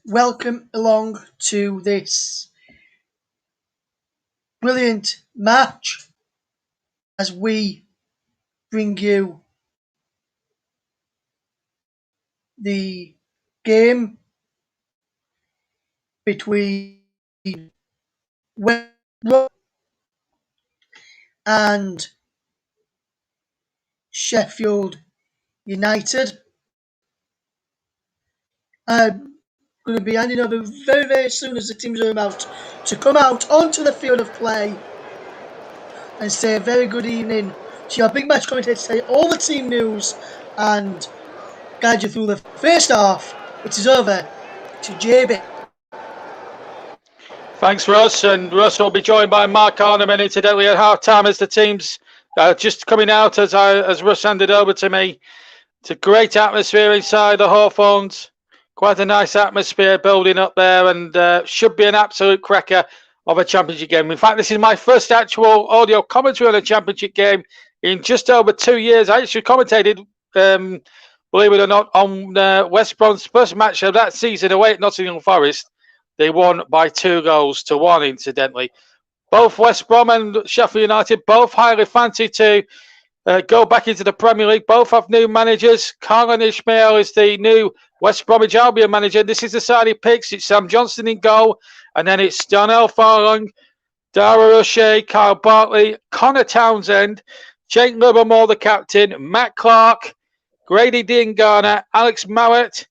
welcome along to this brilliant match as we bring you the game between West Bromwich and Sheffield United. I'm going to be handing over very, very soon as the teams are about to come out onto the field of play and say a very good evening to your big match commentator, say all the team news and guide you through the first half, which is over to JB. Thanks, Russ. And Russ will be joined by Mark Arneman, incidentally, at half-time as the team's just coming out as Russ handed over to me. It's a great atmosphere inside the Hawthorns. Quite a nice atmosphere building up there, and should be an absolute cracker of a championship game. In fact, this is my first actual audio commentary on a championship game in just over 2 years. I actually commentated, believe it or not, on West Brom's first match of that season away at Nottingham Forest. They won by 2-1, incidentally. Both West Brom and Sheffield United, both highly fancied to go back into the Premier League. Both have new managers. Colin Ishmael is the new West Bromwich Albion manager. This is the side he picks. It's Sam Johnson in goal. And then it's Darnell Farlong, Dara O'Shea, Kyle Bartley, Connor Townsend, Jake Livermore, the captain, Matt Clark, Grady Dean Garner, Alex Mowat,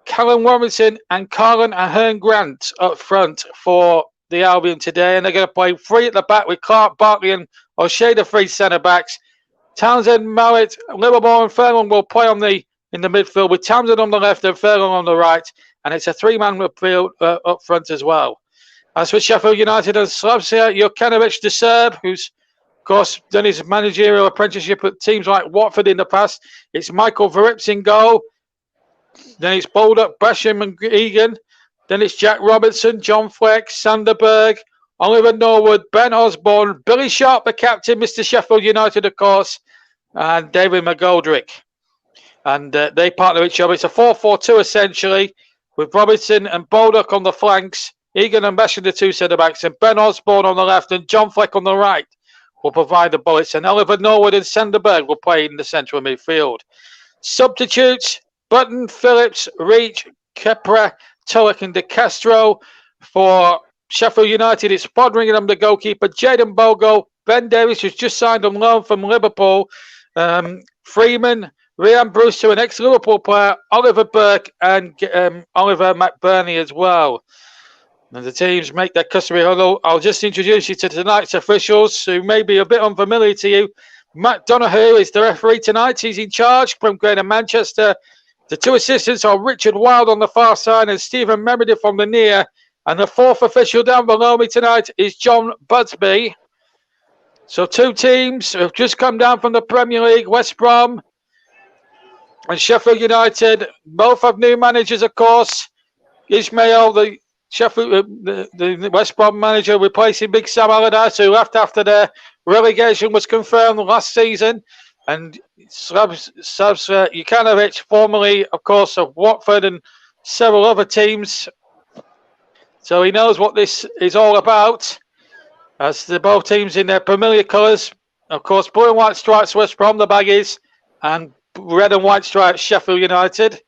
Callum Robinson, and Colin Ahern Grant up front for the Albion today. And they're going to play three at the back with Clark, Bartley, and O'Shea, the three centre-backs. Townsend, Mowat, Livermore, and Furlong will play in the midfield with Townsend on the left and Furlong on the right. And it's a three-man midfield up front as well. As for Sheffield United and Slavia, Jokanovic de Serb, who's, of course, done his managerial apprenticeship at teams like Watford in the past. It's Michael Verrips in goal. Then it's Baldock, Basham and Egan. Then it's Jack Robertson, John Fleck, Sander Berg, Oliver Norwood, Ben Osborne, Billy Sharp, the captain, Mr. Sheffield United, of course, and David McGoldrick. And they partner each other. It's a 4-4-2 essentially, with Robertson and Baldock on the flanks, Egan and Basham, the two centre-backs, and Ben Osborne on the left and John Fleck on the right will provide the bullets. And Oliver Norwood and Sander Berg will play in the central midfield. Substitutes: Button, Phillips, Reach, Kepra, Tulloch and De Castro. For Sheffield United, it's Fodringham, the goalkeeper, Jayden Bogle, Ben Davies, who's just signed on loan from Liverpool, Freeman, Ryan Brewster, an ex-Liverpool player, Oliver Burke, and Oliver McBurney as well. And the teams make their customary huddle. I'll just introduce you to tonight's officials, who may be a bit unfamiliar to you. Matt Donoghue is the referee tonight. He's in charge from Greater Manchester. The two assistants are Richard Wild on the far side and Stephen Meredith on the near. And the fourth official down below me tonight is John Budsby. So two teams have just come down from the Premier League, West Brom and Sheffield United. Both have new managers, of course. Ishmael, the West Brom manager, replacing Big Sam Allardyce, who left after their relegation was confirmed last season. And Jokanovic, formerly, of course, of Watford and several other teams. So he knows what this is all about. As the both teams in their familiar colours. Of course, blue and white stripes, West Brom, the Baggies, and red and white stripes, Sheffield United.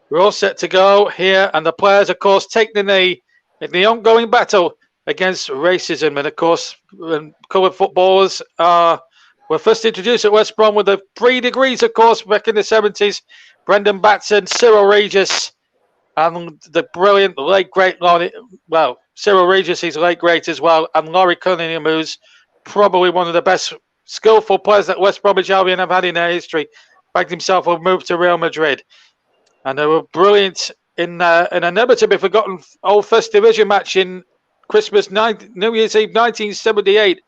We're all set to go here. And the players, of course, take the knee in the ongoing battle against racism. And, of course, coloured footballers were first introduced at West Brom with the 3 degrees, of course, back in the 70s. Brendan Batson, Cyril Regis, and the brilliant late great Cyril Regis, he's late great as well, and Laurie Cunningham, who's probably one of the best skillful players that West Bromwich Albion have had in their history. Bagged himself a move to Real Madrid. And they were brilliant in a never to be forgotten old First Division match in New Year's Eve 1978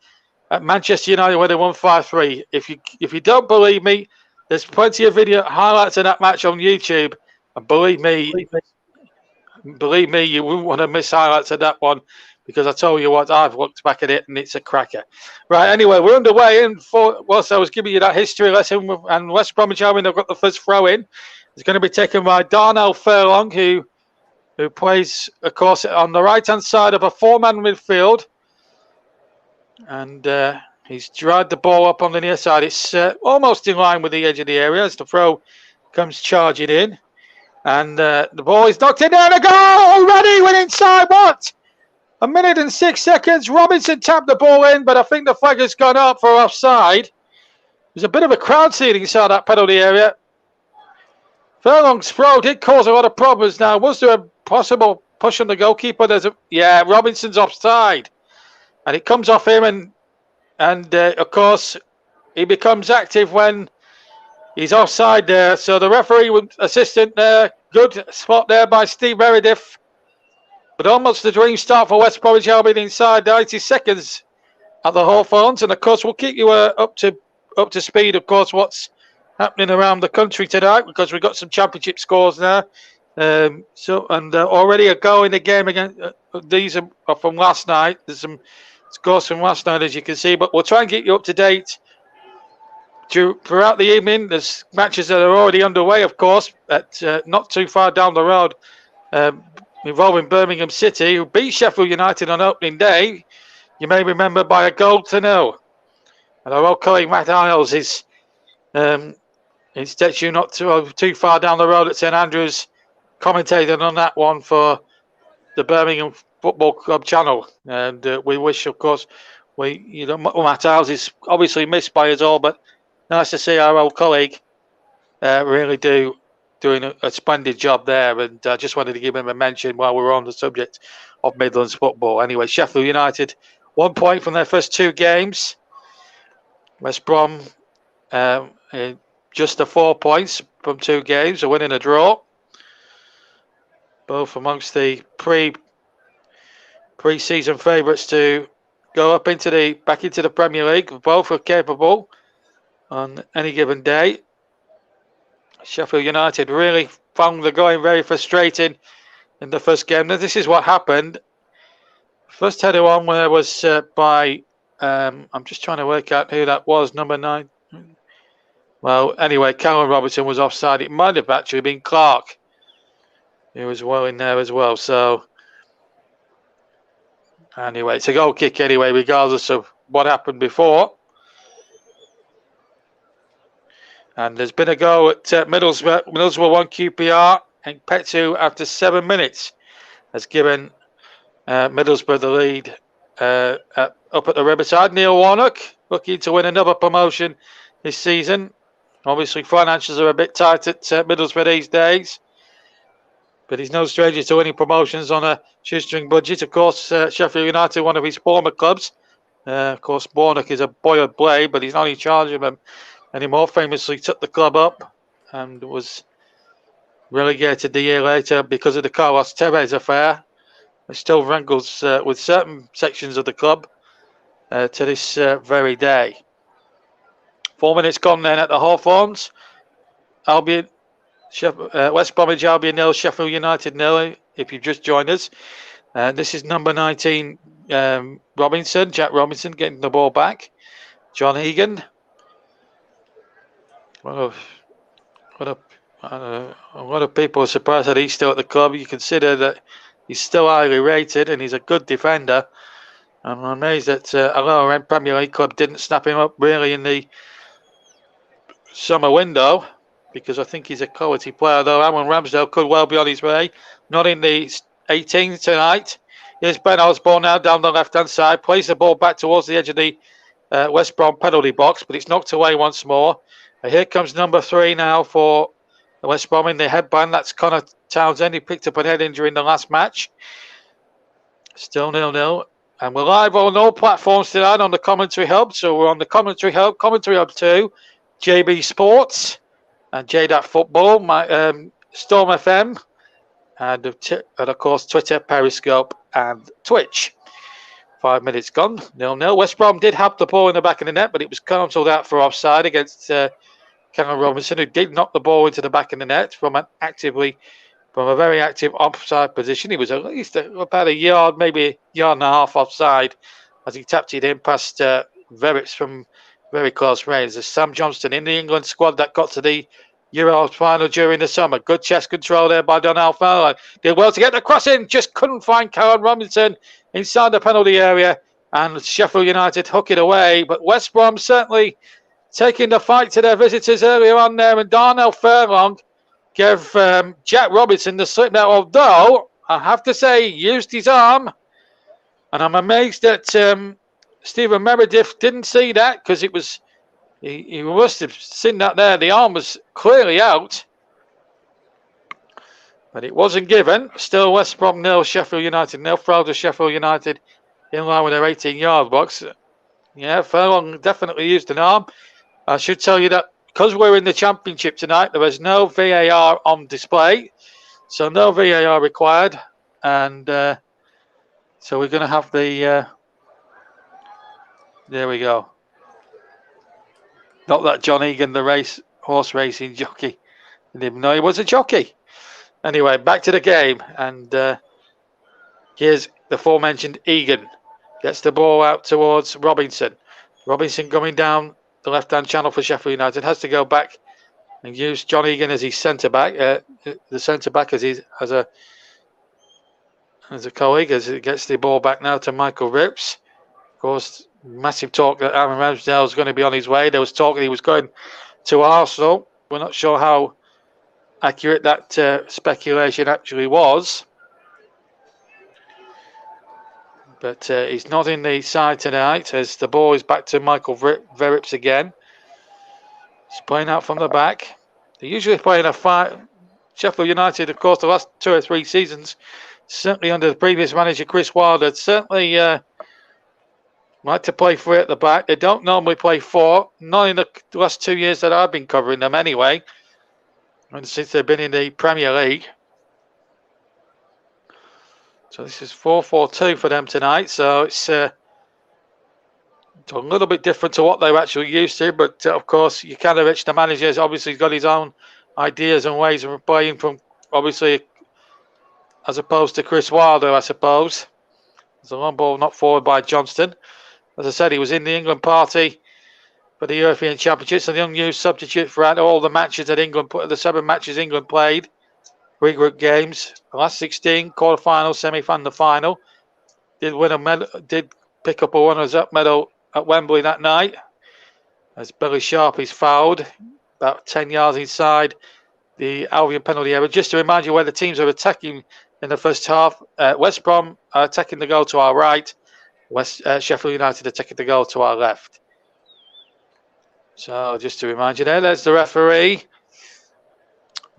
at Manchester United, where they won 5-3. If you don't believe me, there's plenty of video highlights of that match on YouTube. And believe me, you wouldn't want to miss highlights of that one, because I tell you what, I've looked back at it and it's a cracker. Right, anyway, we're underway. And whilst I was giving you that history lesson, and West Bromwich Albion have got the first throw in, it's going to be taken by Darnell Furlong, who who plays, of course, on the right-hand side of a four-man midfield. And he's dried the ball up on the near side. It's almost in line with the edge of the area as the throw comes charging in. And the ball is knocked in there and a goal already with inside what? 1 minute and 6 seconds. Robinson tapped the ball in, but I think the flag has gone up for offside. There's a bit of a crowd scene inside that penalty area. Furlong's throw did cause a lot of problems now. Was there a possible push on the goalkeeper? Yeah, Robinson's offside. And it comes off him, and of course, he becomes active when he's offside there. So the referee assistant there, good spot there by Steve Meredith. But almost the dream start for West Bromwich Albion inside 90 seconds at the Hawthorns. And of course, we'll keep you up to speed, of course, what's happening around the country tonight, because we've got some championship scores now. Already a goal in the game again. These are from last night. There's some scores from last night, as you can see, but we'll try and get you up to date throughout the evening. There's matches that are already underway, of course, at not too far down the road, involving Birmingham City, who beat Sheffield United on opening day. You may remember by a goal to nil. And our old colleague Matt Isles is instead you not too far down the road at St Andrews, commentating on that one for the Birmingham Football Club channel. And we wish, of course, Matt Isles is obviously missed by us all, but nice to see our old colleague really doing a splendid job there. And I just wanted to give him a mention while we were on the subject of Midlands football. Anyway, Sheffield United, 1 point from their first 2 games. West Brom, just the 4 points from 2 games, a win and a draw. Both amongst the pre-season favourites to go up back into the Premier League. Both are capable on any given day. Sheffield United really found the going very frustrating in the first game. Now, this is what happened. First header on where was by I'm just trying to work out who that was, number 9. Well, anyway, Callum Robertson was offside. It might have actually been Clark. He was well in there as well. So, anyway, it's a goal kick anyway, regardless of what happened before. And there's been a goal at Middlesbrough 1 QPR, and Petsu, after 7 minutes, has given Middlesbrough the lead up at the Riverside. Neil Warnock looking to win another promotion this season. Obviously, financials are a bit tight at Middlesbrough these days, but he's no stranger to winning promotions on a shoestring budget. Of course, Sheffield United, one of his former clubs. Of course, Warnock is a boy of blade, but he's not in charge of them anymore. Famously took the club up and was relegated the year later because of the Carlos Tevez affair. It still wrangles with certain sections of the club to this very day. 4 minutes gone then at the Hawthorns. Albion, West Bromwich Albion 0, Sheffield United 0, if you've just joined us. This is number 19, Robinson, Jack Robinson, getting the ball back. John Egan. A lot of people are surprised that he's still at the club. You consider that he's still highly rated and he's a good defender. I'm amazed that a lower end Premier League club didn't snap him up really in the summer window, because I think he's a quality player, though Aaron Ramsdale could well be on his way. Not in the 18th tonight. Here's Ben Osborne now down the left-hand side. Plays the ball back towards the edge of the West Brom penalty box, but it's knocked away once more. Here comes number 3 now for West Brom in the headband. That's Connor Townsend. He picked up a head injury in the last match. Still 0-0. And we're live on all platforms tonight on the Commentary Hub. So we're on the Commentary Hub 2, JB Sports, and JDAT Football, Storm FM, and of course Twitter, Periscope, and Twitch. 5 minutes gone, 0-0. West Brom did have the ball in the back of the net, but it was cancelled out for offside against Callum Robinson, who did knock the ball into the back of the net from a very active offside position. He was at least about a yard, maybe a yard and a half offside as he tapped it in past Verits from very close range. There's Sam Johnston in the England squad that got to the Euros final during the summer. Good chest control there by Donald Fowler. Did well to get the cross in, just couldn't find Karen Robinson inside the penalty area, and Sheffield United hook it away. But West Brom certainly taking the fight to their visitors earlier on there, and Darnell Furlong gave Jack Robinson the slip there, although I have to say he used his arm, and I'm amazed that Stephen Meredith didn't see that, because it was he must have seen that there. The arm was clearly out, but it wasn't given. Still West Brom 0, Sheffield United 0. Throw to Sheffield United in line with their 18-yard box. Yeah, Furlong definitely used an arm. I should tell you that because we're in the Championship tonight, there is no VAR on display. So no VAR required. And so we're going to have the... there we go. Not that John Egan, the horse racing jockey, didn't even know he was a jockey. Anyway, back to the game. And here's the aforementioned Egan. Gets the ball out towards Robinson. Robinson coming down the left-hand channel for Sheffield United. Has to go back and use John Egan as his centre-back. The centre-back as a colleague, as it gets the ball back now to Michael Rips. Of course, massive talk that Aaron Ramsdale is going to be on his way. There was talk that he was going to Arsenal. We're not sure how accurate that speculation actually was. But he's not in the side tonight, as the ball is back to Michael Verrips again. He's playing out from the back. They're usually playing a fight. Sheffield United, of course, the last 2 or 3 seasons, certainly under the previous manager, Chris Wilder, certainly like to play 3 at the back. They don't normally play 4, not in the last 2 years that I've been covering them anyway, and since they've been in the Premier League. So this is 4-4-2 for them tonight. So it's a little bit different to what they're actually used to. But of course, Jukanovic, the manager, has obviously got his own ideas and ways of playing, from obviously as opposed to Chris Wilder, I suppose. There's a long ball not forward by Johnston. As I said, he was in the England party for the European Championships, and the unused substitute throughout all the matches that England put, the 7 matches England played. 3 group games, the last 16, quarter-final, semi-final, the final. Did win a medal, did pick up a runners-up medal at Wembley that night, as Billy Sharp is fouled about 10 yards inside the Albion penalty area. Just to remind you where the teams are attacking in the first half. West Brom are attacking the goal to our right. Sheffield United attacking the goal to our left. So just to remind you there's the referee,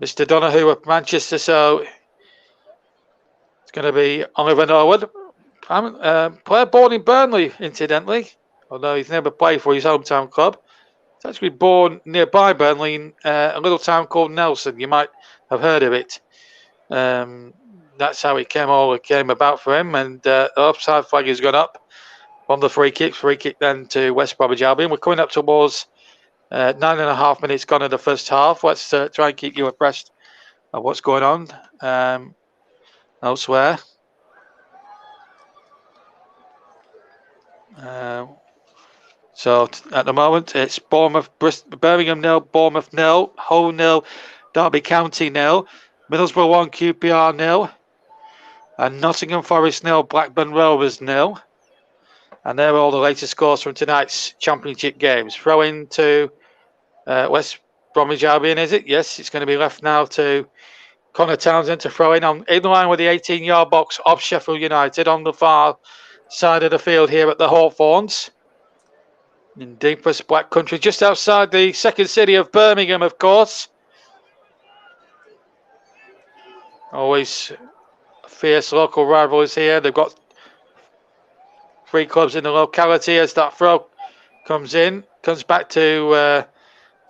Mr. Donahue of Manchester. So it's going to be Oliver Norwood. Player born in Burnley, incidentally, although he's never played for his hometown club. He's actually born nearby Burnley in a little town called Nelson. You might have heard of it. That's how it came about for him. And the offside flag has gone up on the free kick. Free kick then to West Bromwich Albion. We're coming up towards 9.5 minutes gone in the first half. Let's try and keep you abreast of what's going on elsewhere. So at the moment it's Birmingham 0, Bournemouth 0, Hull 0, Derby County 0, Middlesbrough 1, QPR 0, and Nottingham Forest 0, Blackburn Rovers 0. And they're all the latest scores from tonight's Championship games. Throw in to West Bromwich Albion, is it? Yes, it's going to be left now to Connor Townsend to throw in line with the 18-yard box of Sheffield United on the far side of the field here at the Hawthorns. In deepest black country, just outside the second city of Birmingham, of course. Always fierce local rivalries here. They've got 3 clubs in the locality. As that throw comes back to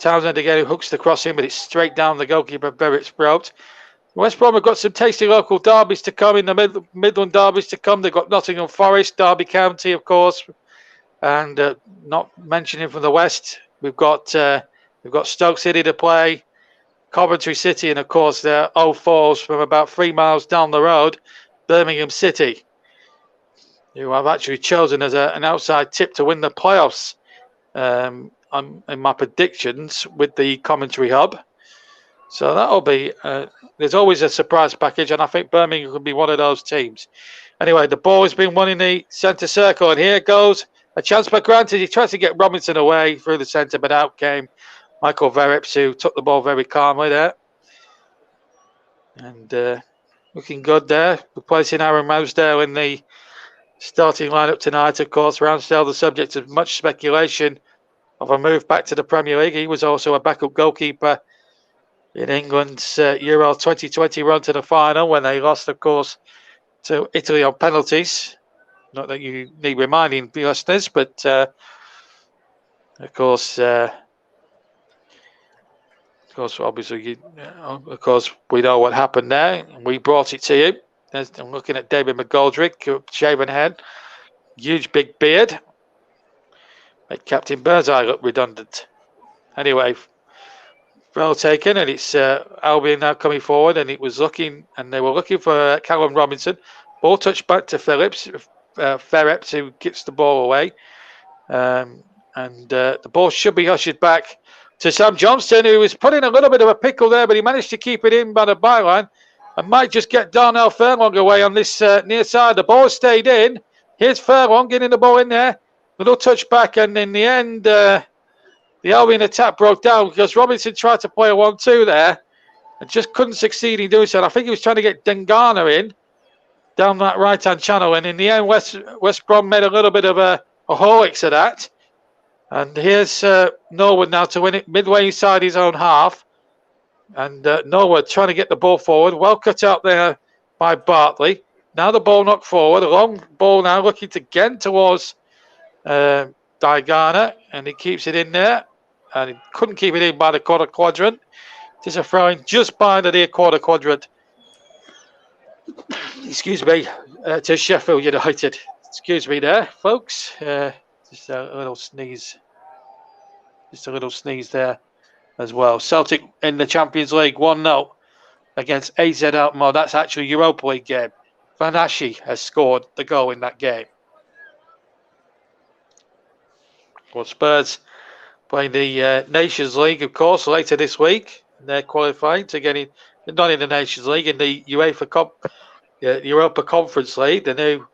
Townsend again, who hooks the cross in, but it's straight down the goalkeeper Berwick's throat. West Brom have got some tasty local derbies to come, in the Midland derbies to come. They've got Nottingham Forest, Derby County, of course, and not mentioning from the west, we've got Stoke City to play, Coventry City, and of course their Old Falls from about 3 miles down the road, Birmingham City, who I've actually chosen as an outside tip to win the playoffs in my predictions with the commentary hub. So that'll be, there's always a surprise package, and I think Birmingham could be one of those teams. Anyway, the ball has been won in the centre circle, and here goes a chance for granted. He tries to get Robinson away through the centre, but out came Michael Verrips, who took the ball very calmly there. And looking good there, replacing Aaron Ramsdale in the starting lineup tonight. Of course, Ramsdale, the subject of much speculation of a move back to the Premier League. He was also a backup goalkeeper in England's Euro 2020 run to the final when they lost, of course, to Italy on penalties. Not that you need reminding the listeners, but of course, obviously, of course, we know what happened there. We brought it to you. I'm looking at David McGoldrick, shaven head, huge big beard. Make Captain Birdseye look redundant. Anyway, well taken, and it's Albion now coming forward, and it was looking, and they were looking for Callum Robinson. Ball touched back to Phillips, Verrips, who gets the ball away, and the ball should be ushered back to Sam Johnston, who was put in a little bit of a pickle there, but he managed to keep it in by the byline, and might just get Darnell Furlong away on this near side. The ball stayed in. Here's Furlong getting the ball in there, little touch back, and in the end, the Albion attack broke down because Robinson tried to play a 1-2 there and just couldn't succeed in doing so. And I think he was trying to get Dengana in down that right-hand channel. And in the end, West Brom made a little bit of a Horlicks of that. And here's Norwood now to win it midway inside his own half. And Norwood trying to get the ball forward. Well cut out there by Bartley. Now the ball knocked forward. A long ball now looking again towards Dygana. And he keeps it in there. And he couldn't keep it in by the quarter quadrant. It is a throw-in just by the near quarter quadrant. Excuse me, to Sheffield United. Excuse me there, folks. Just a little sneeze. Just a little sneeze there as well. Celtic in the Champions League 1-0 against AZ Alkmaar. That's actually a Europa League game. Van Ashi has scored the goal in that game. Well, Spurs playing the Nations League, of course, later this week. They're qualifying to get in, not in the Nations League, in the Europa Conference League, the new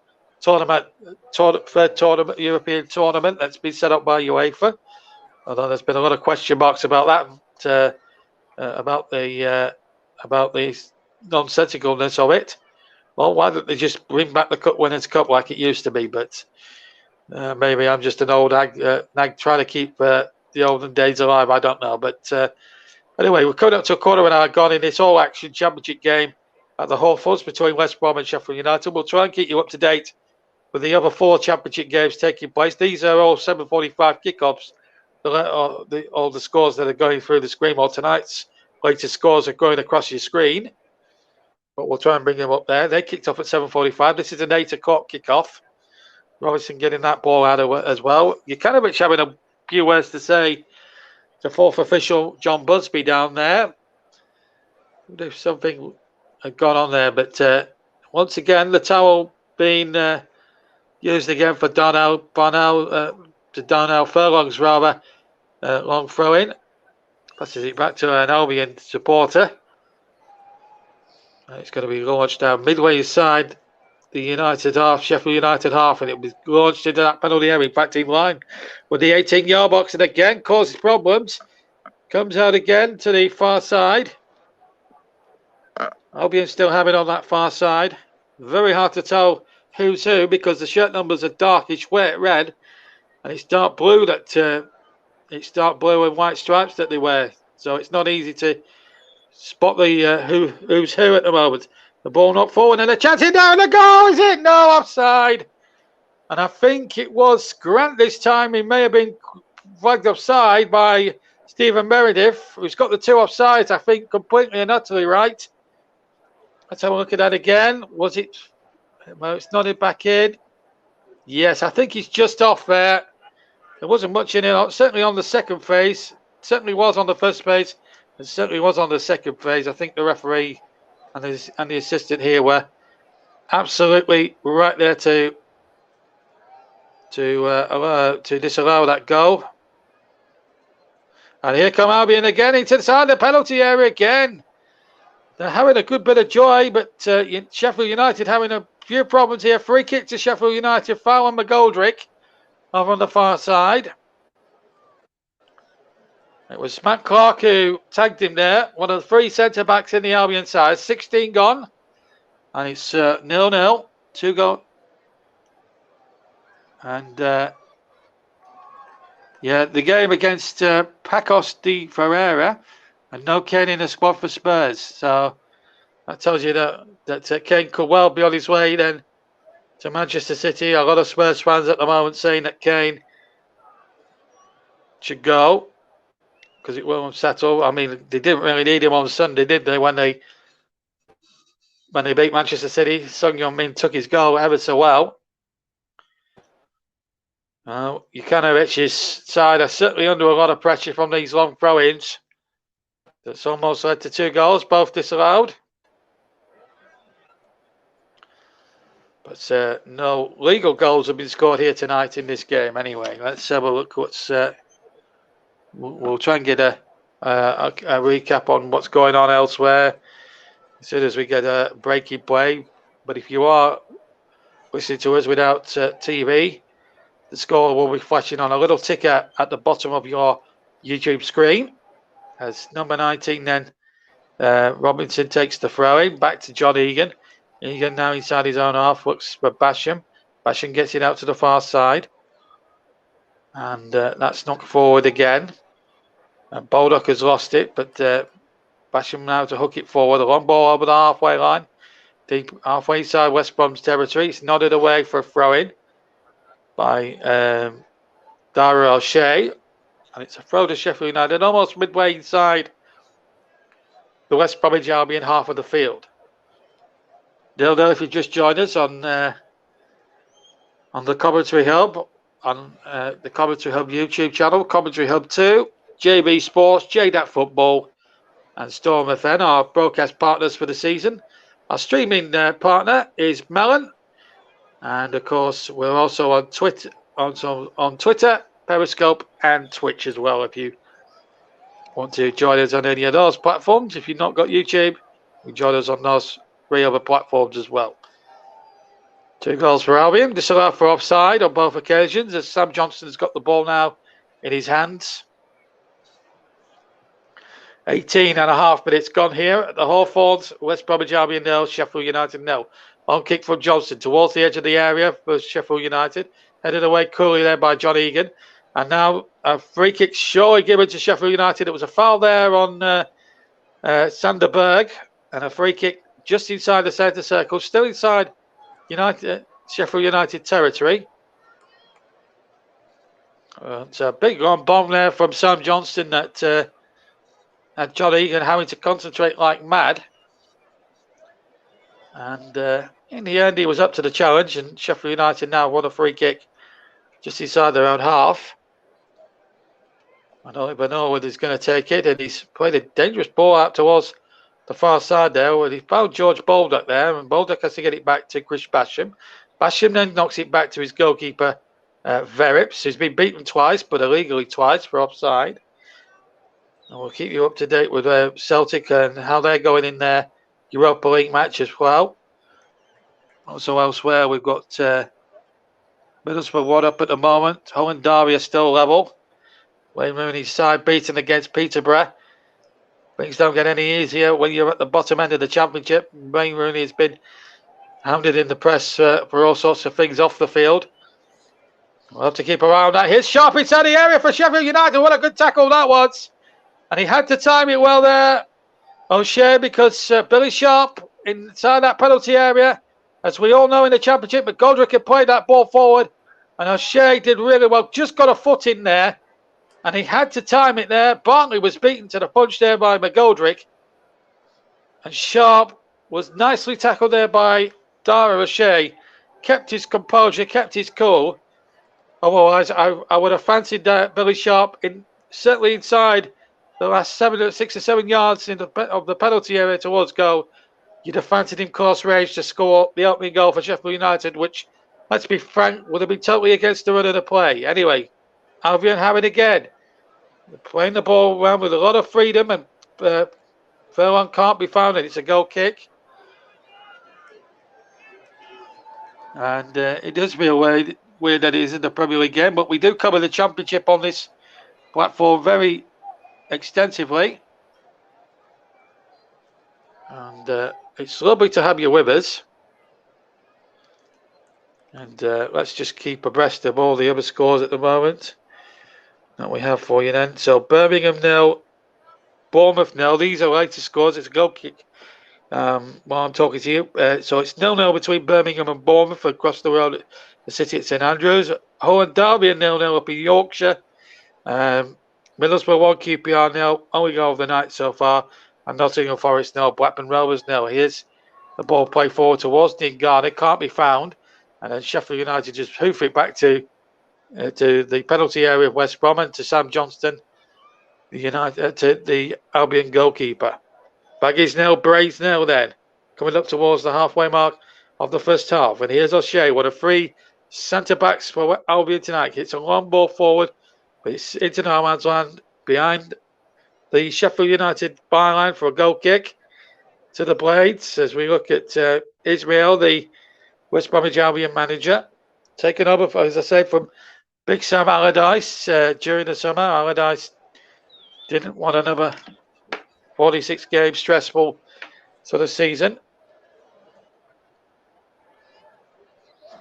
third European tournament that's been set up by UEFA. Although there's been a lot of question marks about that, about the nonsensicalness of it. Well, why don't they just bring back the Cup Winners' Cup like it used to be? But maybe I'm just an old nag trying to keep the olden days alive. I don't know. But anyway, we're coming up to a quarter of an hour gone in this all-action championship game at the Hawthorns between West Brom and Sheffield United. We'll try and keep you up to date with the other 4 championship games taking place. These are all 7:45 kickoffs. All the scores that are going through the screen, or tonight's latest scores are going across your screen. But we'll try and bring them up there. They kicked off at 7:45. This is an 8 o'clock kickoff. Robinson getting that ball out of it as well. Jukanovic having a few words to say to 4th official John Busby down there. If something had gone on there, but once again the towel being used again for Darnell Furlong's rather long throw in. Passes it back to an Albion supporter. It's going to be launched down midway inside the United half, Sheffield United half, and it was launched into that penalty area, back in line with the 18-yard box, and again causes problems. Comes out again to the far side. Albion still have it on that far side. Very hard to tell who's who because the shirt numbers are darkish red, and it's dark blue it's dark blue and white stripes that they wear. So it's not easy to spot the who's who at the moment. The ball knocked forward and a chance in down the goal. Is it? No, offside. And I think it was Grant this time. He may have been flagged offside by Stephen Meredith, who's got the 2 offsides, I think, completely and utterly right. Let's have a look at that again. Was it? Well, it's nodded back in. Yes, I think he's just off there. There wasn't much in it. Certainly on the second phase. Certainly was on the first phase. And certainly was on the second phase. I think the referee and the assistant here were absolutely right there to disallow that goal. And here come Albion again inside the penalty area again. They're having a good bit of joy, but Sheffield United having a few problems here. Free kick to Sheffield United, foul on McGoldrick over on the far side. It was Matt Clark who tagged him there. One of the three centre-backs in the Albion side. 16 gone. And it's 0-0. 2 goal. And yeah, the game against Pacos de Ferreira. And no Kane in the squad for Spurs. So that tells you that Kane could well be on his way then to Manchester City. A lot of Spurs fans at the moment saying that Kane should go because it won't settle. I mean, they didn't really need him on Sunday, did they? When they beat Manchester City, Sung Yong-min took his goal ever so well. Jukanovic's side are certainly under a lot of pressure from these long throw-ins. That's almost led to 2 goals, both disallowed. But no legal goals have been scored here tonight in this game anyway. Let's have a look what's... we'll try and get a recap on what's going on elsewhere as soon as we get a breaking play. But if you are listening to us without TV, the score will be flashing on a little ticker at the bottom of your YouTube screen. As number 19 then, Robinson takes the throw-in, back to John Egan. Egan now inside his own half, looks for Basham. Basham gets it out to the far side. And that's knocked forward again. And Baldock has lost it, but Basham now to hook it forward. A long ball over the halfway line. Deep halfway inside West Brom's territory. It's nodded away for a throw-in by Dara O'Shea. And it's a throw to Sheffield United, almost midway inside the West Bromwich Albion half of the field. Dildo, if you just joined us on the Commentary Hub, on the Commentary Hub YouTube channel, Commentary Hub 2, JB Sports, JDAT Football, and Storm FN, our broadcast partners for the season. Our streaming partner is Melon, and of course we're also on Twitter, Periscope, and Twitch as well. If you want to join us on any of those platforms, if you've not got YouTube, you can join us on those 3 other platforms as well. 2 goals for Albion, disallowed for offside on both occasions as Sam Johnston's got the ball now in his hands. 18.5 minutes gone here at the Hawthorns. West Bromwich Albion 0, Sheffield United 0. On kick from Johnston towards the edge of the area for Sheffield United. Headed away coolly there by John Egan. And now a free kick surely given to Sheffield United. It was a foul there on Sander Berg. And a free kick just inside the centre circle. Still inside Sheffield United territory. It's a big long bomb there from Sam Johnston that had John Egan having to concentrate like mad. And in the end, he was up to the challenge, and Sheffield United now won a free kick just inside their own half. I don't even know whether he's going to take it, and he's played a dangerous ball out towards the far side there, where he found George Baldock there, and Baldock has to get it back to Chris Basham. Basham then knocks it back to his goalkeeper, Verips, who's been beaten twice, but illegally twice for offside. And we'll keep you up to date with Celtic and how they're going in their Europa League match as well. Also elsewhere, we've got Middlesbrough 1 up at the moment. Hull and Derby are still level. Wayne Rooney's side beaten against Peterborough. Things don't get any easier when you're at the bottom end of the championship. Wayne Rooney has been hounded in the press for all sorts of things off the field. We'll have to keep an eye on that. Here's Sharp inside the area for Sheffield United. What a good tackle that was. And he had to time it well there, O'Shea, because Billy Sharp inside that penalty area, as we all know in the championship, McGoldrick had played that ball forward, and O'Shea did really well, just got a foot in there, and he had to time it there. Bartley was beaten to the punch there by McGoldrick, and Sharp was nicely tackled there by Dara O'Shea, kept his composure, kept his cool. Otherwise, I would have fancied Billy Sharp certainly inside the last 6 or 7 yards of the penalty area towards goal. You'd have fancied him close range to score the opening goal for Sheffield United, which, let's be frank, would have been totally against the run of the play. Anyway, Albion have it again. They're playing the ball around with a lot of freedom, and Furlong can't be found, and it's a goal kick. And it does feel weird that it isn't a Premier League game, but we do cover the Championship on this platform very extensively. And it's lovely to have you with us. And let's just keep abreast of all the other scores at the moment that we have for you then. So Birmingham 0, Bournemouth 0. These are latest scores. It's a goal kick while I'm talking to you. So it's 0-0 between Birmingham and Bournemouth across the road at the City at St Andrews. Hull and Derby 0-0 up in Yorkshire. Middlesbrough 1, QPR 0. Only goal of the night so far. And Nottingham Forest 0, Blackburn Rovers 0. Here's the ball played forward towards Dean Garner. Can't be found. And then Sheffield United just hoof it back to the penalty area of West Brom and to Sam Johnston, to the Albion goalkeeper. Baggies 0, Braves 0 then. Coming up towards the halfway mark of the first half. And here's O'Shea, one of 3 centre-backs for Albion tonight. It's a long ball forward, but it's into no man's land behind the Sheffield United byline for a goal kick to the Blades. As we look at Israel, the West Bromwich Albion manager, taken over, as I say, from Big Sam Allardyce during the summer. Allardyce didn't want another 46-game stressful sort of season.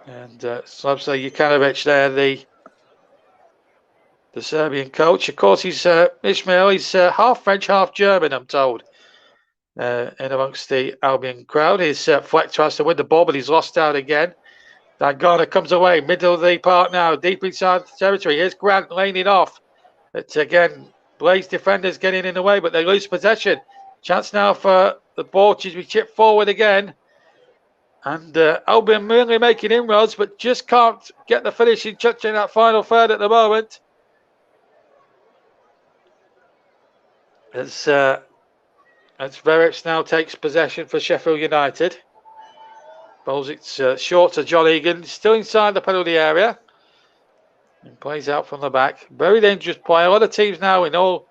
And Slavsa Jukanovic there, the Serbian coach. Of course, he's Ismail. He's half French, half German, I'm told. In amongst the Albion crowd. His Fleck tries to win the ball, but he's lost out again. Dan Garner comes away, middle of the park now, deep inside the territory. Here's Grant laning off. It's again, Blaze defenders getting in the way, but they lose possession. Chance now for the ball to be chipped forward again. And Albion mainly making inroads, but just can't get the finishing touch in that final third at the moment. As Verrips now takes possession for Sheffield United. Bowls it short to John Egan, still inside the penalty area. And plays out from the back. Very dangerous play. A lot of teams now in all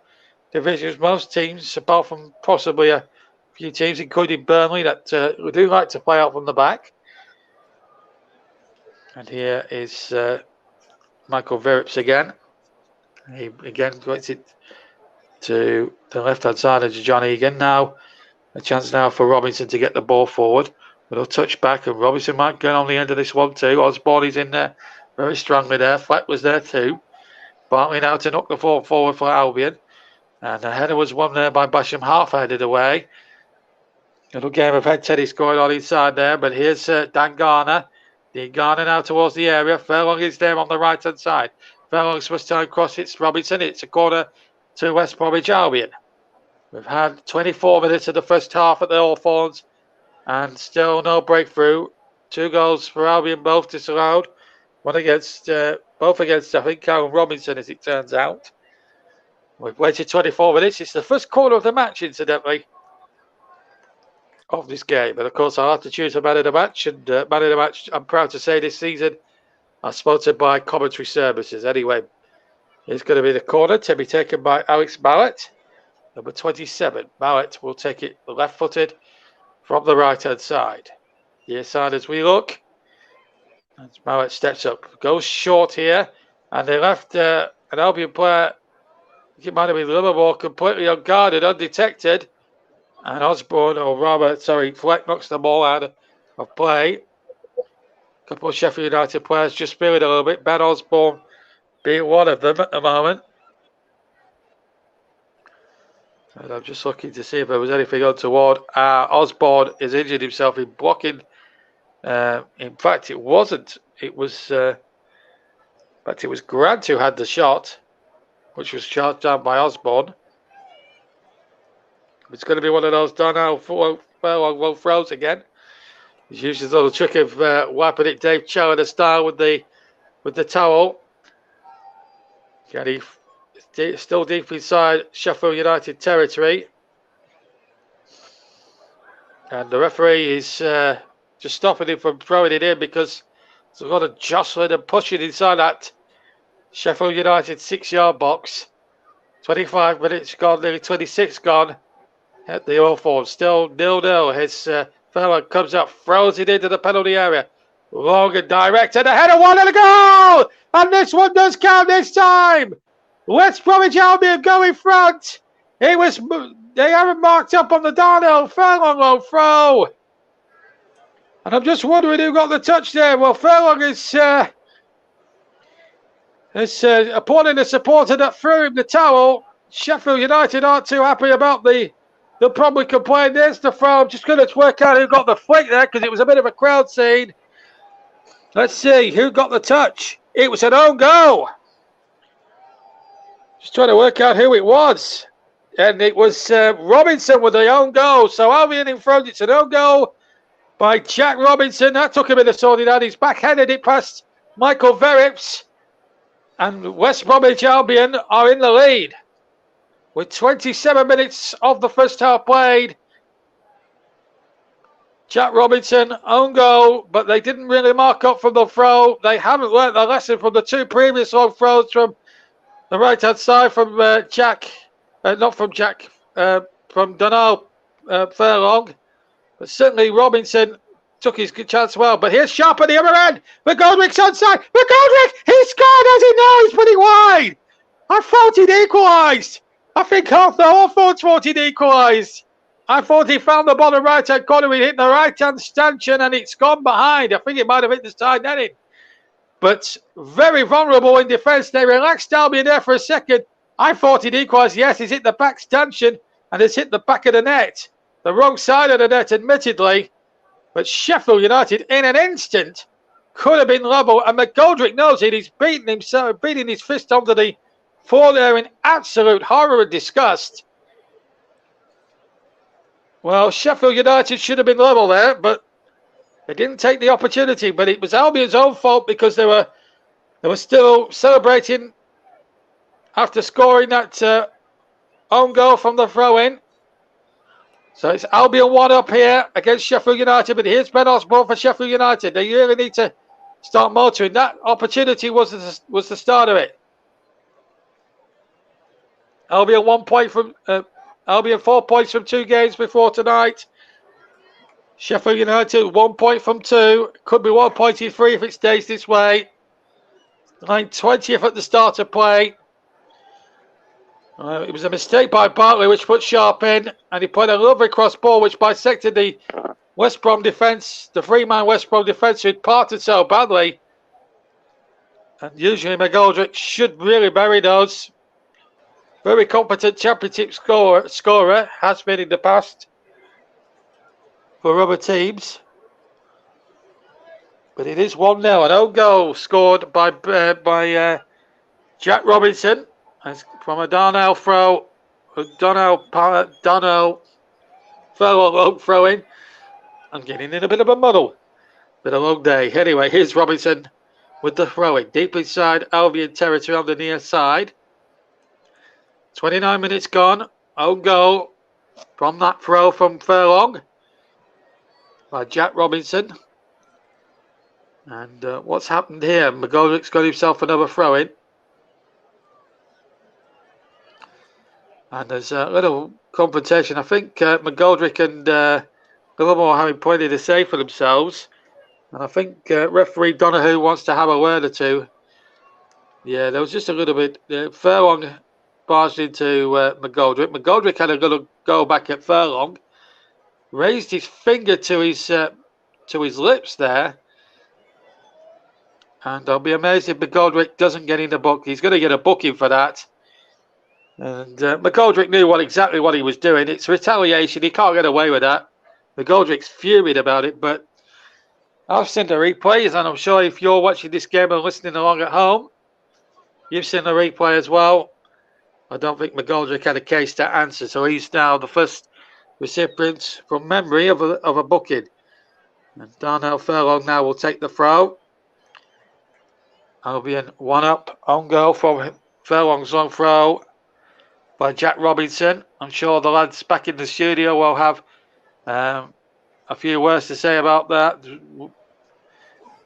divisions, most teams, apart from possibly a few teams, including Burnley, that do like to play out from the back. And here is Michael Verrips again. He again gets it to the left-hand side of John Egan. Now, a chance now for Robinson to get the ball forward. With a touch back, and Robinson might get on the end of this one too. Osborne is in there very strongly there. Fleck was there too. Bartley now to knock the ball forward for Albion. And the header was won there by Basham, half-headed away. Little game of head tennis going on inside there, but here's Dan Garner. Dean Garner now towards the area. Furlong is there on the right-hand side. Furlong's first time cross, it's Robinson. It's a corner to West Bromwich Albion. We've had 24 minutes of the first half at the Hawthorns and still no breakthrough. 2 goals for Albion, both disallowed. One against, both against, I think, Karen Robinson, as it turns out. We've waited 24 minutes. It's the first quarter of the match, incidentally, of this game. But of course, I'll have to choose a man of the match. And man of the match, I'm proud to say, this season are sponsored by Commentary Services. Anyway, it's going to be the corner to be taken by Alex Mallett, number 27. Mallett will take it left-footed from the right-hand side. Near side as we look. As Mallett steps up, goes short here, and they left an Albion player. It might have been Livermore completely unguarded, undetected. And Osborne, or rather, sorry, Fleck knocks the ball out of play. A couple of Sheffield United players just feeling a little bit. Ben Osborne being one of them at the moment. And I'm just looking to see if there was anything untoward. Osborne has injured himself in blocking. In fact, it wasn't. It was, in fact, it was Grant who had the shot, which was charged down by Osborne. It's going to be one of those Darnell throws again. He's used his little trick of wiping it Dave Challoner style with the towel. Still deep inside Sheffield United territory. And the referee is just stopping him from throwing it in because there's a lot of jostling and pushing inside that Sheffield United 6-yard box. 25 minutes gone, nearly 26 gone at the Hawthorns. Still 0-0. His fella comes up, throws it into the penalty area. Long and direct, and a header, one and a goal! And this one does count this time. West Bromwich Albion go in front. They haven't marked up on the Darnell Furlong throw. And I'm just wondering who got the touch there. Well, Furlong is upon the supporter that threw him the towel. Sheffield United aren't too happy about they'll probably complain. There's the throw. I'm just going to work out who got the flick there because it was a bit of a crowd scene. Let's see who got the touch. It was an own goal. Just trying to work out who it was. And it was Robinson with the own goal. So Albion in front. It's an own goal by Jack Robinson. That took a bit of sorting out. He's backhanded it past Michael Verrips. And West Bromwich Albion are in the lead with 27 minutes of the first half played. Jack Robinson, own goal, but they didn't really mark up from the throw. They haven't learnt their lesson from the two previous long throws from the right-hand side from from Donald Furlong. But certainly Robinson took his good chance well. But here's Sharp at the other end. McGoldrick's onside. McGoldrick, he scored as he knows, he's put it wide. I thought he'd equalised. I think half the Hawthorns thought he'd equalised. I thought he found the bottom right-hand corner. He hit the right-hand stanchion and it's gone behind. I think it might have hit the side netting. But very vulnerable in defence. They relaxed Albion there for a second. I thought he'd equalised. Yes, he's hit the back stanchion and it's hit the back of the net. The wrong side of the net, admittedly. But Sheffield United, in an instant, could have been level. And McGoldrick knows it. He's beating his fist onto the floor there in absolute horror and disgust. Well, Sheffield United should have been level there, but they didn't take the opportunity. But it was Albion's own fault because they were still celebrating after scoring that own goal from the throw-in. So it's Albion 1 up here against Sheffield United. But here's Ben Osborne for Sheffield United. They really need to start motoring. That opportunity was the start of it. Albion 1 point from Albion 4 points from 2 games before tonight. Sheffield United 1 point from 2. Could be 1 point in 3 if it stays this way. Line 20th at the start of play. It was a mistake by Bartley which put Sharp in, and he put a lovely cross ball which bisected the West Brom defence, the 3-man West Brom defence who'd parted so badly. And usually McGoldrick should really bury those. Very competent championship scorer, has been in the past for other teams. But it is 1-0. An own goal scored by Jack Robinson from a Darnell throw. Darnell Furlong throw in. I'm getting in a bit of a muddle. Been a long day. Anyway, here's Robinson with the throw-in. Deep inside Albion territory on the near side. 29 minutes gone. Own goal from that throw from Furlong by Jack Robinson. And what's happened here? McGoldrick's got himself another throw-in. And there's a little confrontation. I think McGoldrick and Livermore are having plenty to say for themselves. And I think referee Donahue wants to have a word or two. Yeah, there was just a little bit. Furlong barged into McGoldrick. McGoldrick had a little go back at Furlong. Raised his finger to his lips there. And I'll be amazed if McGoldrick doesn't get in the book. He's going to get a booking for that. And McGoldrick knew exactly what he was doing. It's retaliation. He can't get away with that. McGoldrick's furious about it, but I've seen the replays, and I'm sure if you're watching this game and listening along at home, you've seen the replay as well. I don't think McGoldrick had a case to answer, so he's now the first recipient from memory of a booking. And Darnell Furlong now will take the throw. Albion 1 up, on goal from Furlong's long throw by Jack Robinson. I'm sure the lads back in the studio will have a few words to say about that.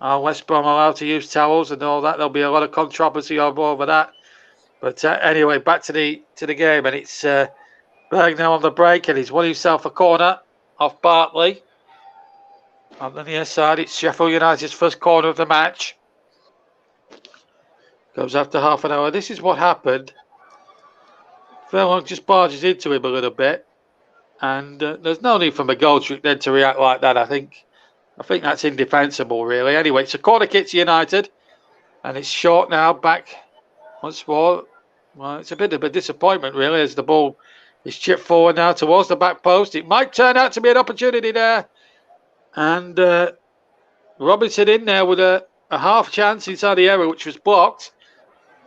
Are West Brom allowed to use towels and all that? There'll be a lot of controversy over that. But anyway, back to the game, and it's Berg now on the break, and he's won himself a corner off Bartley. On the near side, it's Sheffield United's first corner of the match. Goes after half an hour. This is what happened. Furlong just barges into him a little bit, and there's no need for McGoldrick then to react like that. I think that's indefensible, really. Anyway, it's a corner kick to United, and it's short now. Back once more. Well, it's a bit of a disappointment, really, as the ball is chipped forward now towards the back post. It might turn out to be an opportunity there, and Robinson in there with a half chance inside the area, which was blocked.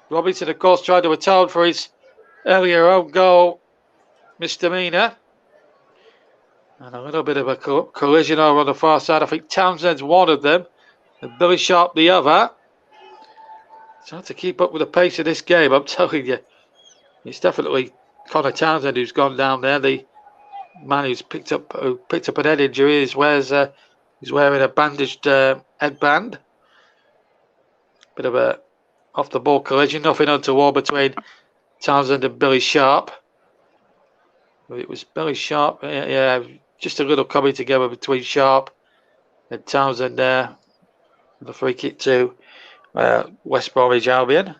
Robinson, of course, tried to atone for his earlier own goal misdemeanor. And a little bit of a collision over on the far side. I think Townsend's one of them, and Billy Sharp the other. It's hard to keep up with the pace of this game, I'm telling you. It's definitely Connor Townsend who's gone down there. The man who's picked up an head injury he's wearing a bandaged headband. Bit of a off the ball collision, nothing untoward between Townsend and Billy Sharp. It was Billy Sharp, yeah, just a little coming together between Sharp and Townsend there. The free kick to West Bromwich Albion.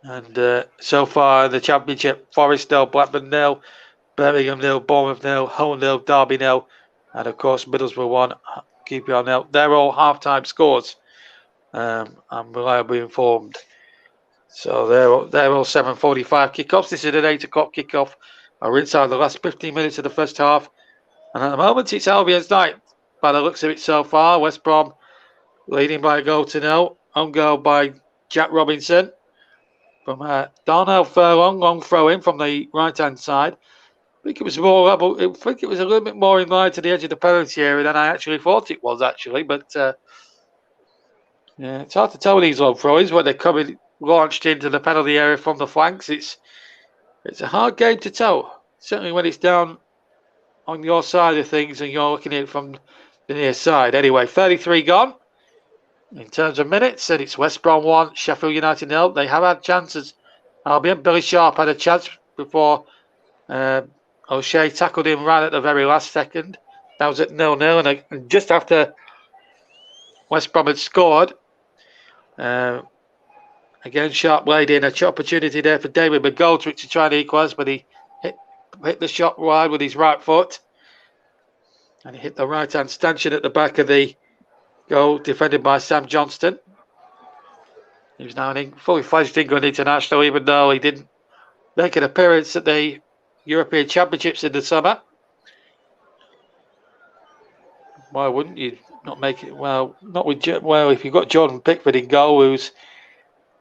And so far in the Championship, Forest 0, Blackburn 0, Birmingham 0, Bournemouth 0, Hull 0, Derby 0, and of course Middlesbrough 1, QPR 0. They're all half-time scores. I'm reliably informed. So they're all 7:45 kickoffs. This is an 8 o'clock kickoff. We're inside the last 15 minutes of the first half. And at the moment, it's Albion's night. By the looks of it so far, West Brom leading by a goal to 0. On goal by Jack Robinson. From Darnell Furlong, long throw in from the right-hand side. I think it was more level. I think it was a little bit more in line to the edge of the penalty area than I actually thought it was, actually. But yeah, it's hard to tell with these long throw-ins when they're coming launched into the penalty area from the flanks. It's a hard game to tell, certainly when it's down on your side of things and you're looking at it from the near side. Anyway, 33 gone in terms of minutes, and it's West Brom 1, Sheffield United 0. They have had chances. Albion, Billy Sharp had a chance before O'Shea tackled him right at the very last second. That was at 0-0, and just after West Brom had scored, again, Sharp laid in an opportunity there for David McGoldrick to try and equalise, but he hit the shot wide with his right foot. And he hit the right-hand stanchion at the back of the goal, defended by Sam Johnston. He was now a fully fledged England international, even though he didn't make an appearance at the European Championships in the summer. Why wouldn't you not make it? Well, not with if you've got Jordan Pickford in goal, who's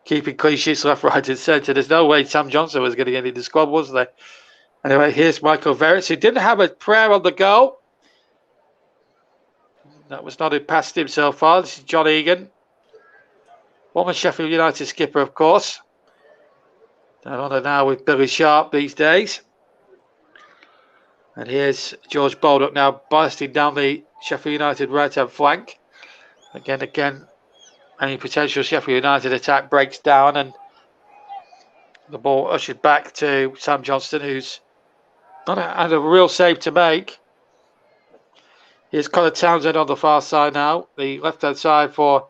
keeping clean sheets left, right, and centre. There's no way Sam Johnson was going to get into the squad, was there? Anyway, here's Michael Verrett, who didn't have a prayer on the goal. That was nodded past him so far. This is John Egan, former Sheffield United skipper, of course. Down on it now with Billy Sharp these days. And here's George Baldock now bursting down the Sheffield United right-hand flank. Again, any potential Sheffield United attack breaks down, and the ball ushered back to Sam Johnston, who's not had a real save to make. Here's Connor Townsend on the far side now, the left-hand side for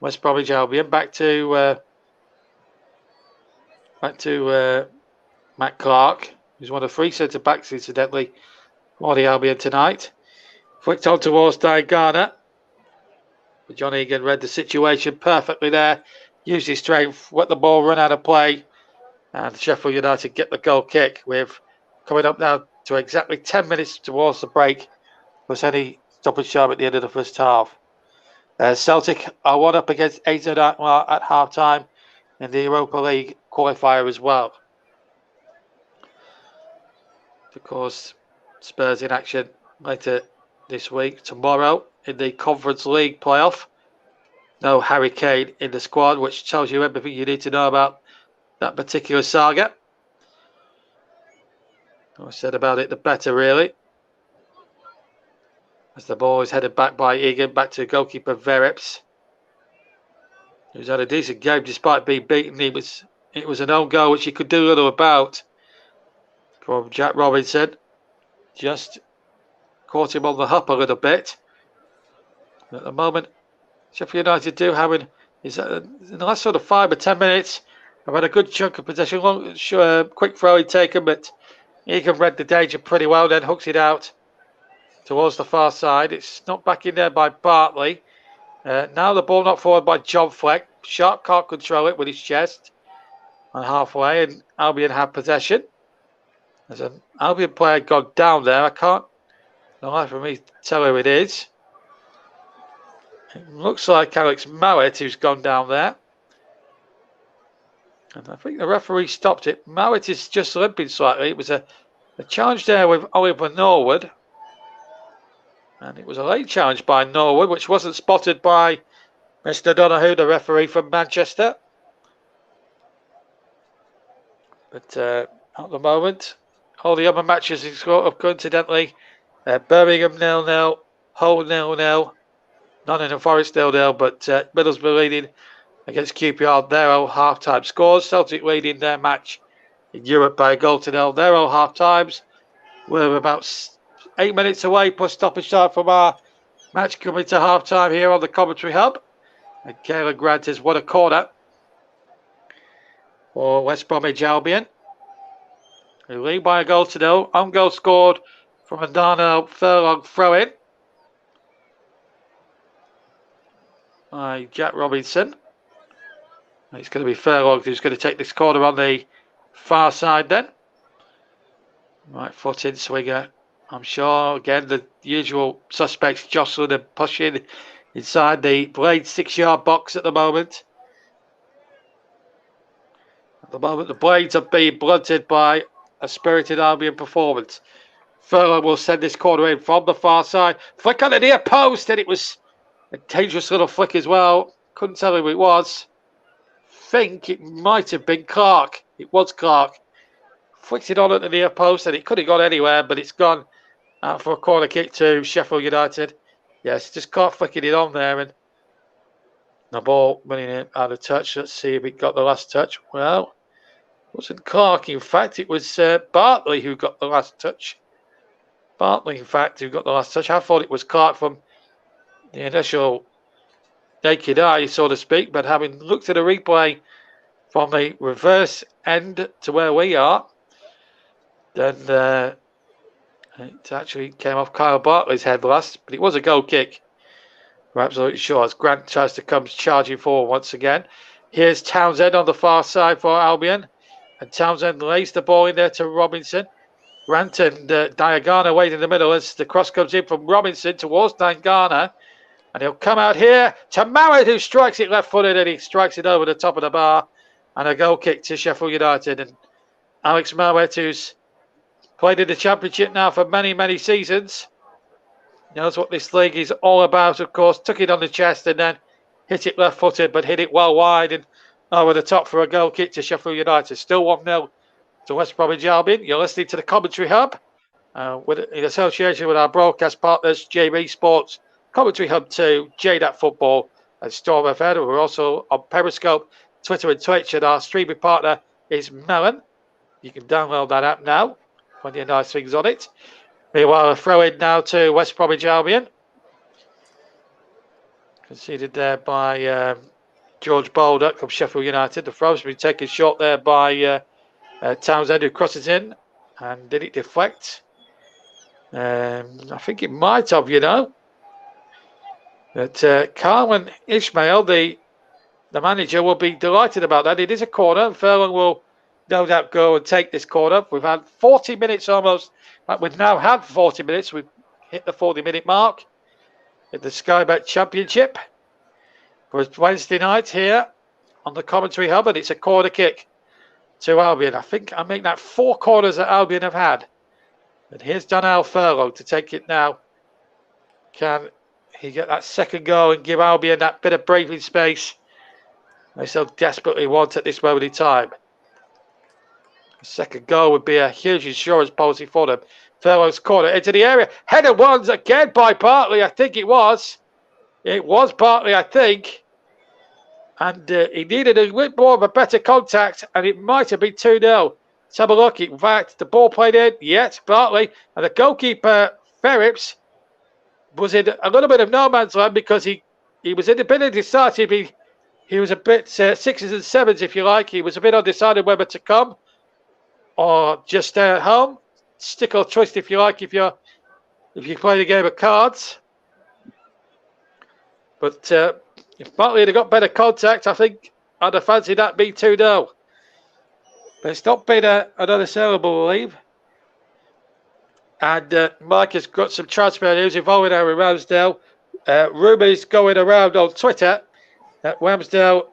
West Bromwich Albion. Back to Matt Clark, who's one of 3 centre-backs, incidentally, for the Albion tonight. Flicked on towards Diane Garner. But John Egan read the situation perfectly there. Used his strength, let the ball run out of play. And Sheffield United get the goal kick. With coming up now to exactly 10 minutes towards the break. Was any stoppage time at the end of the first half. Celtic are 1 up against AZ Alkmaar at half-time in the Europa League qualifier as well. Of course, Spurs in action later this week. Tomorrow in the Conference League playoff. No Harry Kane in the squad, which tells you everything you need to know about that particular saga. The more said about it, the better, really. As the ball is headed back by Egan, back to goalkeeper Verrips. who's had a decent game despite being beaten. It was an own goal which he could do little about from Jack Robinson. Just caught him on the hop a little bit. At the moment, Sheffield United do have in the last sort of 5 or 10 minutes. I've had a good chunk of possession, quick throw taken, but Egan read the danger pretty well, then hooks it out towards the far side. It's not back in there by Bartley. Now the ball knocked forward by John Fleck. Sharp can't control it with his chest on halfway, and Albion have possession. There's an Albion player gone down there. I can't, no lie for me, tell who it is. It looks like Alex Mowat who's gone down there. And I think the referee stopped it. Mowat is just limping slightly. It was a challenge there with Oliver Norwood. And it was a late challenge by Norwood, which wasn't spotted by Mr. Donahue, the referee from Manchester. But at the moment, all the other matches in sort of coincidentally, Birmingham 0-0, Hull 0-0, Nottingham Forest 0-0, but Middlesbrough leading against QPR, their own half-time scores. Celtic leading their match in Europe by a goal to 0. Their own half-times. We're about 8 minutes away plus stoppage time from our match coming to half-time here on the commentary hub. And Caelan Grant has won a corner for West Bromwich Albion, who lead by a goal to 0. On goal scored from a Darnell Furlong throw-in by Jack Robinson. It's going to be Furlong who's going to take this corner on the far side then. Right foot in swinger, I'm sure. Again, the usual suspects jostling and pushing inside the Blade 6-yard box at the moment. At the moment, the Blades are being blunted by a spirited Albion performance. Furlong will send this corner in from the far side. Flick on the near post, and it was a dangerous little flick as well. Couldn't tell who it was. Think it might have been Clark. It was Clark. Flicked it on at the near post, and it could have gone anywhere, but it's gone out for a corner kick to Sheffield United. Yes, just caught flicking it on there, and the ball running in out of touch. Let's see if it got the last touch. Well, it wasn't Clark. In fact, it was Bartley who got the last touch. Bartley, in fact, who got the last touch. I thought it was Clark from the initial naked eye, so to speak, but having looked at a replay from the reverse end to where we are, then it actually came off Kyle Bartley's head last, but it was a goal kick. We're absolutely sure as Grant tries to come charging forward once again. Here's Townsend on the far side for Albion, and Townsend lays the ball in there to Robinson. Grant and Diagana wait in the middle as the cross comes in from Robinson towards Diagana. And he'll come out here to Mowat, who strikes it left-footed, and he strikes it over the top of the bar. And a goal kick to Sheffield United. And Alex Mowat, who's played in the Championship now for many, many seasons, knows what this league is all about, of course. Took it on the chest and then hit it left-footed, but hit it well wide and over the top for a goal kick to Sheffield United. Still 1-0 to West Bromwich Albion. You're listening to the Commentary Hub in association with our broadcast partners, JB Sports, Commentary Hub 2, JDAT Football, and Storm FM. We're also on Periscope, Twitter, and Twitch, and our streaming partner is Melon. You can download that app now. Plenty of nice things on it. Meanwhile, a throw in now to West Bromwich Albion. Conceded there by George Baldock from Sheffield United. The throw's been taken short there by Townsend, who crosses in. And did it deflect? I think it might have, you know. But Carmen Ishmael, the manager, will be delighted about that. It is a corner, and Furlong will no doubt go and take this corner. We've had 40 minutes almost. We've now had 40 minutes. We've hit the 40-minute mark in the Sky Bet Championship. For Wednesday night here on the Commentary Hub, and it's a corner kick to Albion. I think I make that 4 corners that Albion have had. And here's Daniel Furlong to take it now. Can he get that second goal and give Albion that bit of breathing space they so desperately want at this moment in time? The second goal would be a huge insurance policy for them. Furlong's corner into the area. Header ones again by Bartley, I think it was. It was Bartley, I think. And he needed a bit more of a better contact, and it might have been 2-0. Let's have a look. In fact, the ball played in. Yes, Bartley. And the goalkeeper, Ferrips, was in a little bit of no man's land because he was independent. He was a bit sixes and sevens, if you like. He was a bit undecided whether to come or just stay at home. Stick or twist, if you like, if you play the game of cards. But if Bartley had got better contact, I think I'd have fancied that being 2-0. But it's not been another saleable leave. And Mike has got some transfer news involving Aaron Ramsdale. Rumours going around on Twitter that Ramsdale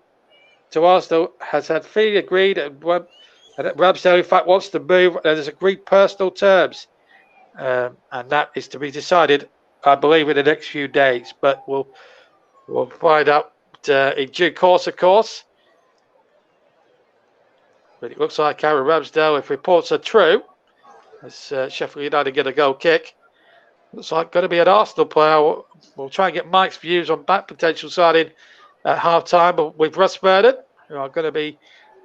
to Arsenal has had fee agreed, and that Ramsdale in fact wants to move and has agreed personal terms. And that is to be decided, I believe, in the next few days. But we'll find out in due course, of course. But it looks like Aaron Ramsdale, if reports are true, as Sheffield United get a goal kick, looks like going to be an Arsenal player. We'll try and get Mike's views on that potential signing at half-time with Russ Vernon, who are going to be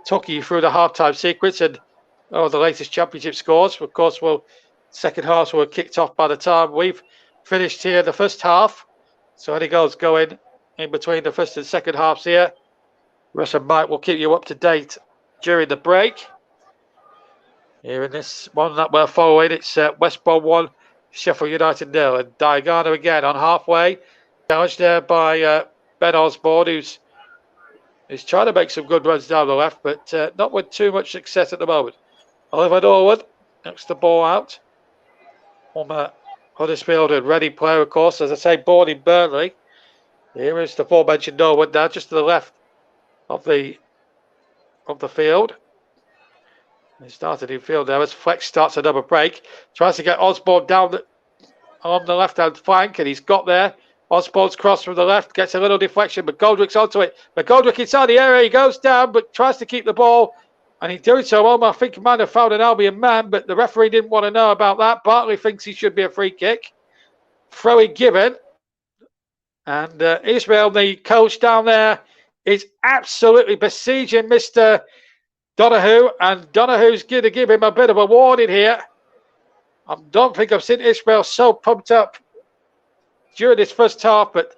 talking you through the half-time sequence and the latest championship scores. Of course, second halves were kicked off by the time we've finished here the first half. So any goals going in between the first and second halves here. Russ and Mike will keep you up to date during the break. Here in this one that we're following, it's West Brom 1, Sheffield United 0. And Diagana again on halfway. Challenged there by Ben Osborne, who's trying to make some good runs down the left, but not with too much success at the moment. Oliver Norwood knocks the ball out. Former Huddersfield and Reading player, of course, as I say, born in Burnley. Here is the aforementioned Norwood now, just to the left of the field. He started in field there as Flex starts another break. Tries to get Osborne down on the left-hand flank, and he's got there. Osborne's cross from the left, gets a little deflection, but Goldrick's onto it. But Goldrick inside the area, he goes down, but tries to keep the ball. And he's doing so well. I think he might have fouled an Albion man, but the referee didn't want to know about that. Bartley thinks he should be a free kick. Throw-in given. And Israel, the coach down there, is absolutely besieging Mr. Donahue, and Donahue's going to give him a bit of a warning here. I don't think I've seen Israel so pumped up during this first half, but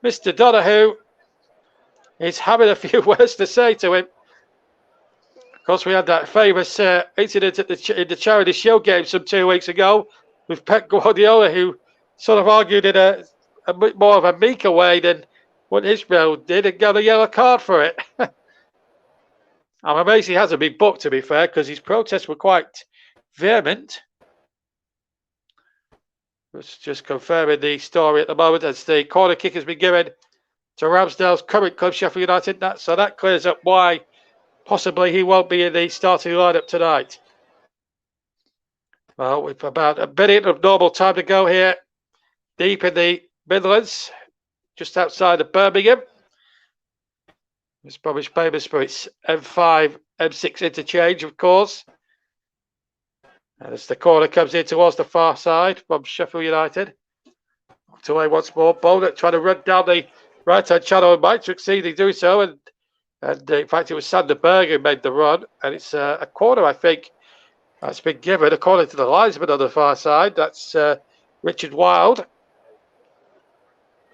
Mr. Donahue is having a few words to say to him. Of course, we had that famous incident at in the Charity Shield game some 2 weeks ago with Pep Guardiola, who sort of argued in a bit more of a meeker way than what Israel did and got a yellow card for it. I'm amazed he hasn't been booked, to be fair, because his protests were quite vehement. Let's just confirming the story at the moment as the corner kick has been given to Ramsdale's current club, Sheffield United. So that clears up why possibly he won't be in the starting lineup tonight. Well, we've about a minute of normal time to go here, deep in the Midlands, just outside of Birmingham. It's probably famous for its M5, M6 interchange, of course. And as the corner comes in towards the far side from Sheffield United. Knocked away once more. Bowler trying to run down the right-hand channel and might succeed in doing so. And in fact, it was Sander Berg who made the run. And it's a corner, I think, that's been given, according to the linesman on the far side. That's Richard Wilde.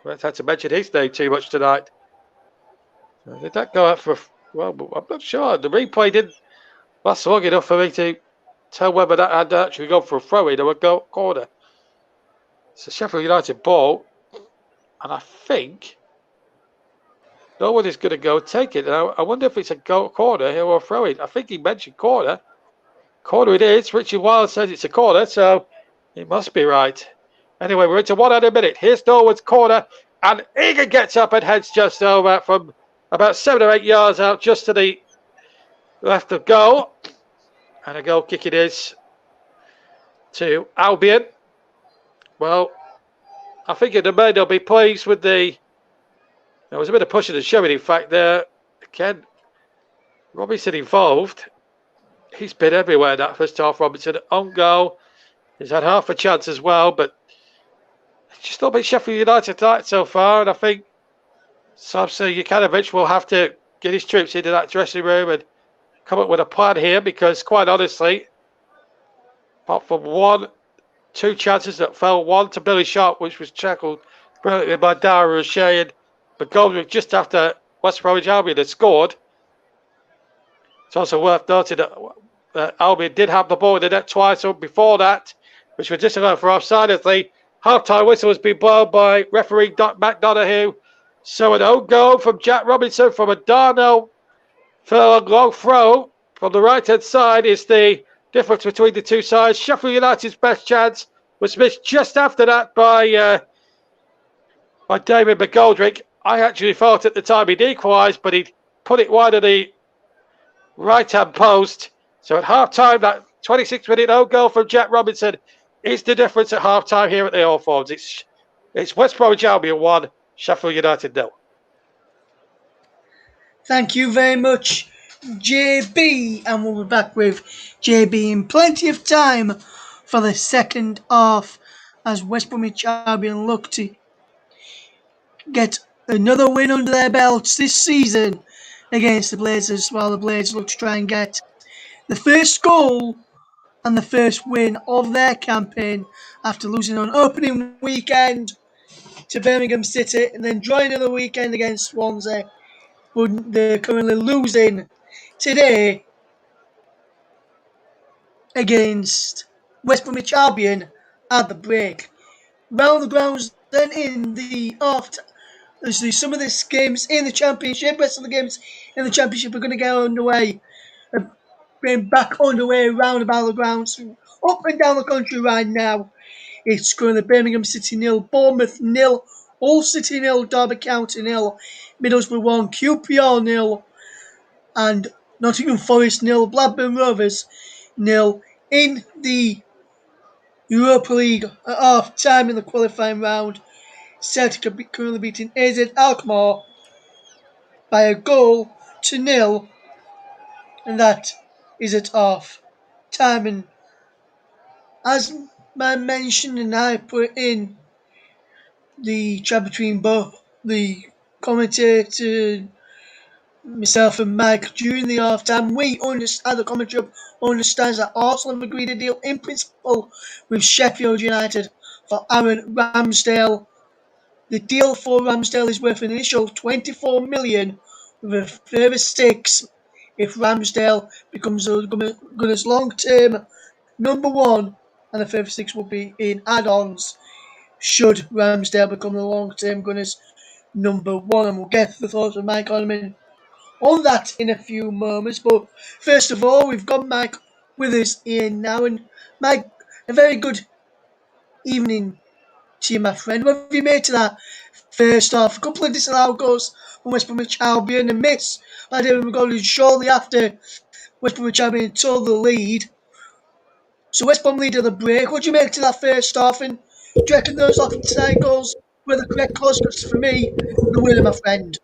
I haven't had to mention his name too much tonight. Did that go out for... Well, I'm not sure. The replay didn't last long enough for me to tell whether that had actually gone for a throw-in or a goal corner. It's a Sheffield United ball. And I think no one is going to go take it. And I wonder if it's a goal corner here or a throw-in. I think he mentioned corner. Corner it is. Richard Wilde says it's a corner, so it must be right. Anyway, we're into 100 minute. Here's Norwood's corner. And Egan gets up and heads just over from about 7 or 8 yards out, just to the left of goal. And a goal kick it is to Albion. Well, I think in the main they'll be pleased with the... There was a bit of pushing and shoving, in fact, there. Again, Robinson involved. He's been everywhere that first half, Robinson. On goal. He's had half a chance as well, but it's just not been Sheffield United tonight so far, and I think So Jukanovic will have to get his troops into that dressing room and come up with a plan here, because quite honestly, apart from two chances that fell, one to Billy Sharp, which was tackled brilliantly by Dara O'Shea, and Goldrick just after West Bromwich Albion had scored. It's also worth noting that Albion did have the ball in the net twice before that, which was disallowed for offside, as the half-time whistle has been blown by referee Matt Donahue. So an own goal from Jack Robinson from a Darnell Furlong long throw from the right-hand side is the difference between the two sides. Sheffield United's best chance was missed just after that by David McGoldrick. I actually thought at the time he'd equalised, but he put it wide of the right-hand post. So at half-time, that 26-minute own goal from Jack Robinson is the difference at half-time here at the Hawthorns. It's West Bromwich Albion 1, Sheffield United 0. Thank you very much, JB. And we'll be back with JB in plenty of time for the second half, as West Bromwich Albion look to get another win under their belts this season against the Blazers, while the Blazers look to try and get the first goal and the first win of their campaign after losing on opening weekend to Birmingham City and then drawing another weekend against Swansea. But they're currently losing today against West Bromwich Albion at the break. Round the grounds then in the after. Some of these games in the Championship, rest of the games in the Championship are going to get underway. Being back underway round about the grounds, up and down the country right now. It's currently Birmingham City 0, Bournemouth 0, Hull City 0, Derby County 0, Middlesbrough 1, QPR 0, and Nottingham Forest 0, Blackburn Rovers 0 in the Europa League at half time in the qualifying round. Celtic are currently beating AZ Alkmaar by a goal to 0, and that is at half time. And as I mentioned, and I put in the chat between both the commentator, myself and Mike during the half time, we understand, the commentary understands that Arsenal have agreed a deal in principle with Sheffield United for Aaron Ramsdale. The deal for Ramsdale is worth an initial 24 million with a further 6 if Ramsdale becomes Gunners' long-term number 1, and the further 6 will be in add-ons should Ramsdale become the long-term Gunners' number 1. And we'll get the thoughts of Mike Orman on that in a few moments. But first of all, we've got Mike with us here now. And Mike, a very good evening to you, my friend. What have you made to that first half? A couple of disallowed goals from West Bromwich Albion, and miss by David McGoldrick shortly after West Bromwich Albion took the lead. So West Brom lead at the break. What do you make to that first half? And do you reckon those offside goals were the correct calls? Because for me, the winner, my friend.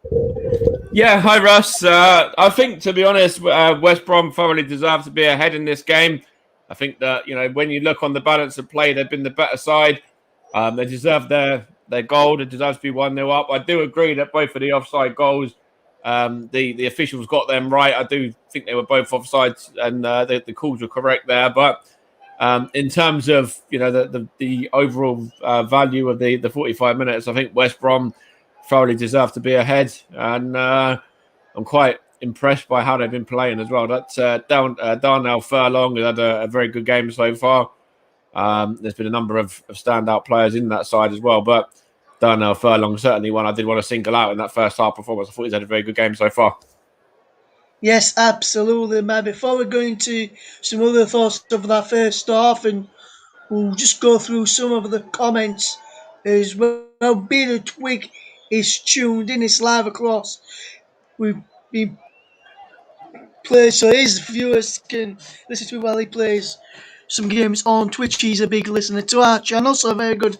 Yeah, hi Russ. I think, to be honest, West Brom thoroughly deserve to be ahead in this game. I think that, when you look on the balance of play, they've been the better side. They deserve their goal. It deserves to be 1-0 up. I do agree that both of the offside goals, the officials got them right. I do think they were both offsides, and the calls were correct there. But in terms of the overall value of the 45 minutes, I think West Brom thoroughly deserve to be ahead, and I'm quite impressed by how they've been playing as well. That's Darnell Furlong has had a very good game so far. There's been a number of standout players in that side as well, but Darnell Furlong certainly one I did want to single out in that first half performance. I thought he's had a very good game so far. Yes, absolutely, man. Before we go into some other thoughts of that first half, and we'll just go through some of the comments as well. Being a Twig is tuned in, it's live across. We've been played so his viewers can listen to while he plays some games on Twitch. He's a big listener to our channel, so a very good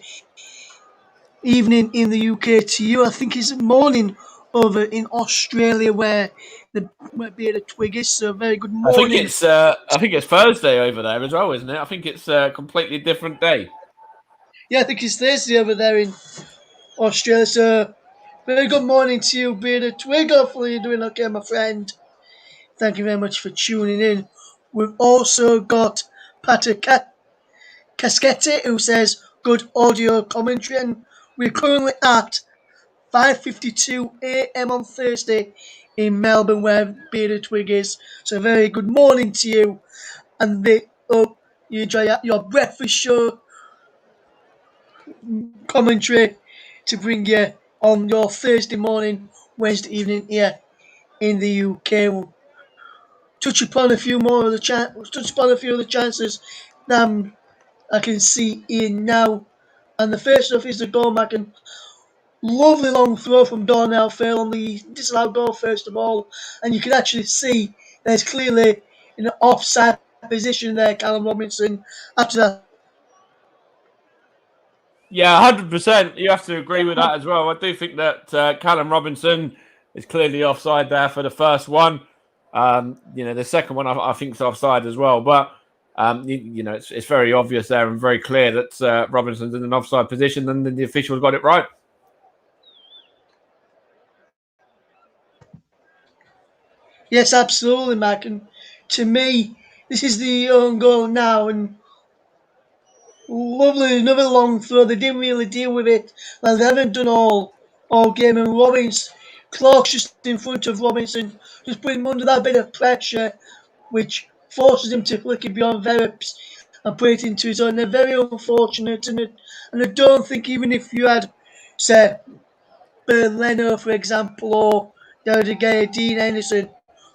evening in the UK to you. I think it's morning over in Australia where the Bearded Twig is, so very good morning. I think it's Thursday over there as well, isn't it? I think it's a completely different day. Yeah, I think it's Thursday over there in Australia, so Very good morning to you, Bearded Twig. Hopefully you're doing okay, my friend. Thank you very much for tuning in. We've also got Patrick Casquette, who says good audio commentary, and we're currently at 5:52 a.m. on Thursday in Melbourne, where Bearded Twig is. So very good morning to you, and hope you enjoy your breakfast show commentary to bring you on your Thursday morning, Wednesday evening here in the UK. We'll touch upon a few more of the touch upon a few of the chances that I can see in now. And the first off is the goal mark, and lovely long throw from Darnell Fail on the disallowed goal first of all, and you can actually see there's clearly an offside position there, Callum Robinson. After that, Yeah, 100%. You have to agree with that as well. I do think that Callum Robinson is clearly offside there for the first one. The second one I think is offside as well. But it's very obvious there and very clear that Robinson's in an offside position, and the officials got it right. yes, absolutely, Mike. And to me, this is the own goal now, and lovely, another long throw. They didn't really deal with it. Well, they haven't done all game. And Clark's just in front of Robinson, just putting him under that bit of pressure, which forces him to flick it beyond Verrips and put it into his own. They're very unfortunate, and I don't think even if you had, say, Leno, for example, or David Gay, Dean Henderson,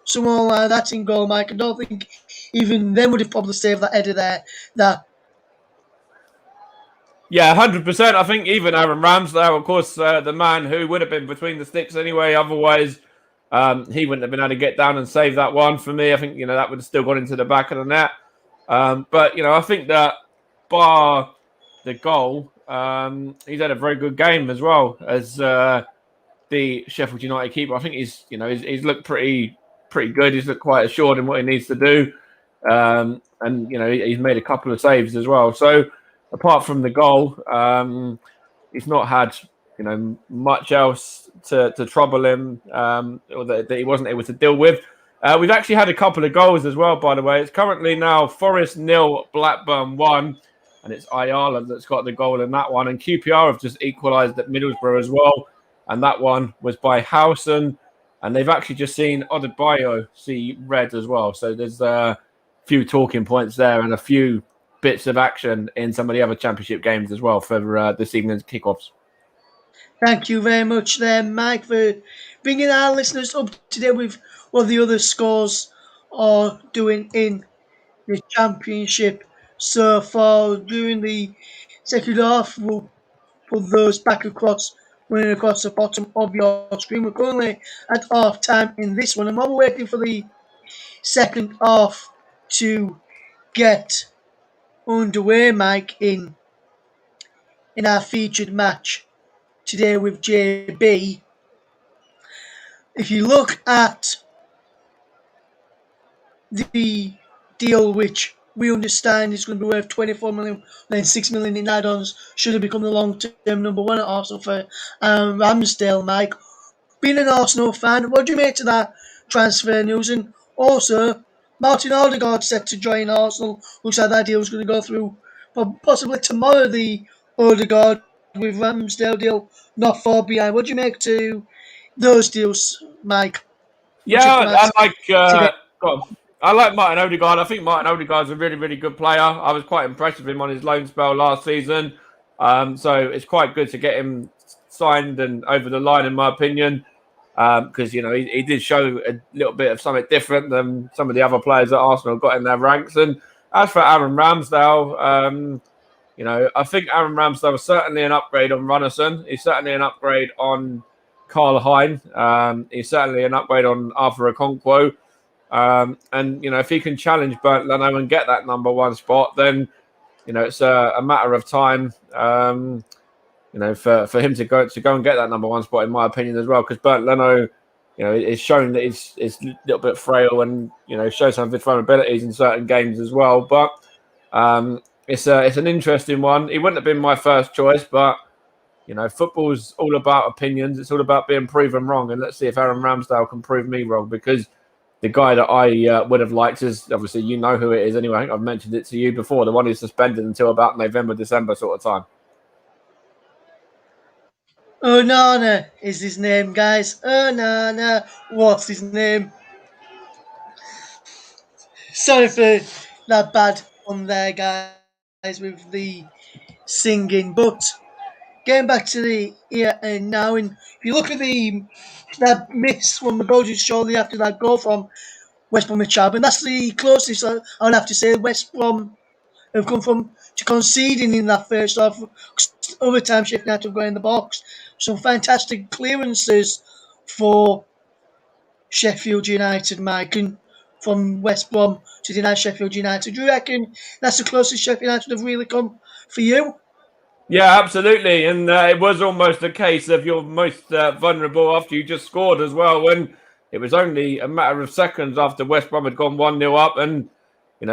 someone like that in goal, Mike, I don't think even them would have probably saved that header there. That Yeah, 100%. I think even Aaron Ramsdale, of course, the man who would have been between the sticks anyway. Otherwise, he wouldn't have been able to get down and save that one. For me, I think, that would have still gone into the back of the net. But, I think that bar the goal, he's had a very good game as well as the Sheffield United keeper. I think he's looked pretty good. He's looked quite assured in what he needs to do. And he's made a couple of saves as well. So, apart from the goal, he's not had much else to trouble him or that he wasn't able to deal with. We've actually had a couple of goals as well, by the way. It's currently now Forest 0, Blackburn 1, and it's Ayala that's got the goal in that one. And QPR have just equalised at Middlesbrough as well, and that one was by Howson. And they've actually just seen Adebayo see red as well. So there's a few talking points there and a few bits of action in some of the other championship games as well for this evening's kickoffs. Thank you very much there, Mike, for bringing our listeners up to date with what the other scores are doing in the championship so far. During the second half, we'll put those back running across the bottom of your screen. We're currently at half time in this one, and while we're waiting for the second half to get underway, Mike, in our featured match today with JB. If you look at the deal, which we understand is going to be worth 24 million, then 6 million in add-ons, should have become the long-term number one at Arsenal for Ramsdale, Mike. Being an Arsenal fan, what do you make to that transfer news? And also, Martin Odegaard set to join Arsenal. Looks like that deal is going to go through possibly tomorrow, the Odegaard with Ramsdale deal not far behind. What do you make to those deals, Mike? Yeah, I like Martin Odegaard. I think Martin Odegaard's a really, really good player. I was quite impressed with him on his loan spell last season. So it's quite good to get him signed and over the line, in my opinion, because he did show a little bit of something different than some of the other players that Arsenal got in their ranks. And as for Aaron Ramsdale, I think Aaron Ramsdale was certainly an upgrade on Runnison. He's certainly an upgrade on Carl Hein. He's certainly an upgrade on Arthur Okonkwo. And if he can challenge Bernd Leno and get that number one spot, then it's a matter of time. For him to go and get that number one spot, in my opinion, as well, because Bernd Leno, is shown that he's a little bit frail and shows some of his vulnerabilities in certain games as well. But it's an interesting one. He wouldn't have been my first choice, but football's all about opinions. It's all about being proven wrong. And let's see if Aaron Ramsdale can prove me wrong, because the guy that I would have liked is, obviously, you know who it is anyway. I think I've mentioned it to you before, the one who's suspended until about November, December sort of time. Onana is his name, guys. Onana. What's his name? Sorry for that bad on there, guys, with the singing. But getting back to the here and now, and if you look at that miss from the goal just shortly after that goal from West Bromwich Albion, that's the closest I would have to say West Brom have come from to conceding in that first half. Other times Sheffield United have got in the box. Some fantastic clearances for Sheffield United, Mike, and from West Brom to deny Sheffield United. Do you reckon that's the closest Sheffield United have really come for you? Yeah, absolutely. And it was almost a case of you're most vulnerable after you just scored as well, when it was only a matter of seconds after West Brom had gone 1-0 up, and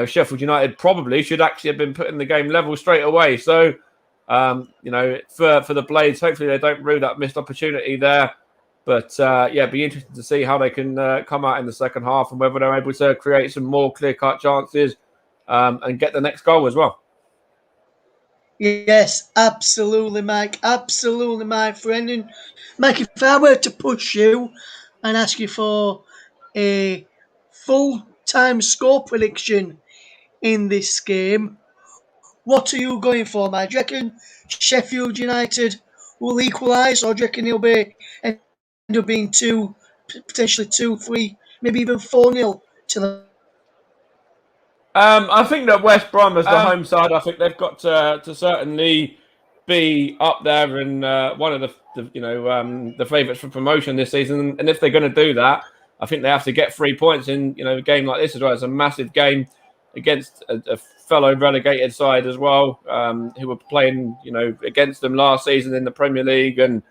Sheffield United probably should actually have been putting the game level straight away. So, for the Blades, hopefully they don't rue that missed opportunity there. But, be interested to see how they can come out in the second half, and whether they're able to create some more clear-cut chances and get the next goal as well. Yes, absolutely, Mike. Absolutely, my friend. And Mike, if I were to push you and ask you for a full-time score prediction in this game, what are you going for, Mike? Do you reckon Sheffield United will equalise, or do you reckon it'll end up being potentially 2-3, maybe even 4-0 to the... I think that West Brom, as the home side, I think they've got to certainly be up there and one of the favourites for promotion this season. And if they're going to do that, I think they have to get 3 points in a game like this as well. It's a massive game against a fellow relegated side as well, who were playing against them last season in the Premier League. And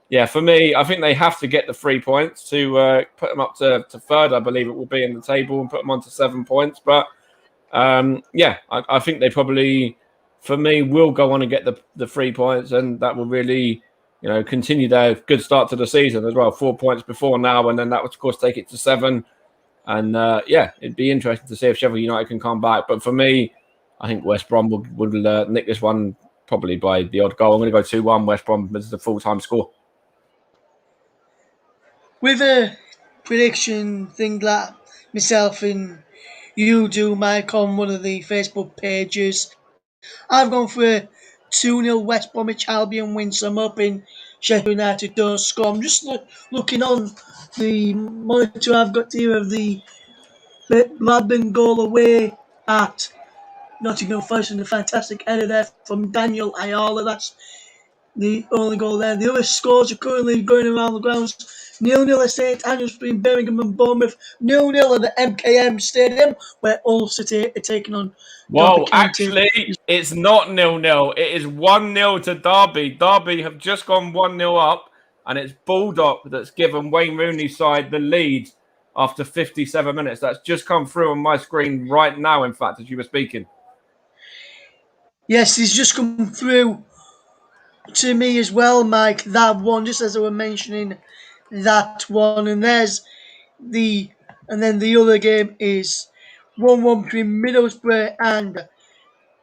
yeah, for me, I think they have to get the 3 points to put them up to third, I believe it will be in the table, and put them on to 7 points. But I think they probably, for me, will go on and get the 3 points, and that will really, continue their good start to the season as well. 4 points before now, and then that would, of course, take it to 7. And it'd be interesting to see if Sheffield United can come back. But for me, I think West Brom will nick this one probably by the odd goal. I'm going to go 2-1 West Brom as the full-time score. With a prediction thing that myself and you do, Mike, on one of the Facebook pages, I've gone for a 2-0 West Bromwich Albion win. So I'm hoping Sheffield United don't score. I'm just looking on the monitor I've got here of the Gladman goal away at Nottingham Forest, and a fantastic header there from Daniel Ayala. That's the only goal there. The other scores are currently going around the grounds. 0-0 at St Andrews between Birmingham and Bournemouth. 0-0 at the MKM Stadium, where Ulster are taking on Well, Derby County. actually, it's not 0-0. It is 1-0 to Derby. Derby have just gone 1-0 up, and it's Baldock that's given Wayne Rooney's side the lead after 57 minutes. That's just come through on my screen right now, in fact, as you were speaking. Yes, he's just come through to me as well, Mike. That one, just as I were mentioning that one, and then the other game is 1-1 between Middlesbrough and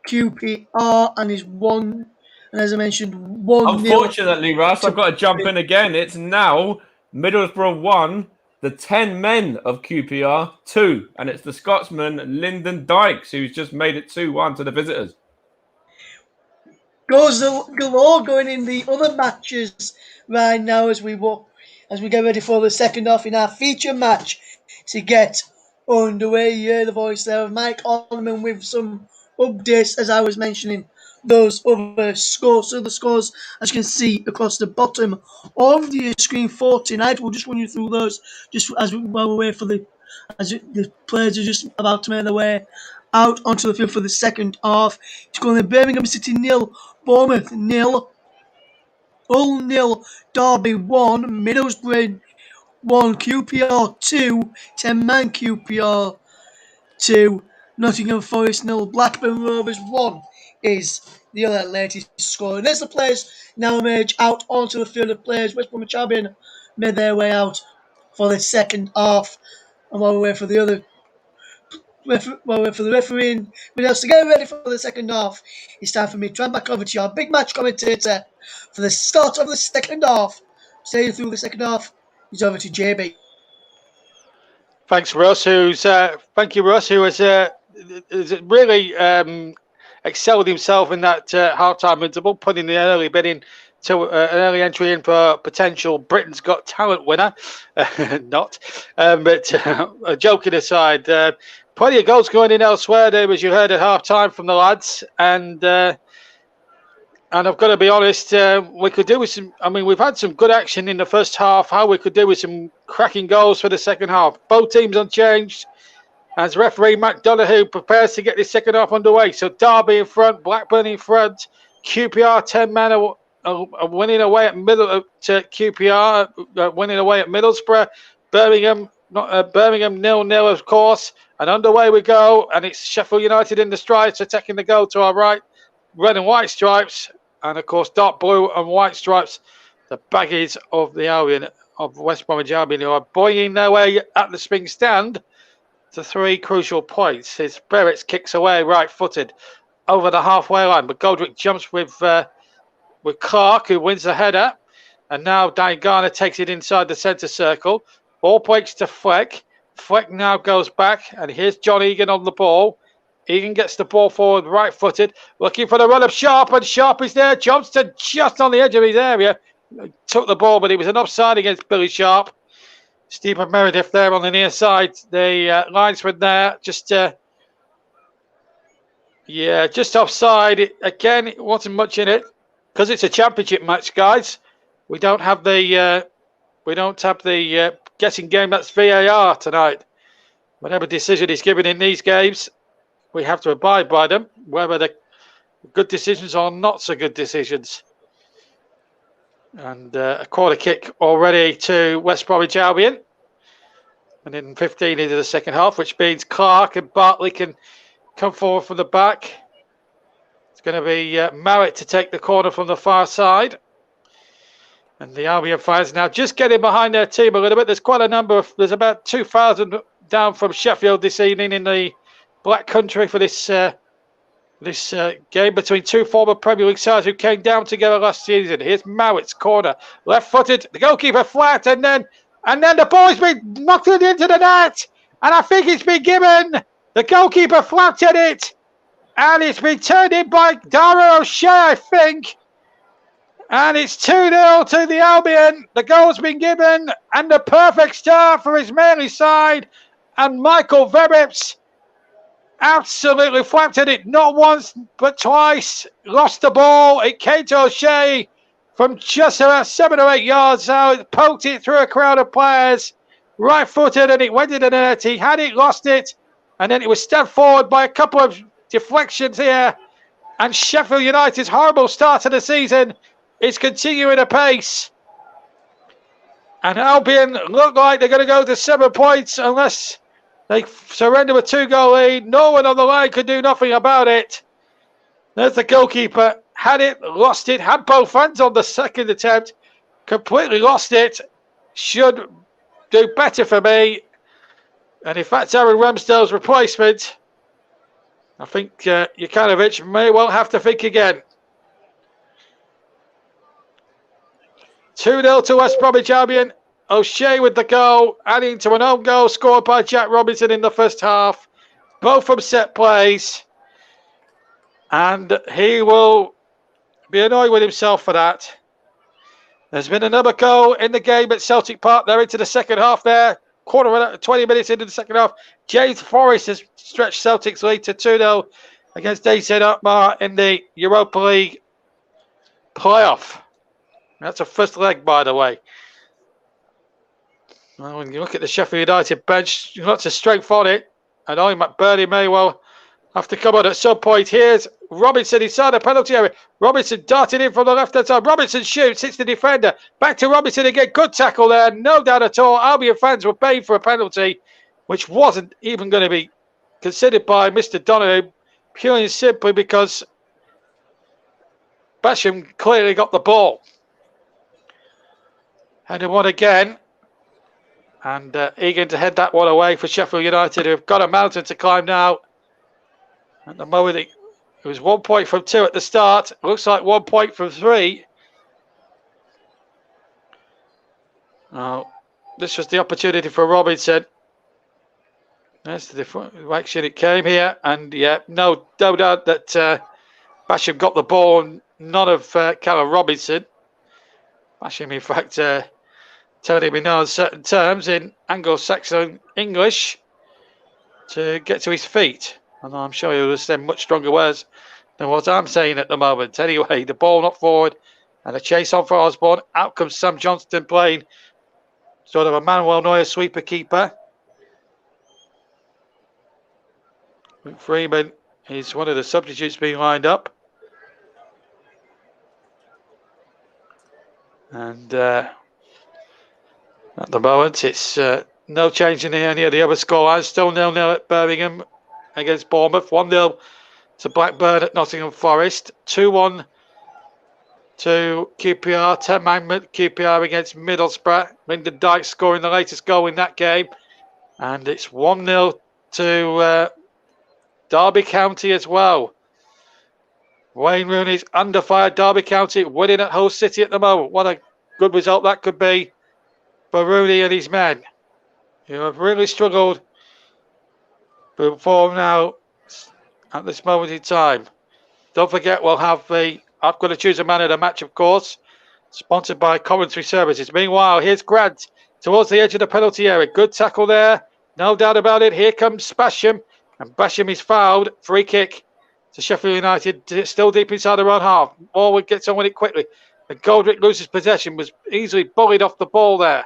QPR, and is 1, and as I mentioned, 1-0. Unfortunately, Russ, I've got to jump in again. It's now Middlesbrough 1, the 10 men of QPR 2, and it's the Scotsman Lyndon Dykes who's just made it 2-1 to the visitors. Goals galore going in the other matches right now as we get ready for the second half in our feature match to get underway. You hear the voice there of Mike Orman with some updates, as I was mentioning those other scores. So the scores, as you can see across the bottom of the screen for tonight, we'll just run you through those just while we wait for the players are just about to make their way out onto the field for the second half. It's going to Birmingham City 0, Bournemouth 0, Hull 0, Derby 1, Middlesbrough 1, QPR 2, 10-man QPR 2, Nottingham Forest 0, Blackburn Rovers 1 is the other latest score. And as the players now emerge out onto the field of players, West Bromwich Albion made their way out for the second half. And while we wait for the other refereeing with us to get ready for the second half, it's time for me to hand back over to our big match commentator for the start of the second half. Staying through the second half, he's over to JB. Thanks, Russ. Thank you, Russ, who has really excelled himself in that half-time interval, putting the early bid in to an early entry in for potential Britain's Got Talent winner. Not, but joking aside, plenty of goals going in elsewhere there, as you heard at half-time from the lads, and I've got to be honest, we could do with some. I mean, we've had some good action in the first half. How we could do with some cracking goals for the second half. Both teams unchanged as referee Matt Donahue prepares to get this second half underway. So Derby in front, Blackburn in front, QPR 10 men are winning away at QPR, winning away at Middlesbrough, Birmingham 0-0 of course, and underway we go. And it's Sheffield United in the strides, attacking the goal to our right, red and white stripes, and of course dark blue and white stripes, the baggies of the Albion of West Bromwich Albion, who are boying their way at the spring stand to 3 crucial points. His Berets kicks away right-footed over the halfway line, but Goldrick jumps with Clark, who wins the header, and now Dan Garner takes it inside the centre circle. Ball breaks to Fleck. Fleck now goes back, and here's John Egan on the ball. Egan gets the ball forward right-footed, looking for the run of Sharp, and Sharp is there. Johnston just on the edge of his area. Took the ball, but he was an offside against Billy Sharp. Stephen Meredith there on the near side. The linesman there, just offside. Again, it wasn't much in it because it's a championship match, guys. We don't have the guessing game. That's VAR tonight. Whatever decision is given in these games, we have to abide by them, whether they're good decisions or not so good decisions. And a corner kick already to West Bromwich Albion. And in 15 into the second half, which means Clark and Bartley can come forward from the back. It's going to be Marriott to take the corner from the far side. And the Albion fans now just getting behind their team a little bit. There's quite a number of, there's about 2,000 down from Sheffield this evening in the Black Country for this game between two former Premier League sides who came down together last season. Here's Marritt's corner, left-footed, the goalkeeper flat, and then the ball's been knocked into the net, and I think it's been given. The goalkeeper flapped at it, and it's been turned in by Dara O'Shea, I think. And it's 2-0 to the Albion. The goal's been given, and the perfect start for Ismaili side, and Michael Verbips absolutely flapped at it, not once but twice. Lost the ball. It came to O'Shea from just about 7 or 8 yards out. It poked it through a crowd of players, right-footed, and it went into the net. He had it, lost it, and then it was stepped forward by a couple of deflections here. And Sheffield United's horrible start to the season is continuing apace. And Albion look like they're going to go to 7 points unless they surrender a 2-goal lead. No one on the line could do nothing about it. There's the goalkeeper. Had it, lost it. Had both hands on the second attempt. Completely lost it. Should do better for me. And if that's Aaron Ramsdale's replacement, I think Jukanovic may well have to think again. 2-0 to West Bromwich Albion. O'Shea with the goal, adding to an own goal scored by Jack Robinson in the first half. Both from set plays. And he will be annoyed with himself for that. There's been another goal in the game at Celtic Park. They're into the second half there. 20 minutes into the second half. James Forrest has stretched Celtic's lead to 2-0 against AZ Alkmaar in the Europa League playoff. That's a first leg, by the way. Well, when you look at the Sheffield United bench, lots of strength on it. And Ollie McBurney may well have to come on at some point. Here's Robinson inside the penalty area. Robinson darting in from the left-hand side. Robinson shoots, hits the defender. Back to Robinson again. Good tackle there. No doubt at all. Albion fans were paying for a penalty, which wasn't even going to be considered by Mr. Donahue, purely and simply because Basham clearly got the ball. Headed one again. And eager to head that one away for Sheffield United, who've got a mountain to climb now. At the moment, it was 1 point from 2 at the start. It looks like 1 point from 3. This was the opportunity for Robinson. That's the direction it came here. And yeah, no doubt that Basham got the ball, and none of Callum Robinson. Basham, in fact, telling him in uncertain terms in Anglo-Saxon English to get to his feet. And I'm sure he'll understand much stronger words than what I'm saying at the moment. Anyway, the ball not forward and a chase on for Osborne. Out comes Sam Johnston playing sort of a Manuel Neuer sweeper keeper. Freeman is one of the substitutes being lined up. And at the moment, it's no change in any of the other scorelines. Still 0-0 at Birmingham against Bournemouth. 1-0 to Blackburn at Nottingham Forest. 2-1 to QPR. 10-man QPR against Middlesbrough. Lyndon Dykes scoring the latest goal in that game. And it's 1-0 to Derby County as well. Wayne Rooney's under fire. Derby County winning at Hull City at the moment. What a good result that could be for Rooney and his men, who have really struggled before now at this moment in time. Don't forget, we'll have the I've got to choose a man of the match, of course, sponsored by Commentary Services. Meanwhile, here's Grant towards the edge of the penalty area. Good tackle there, no doubt about it. Here comes Basham, and Basham is fouled. Free kick to Sheffield United, still deep inside their own half. Morwood gets on with it quickly, and Goldrick loses possession, was easily bullied off the ball there.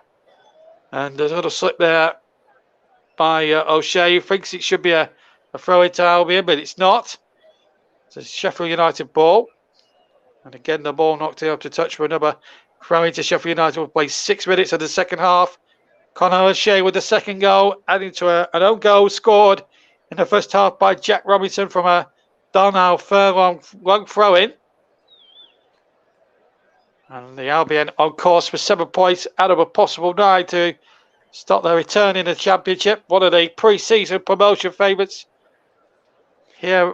And there's a little slip there by O'Shea, who thinks it should be a throw into Albion, but it's not. It's a Sheffield United ball. And again, the ball knocked out to touch for another throw into Sheffield United. Will play 6 minutes of the second half. Conor O'Shea with the second goal, adding to an own goal scored in the first half by Jack Robinson from a Darnell furlong long throw in. And the Albion on course for 7 points out of a possible 9 to start their return in the Championship. One of the pre-season promotion favourites here.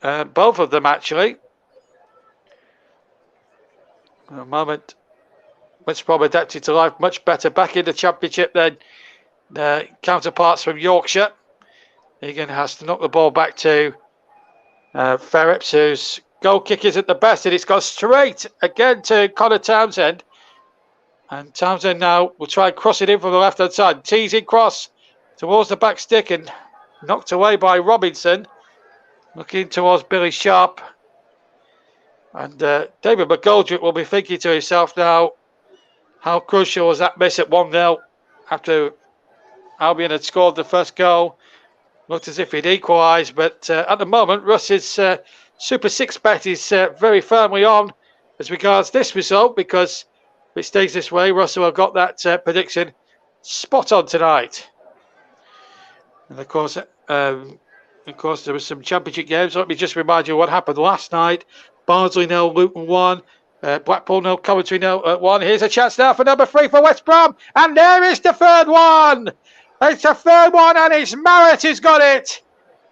Both of them, actually. At the moment, West Brom adapted to life much better back in the Championship than the counterparts from Yorkshire. Egan has to knock the ball back to Ferreps, whose goal kick isn't the best, and it's gone straight again to Connor Townsend. And Townsend now will try and cross it in from the left-hand side. Teasing cross towards the back stick and knocked away by Robinson. Looking towards Billy Sharp. And David McGoldrick will be thinking to himself now, how crucial was that miss at 1-0 after Albion had scored the first goal. Looked as if he'd equalised, but at the moment, Russ's Super 6 bet is very firmly on as regards this result, because if it stays this way, Russell have got that prediction spot on tonight. And of course, there were some Championship games. Let me just remind you what happened last night. Barnsley 0, Luton 1. Blackpool 0, Coventry 0 at 1. Here's a chance now for number 3 for West Brom. And there is the third one. It's the third one, and it's Marrett who's got it.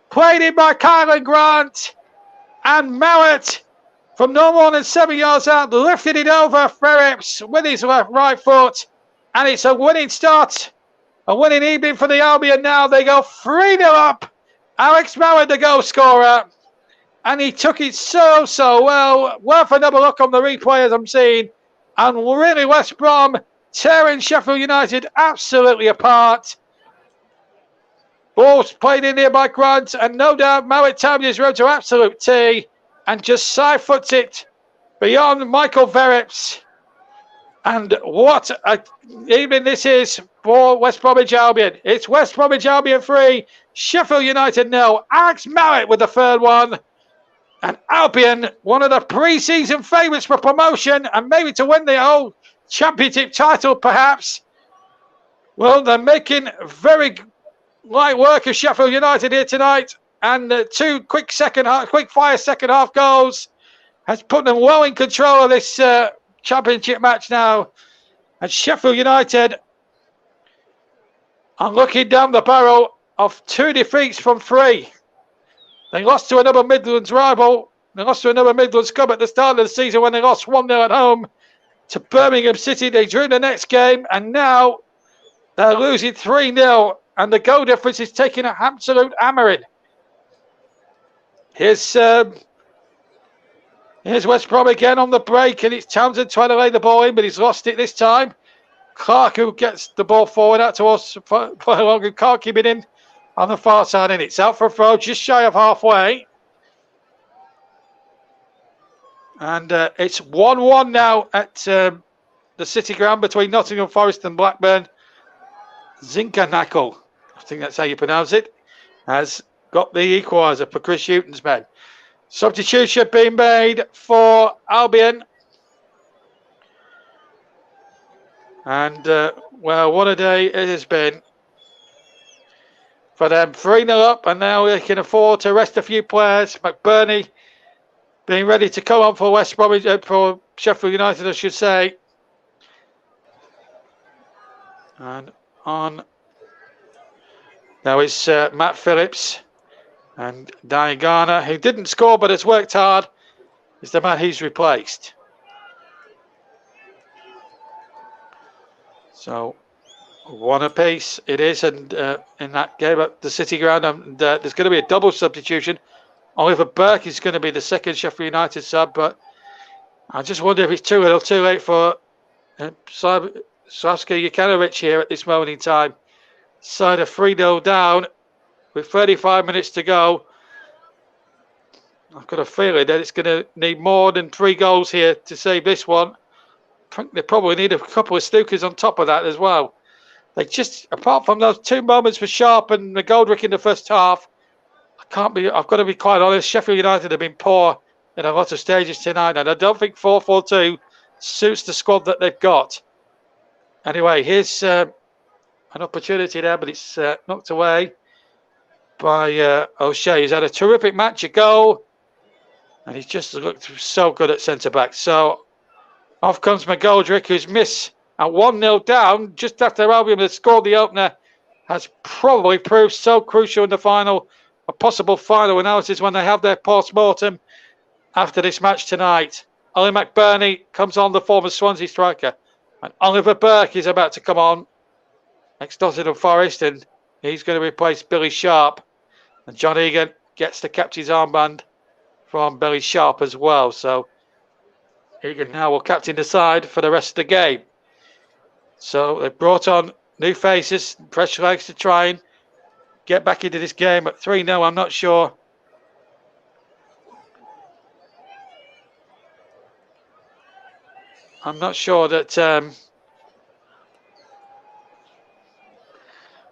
Played in by Kylan Grant. And Marrett, from no more than 7 yards out, lifted it over Ferreps with his right foot. And it's a winning start. A winning evening for the Albion now. They go 3-0 up. Alex Marrett, the goal scorer. And he took it so well. Worth another look on the replay as I'm seeing. And really West Brom tearing Sheffield United absolutely apart. Ball's played in here by Grant. And no doubt Marrett timed his road to absolute tee. And just side foots it beyond Michael Verreps. And what a evening this is for West Bromwich Albion. It's West Bromwich Albion 3, Sheffield United 0. Alex Marrett with the third one. And Albion, one of the pre-season favourites for promotion and maybe to win the whole Championship title, perhaps. Well, they're making very light work of Sheffield United here tonight. And 2 quick fire second half goals has put them well in control of this championship match now. And Sheffield United are looking down the barrel of 2 defeats from 3. They lost to another Midlands rival. They lost to another Midlands club at the start of the season when they lost 1-0 at home to Birmingham City. They drew the next game, and now they're losing 3-0, and the goal difference is taking an absolute hammering. Here's West Brom again on the break, and it's Townsend trying to lay the ball in, but he's lost it this time. Clark, who gets the ball forward out towards play along, and can't keep it in on the far side, and it's out for a throw just shy of halfway. And it's 1-1 now at the City Ground between Nottingham Forest and Blackburn. Zinkernackle, I think that's how you pronounce it, has got the equaliser for Chris Hughton's men. Substitution being made for Albion. And, well, what a day it has been for them. 3-0 up, and now they can afford to rest a few players. McBurney being ready to come on for West Bromwich, for Sheffield United, I should say. And on now it's Matt Phillips, and Diane Garner, who didn't score but has worked hard, is the man he's replaced. So 1 apiece it is, and in that game at the City Ground, and there's going to be a double substitution. Oliver Burke is going to be the second Sheffield United sub, but I just wonder if it's too little, too late for Slavko Jokanovic here at this moment in time. Side of 3-0 down with 35 minutes to go. I've got a feeling that it's going to need more than 3 goals here to save this one. I think they probably need a couple of Snookers on top of that as well. They just, apart from those 2 moments for Sharp and McGoldrick in the first half, I've got to be quite honest, Sheffield United have been poor in a lot of stages tonight, and I don't think 4-4-2 suits the squad that they've got. Anyway, here's an opportunity there, but it's knocked away by O'Shea. He's had a terrific match, a goal, and he's just looked so good at centre-back. So off comes McGoldrick, who's missed at 1-0 down just after Albion had scored the opener, has probably proved so crucial in the final, a possible final analysis when they have their post-mortem after this match tonight. Ollie McBurney comes on, the former Swansea striker, and Oliver Burke is about to come on, ex-Nottingham Forest, and he's going to replace Billy Sharp. And John Egan gets the captain's armband from Billy Sharp as well. So Egan now will captain the side for the rest of the game. So they've brought on new faces, fresh legs to try and get back into this game at 3-0. I'm not sure. I'm not sure that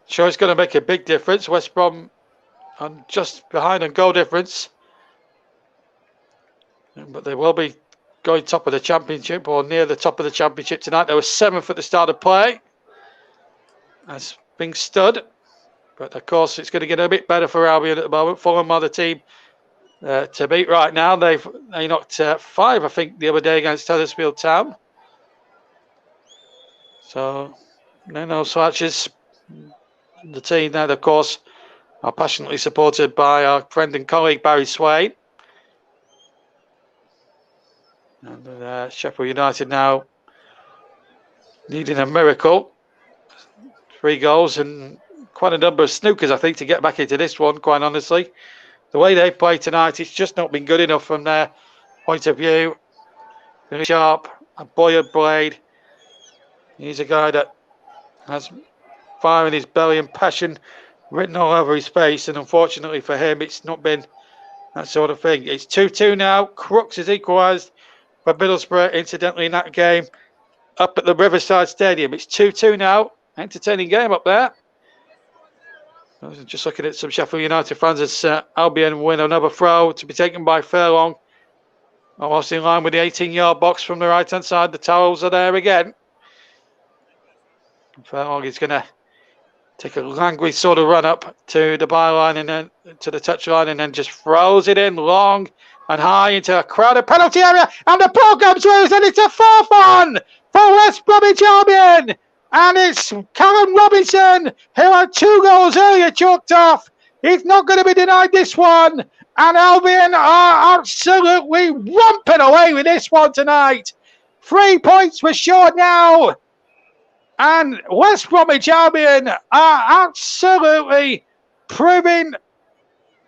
sure it's going to make a big difference. West Brom on just behind on goal difference, but they will be going top of the championship or near the top of the championship tonight. They were 7th at the start of play as being stood, but of course it's going to get a bit better for Albion at the moment. Fulham are the team to beat right now. They knocked 5, I think, the other day against Huddersfield Town. So no slouches. The team that, of course, are passionately supported by our friend and colleague Barry Swain. And Sheffield United now needing a miracle. 3 goals and quite a number of snookers, I think, to get back into this one, quite honestly. The way they play tonight, it's just not been good enough from their point of view. Really sharp, a buoyant blade. He's a guy that has fire in his belly and passion written all over his face, and unfortunately for him, it's not been that sort of thing. It's 2-2 now. Crooks has equalised for Middlesbrough, incidentally, in that game up at the Riverside Stadium. It's 2-2 now. Entertaining game up there. I was just looking at some Sheffield United fans as Albion win another throw to be taken by Furlong. Almost in line with the 18-yard box from the right-hand side. The towels are there again. Furlong is going to take a languid sort of run up to the byline and then to the touchline, and then just throws it in long and high into a crowded penalty area, and the ball comes through, and it's a 4-1 for West Bromwich Albion, and it's Callum Robinson, who had 2 goals earlier chalked off. He's not going to be denied this one, and Albion are absolutely romping away with this one tonight. 3 points for sure now, and West Bromwich Albion are absolutely proving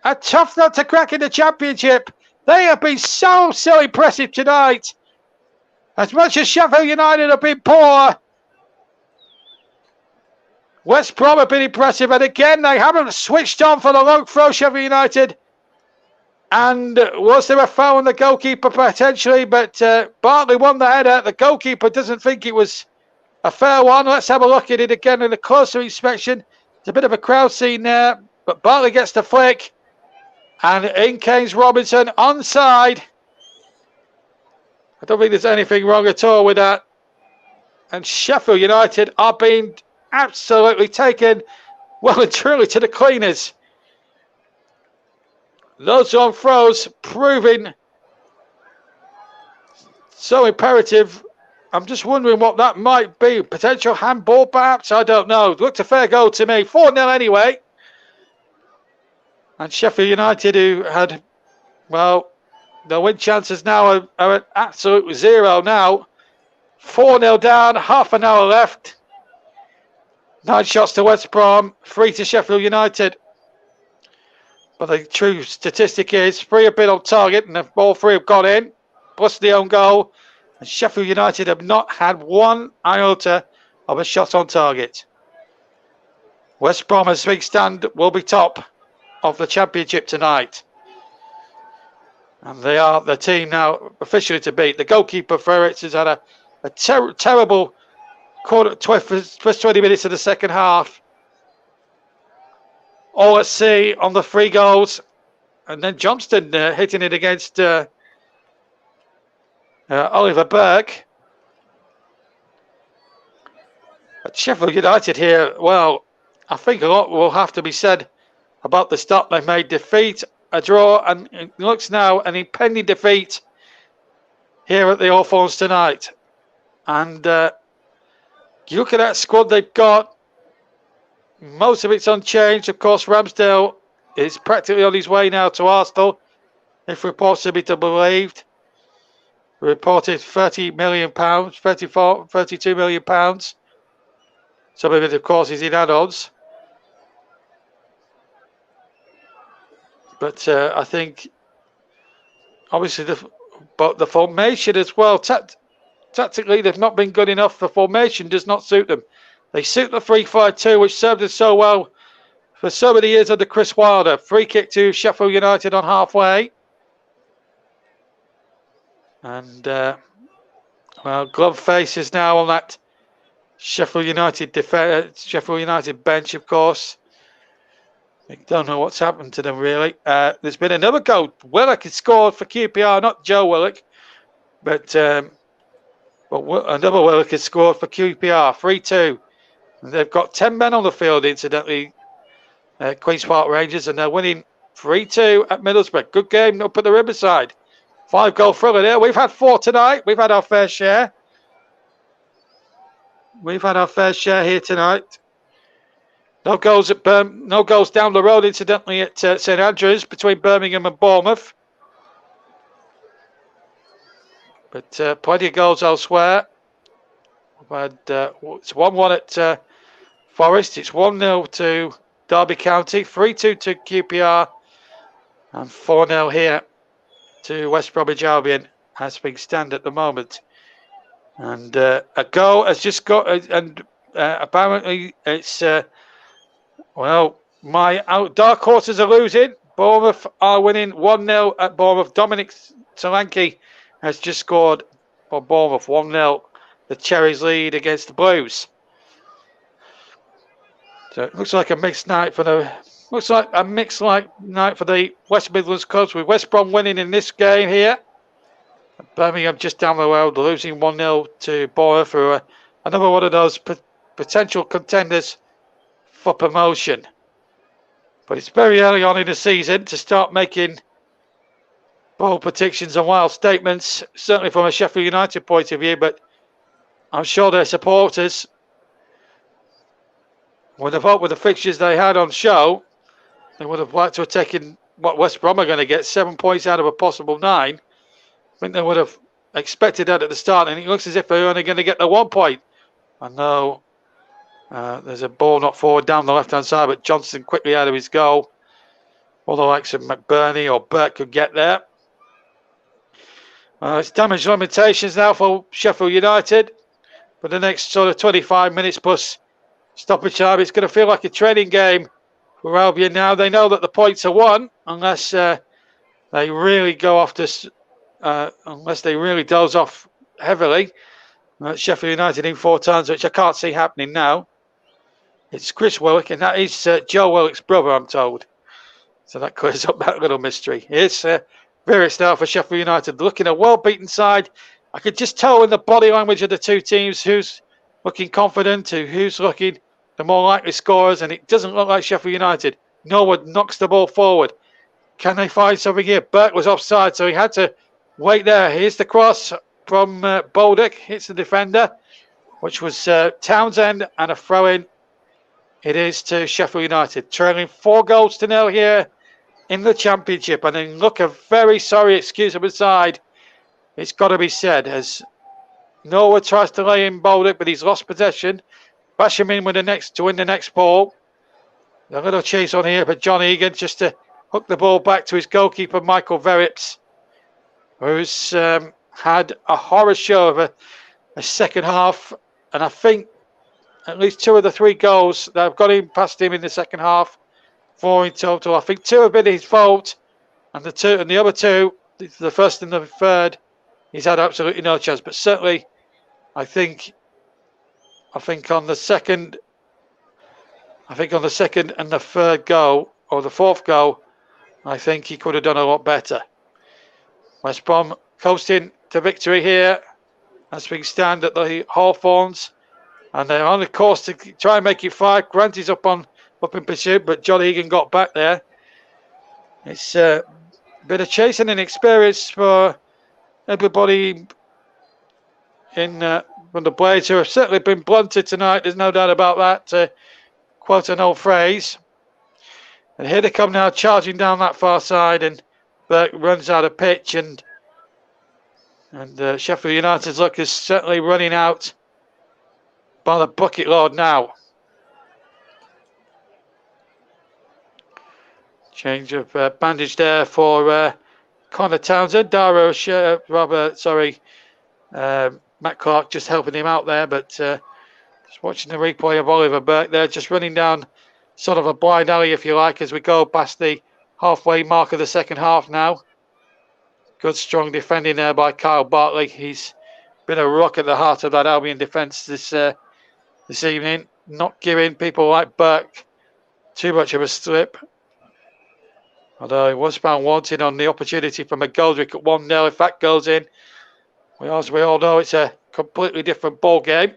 a tough nut to crack in the Championship. They have been so impressive tonight. As much as Sheffield United have been poor, West Brom have been impressive. And again, they haven't switched on for the long throw, Sheffield United. And was there a foul on the goalkeeper potentially? But Bartley won the header. The goalkeeper doesn't think it was a fair one. Let's have a look at it again in a closer inspection. It's a bit of a crowd scene there. But Bartley gets the flick. And in comes Robinson onside. I don't think there's anything wrong at all with that. And Sheffield United are being absolutely taken well and truly to the cleaners. Those on throws proving so imperative. I'm just wondering what that might be. Potential handball perhaps? I don't know. It looked a fair goal to me. 4-0 anyway. And Sheffield United, who had, well, their win chances now are at absolute 0 now. 4-0 down, half an hour left. 9 shots to West Brom, 3 to Sheffield United. But the true statistic is 3 have been on target and all 3 have gone in, plus the own goal. And Sheffield United have not had 1 iota of a shot on target. West Brom, as big stand, will be top of the Championship tonight. And they are the team now officially to beat. The goalkeeper for it has had a terrible first 20 minutes of the second half. All at sea on the 3 goals. And then Johnston hitting it against Oliver Burke. But Sheffield United here, well, I think a lot will have to be said about the start they made. Defeat, a draw, and it looks now an impending defeat here at the Hawthorns tonight. And you look at that squad they've got, most of it's unchanged. Of course, Ramsdale is practically on his way now to Arsenal, if reports to be believed. Reported £30 million, 32 million pounds. Some of it, of course, is in add-ons. But I think, obviously, the formation as well. Tactically, they've not been good enough. The formation does not suit them. They suit the 3-5-2, which served us so well for so many years under Chris Wilder. Free kick to Sheffield United on halfway. And, well, glove faces now on that Sheffield United bench, of course. I don't know what's happened to them, really. There's been another goal. Willock has scored for QPR, not Joe Willock, but another Willock has scored for QPR, 3-2. They've got 10 men on the field, incidentally, Queen's Park Rangers, and they're winning 3-2 at Middlesbrough. Good game up at the Riverside. 5-goal thriller there. We've had 4 tonight. We've had our fair share. We've had our fair share here tonight. No goals no goals down the road, incidentally, at St Andrews between Birmingham and Bournemouth. But plenty of goals elsewhere. We've had it's 1-1 at Forest. It's 1-0 to Derby County, 3-2 to QPR, and 4-0 here to West Bromwich Albion as things stand at the moment. And a goal has just got, and apparently it's, well, my dark horses are losing. Bournemouth are winning 1-0 at Bournemouth. Dominic Solanke has just scored for Bournemouth, 1-0. The Cherries lead against the Blues. So it looks like a mixed night for the night for the West Midlands clubs, with West Brom winning in this game here. Birmingham just down the road, losing 1-0 to Bournemouth, who are another one of those potential contenders for promotion. But it's very early on in the season to start making bold predictions and wild statements, certainly from a Sheffield United point of view, but I'm sure their supporters would have hoped with the fixtures they had on show, they would have liked to have taken what West Brom are going to get, 7 points out of a possible 9. I think they would have expected that at the start, and it looks as if they're only going to get the 1 point. I know there's a ball not forward down the left-hand side, but Johnson quickly out of his goal. All the likes of McBurney or Burke could get there. It's damage limitations now for Sheffield United. For the next sort of 25 minutes plus stoppage time, it's going to feel like a training game for Albion now. They know that the points are won unless they really go off this, unless they really doze off heavily. Sheffield United in 4 times, which I can't see happening now. It's Chris Willock, and that is Joe Willock's brother, I'm told. So that clears up that little mystery. It's various now for Sheffield United, looking a well-beaten side. I could just tell in the body language of the two teams who's looking confident, who's looking the more likely scorers, and it doesn't look like Sheffield United. Norwood knocks the ball forward. Can they find something here? Burke was offside, so he had to wait there. Here's the cross from Bolduc, hits the defender, which was Townsend, and a throw-in. It is to Sheffield United, trailing 4-0 here in the Championship. And then look, a very sorry excuse of a side, it's got to be said, as Norwood tries to lay in Bolduc, but he's lost possession. Bash him in with the next to win the next ball. A little chase on here for John Egan just to hook the ball back to his goalkeeper, Michael Verrips, who's had a horror show of a second half. And I think at least 2 of the 3 goals that have got him past him in the second half, 4 in total. I think 2 have been his fault, and the other 2, the first and the third, he's had absolutely no chance. But certainly, I think on the second and the third goal, or the 4th goal, I think he could have done a lot better. West Brom coasting to victory here as we stand at the Hawthorns, and they're on the course to try and make it 5. Grant is up in pursuit, but John Egan got back there. It's a bit of chasing and experience for everybody in from the Blades, who have certainly been blunted tonight. There's no doubt about that, to quote an old phrase. And here they come now, charging down that far side, and Burke runs out of pitch, and Sheffield United's luck is certainly running out by the bucket load now. Change of bandage there for Connor Townsend. Matt Clark just helping him out there, but just watching the replay of Oliver Burke there, just running down sort of a blind alley, if you like, as we go past the halfway mark of the second half now. Good strong defending there by Kyle Bartley. He's been a rock at the heart of that Albion defence this evening, not giving people like Burke too much of a slip. Although he was found wanting on the opportunity from McGoldrick at 1-0. If that goes in, as we all know, it's a completely different ball game.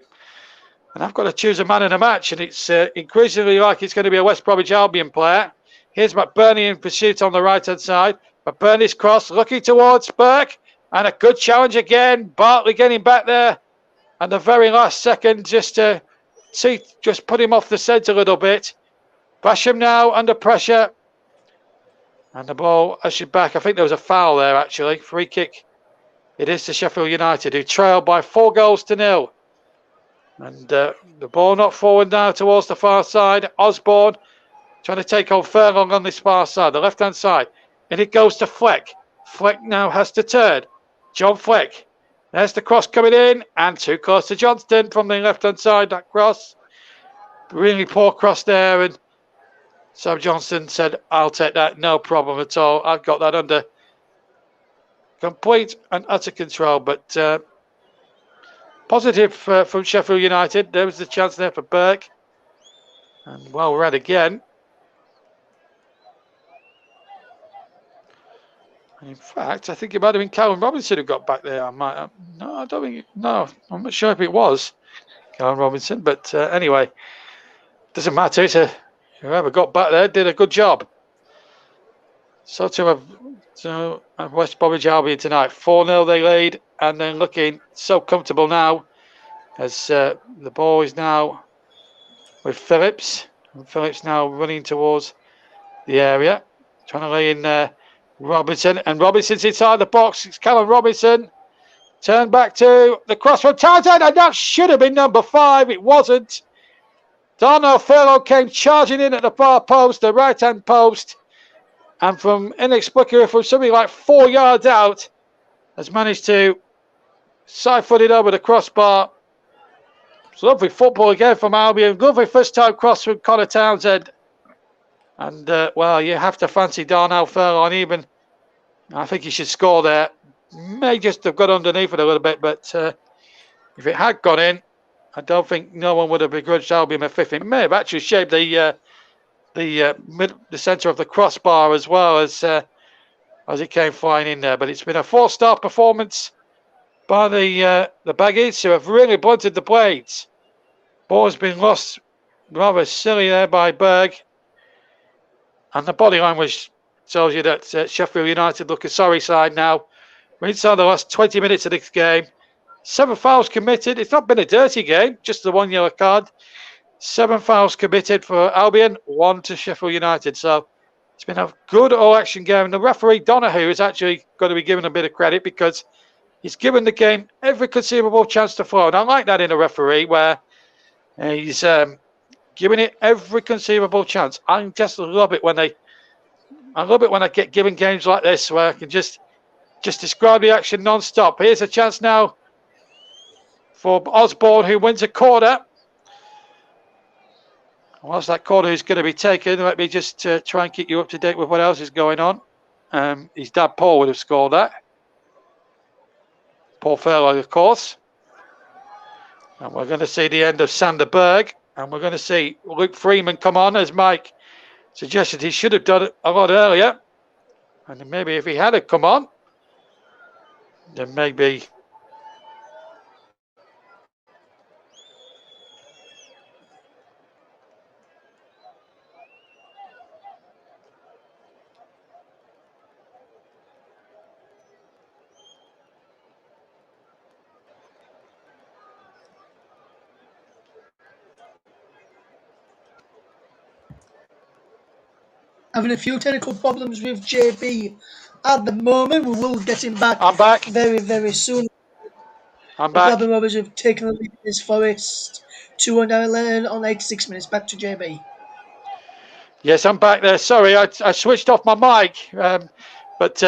And I've got to choose a man in the match, and it's increasingly like it's going to be a West Bromwich Albion player. Here's McBurney in pursuit on the right-hand side. McBurney's cross, looking towards Burke, and a good challenge again. Bartley getting back there, and the very last second just to just put him off the scent a little bit. Basham now under pressure, and the ball ushered back. I think there was a foul there, actually. Free kick. It is to Sheffield United, who trail by 4-0. And the ball not forward now towards the far side. Osborne trying to take on Furlong on this far side, the left-hand side. And it goes to Fleck. Fleck now has to turn. John Fleck. There's the cross coming in, and too close to Johnston from the left-hand side, that cross. Really poor cross there, and Sam Johnson said, I'll take that, no problem at all. I've got that under complete and utter control. But positive from Sheffield United. There was the chance there for Burke. And well read again. And in fact, I think it might have been Callum Robinson who got back there. No, I don't think. No, I'm not sure if it was Callum Robinson. But anyway, doesn't matter. Whoever got back there did a good job. So to have So West Bromwich Albion tonight, 4-0 they lead, and then looking so comfortable now as the ball is now with Phillips. And Phillips now running towards the area, trying to lay in Robinson, and Robinson's inside the box. It's Callum Robinson. Turn back to the cross from Townsend, and that should have been number 5. It wasn't. Darnell Furlong came charging in at the far post, the right-hand post, and from inexplicably from something like 4 yards out, has managed to side-foot it over the crossbar. It's lovely football again from Albion. Lovely first-time cross from Connor Townsend. And, well, you have to fancy Darnell Furlong even. I think he should score there. May just have got underneath it a little bit, but if it had gone in, I don't think no one would have begrudged Albion a fifth. It may have actually shaped the centre of the crossbar as well as it came flying in there. But it's been a 4-star performance by the Baggies, who have really blunted the blades. Ball has been lost rather silly there by Berg. And the body language tells you that Sheffield United look a sorry side now. We're inside the last 20 minutes of this game. 7 fouls committed. It's not been a dirty game, just the 1 yellow card. 7 fouls committed for Albion, 1 to Sheffield United. So it's been a good all-action game. And the referee, Donahue, is actually going to be given a bit of credit because he's given the game every conceivable chance to flow. And I like that in a referee where he's giving it every conceivable chance. I just love it when I get given games like this where I can just describe the action non-stop. Here's a chance now for Osborne, who wins a corner. Whilst that corner is going to be taken, let me just try and keep you up to date with what else is going on. His dad, Paul, would have scored that. Paul Furlong, of course. And we're going to see the end of Sander Berg. And we're going to see Luke Freeman come on, as Mike suggested he should have done it a lot earlier. And maybe if he had come on, then maybe having a few technical problems with JB at the moment. We will get him back. I'm back. Very, very soon. I'm back. The Rovers have taken the lead in this Forest 2-11 on 86 minutes. Back to JB. Yes, I'm back there. Sorry, I switched off my mic, but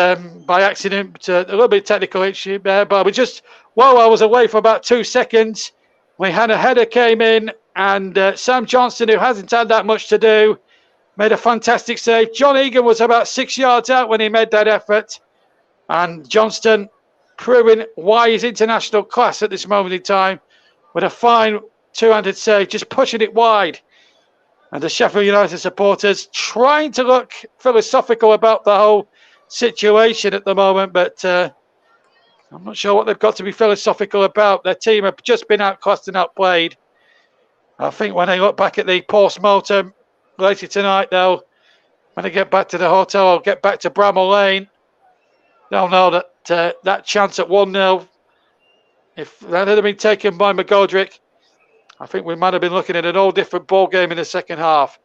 by accident, a little bit technical issue there. But while I was away for about 2 seconds, we had a header came in, and Sam Johnston, who hasn't had that much to do, made a fantastic save. John Egan was about 6 yards out when he made that effort, and Johnston proving why he's international class at this moment in time with a fine two-handed save, just pushing it wide. And the Sheffield United supporters trying to look philosophical about the whole situation at the moment, but I'm not sure what they've got to be philosophical about. Their team have just been outclassed and outplayed. I think when they look back at the post-mortem later tonight, when they get back to the hotel or get back to Bramall Lane, they'll know that that chance at 1-0, if that had been taken by McGoldrick, I think we might have been looking at an all different ball game in the second half.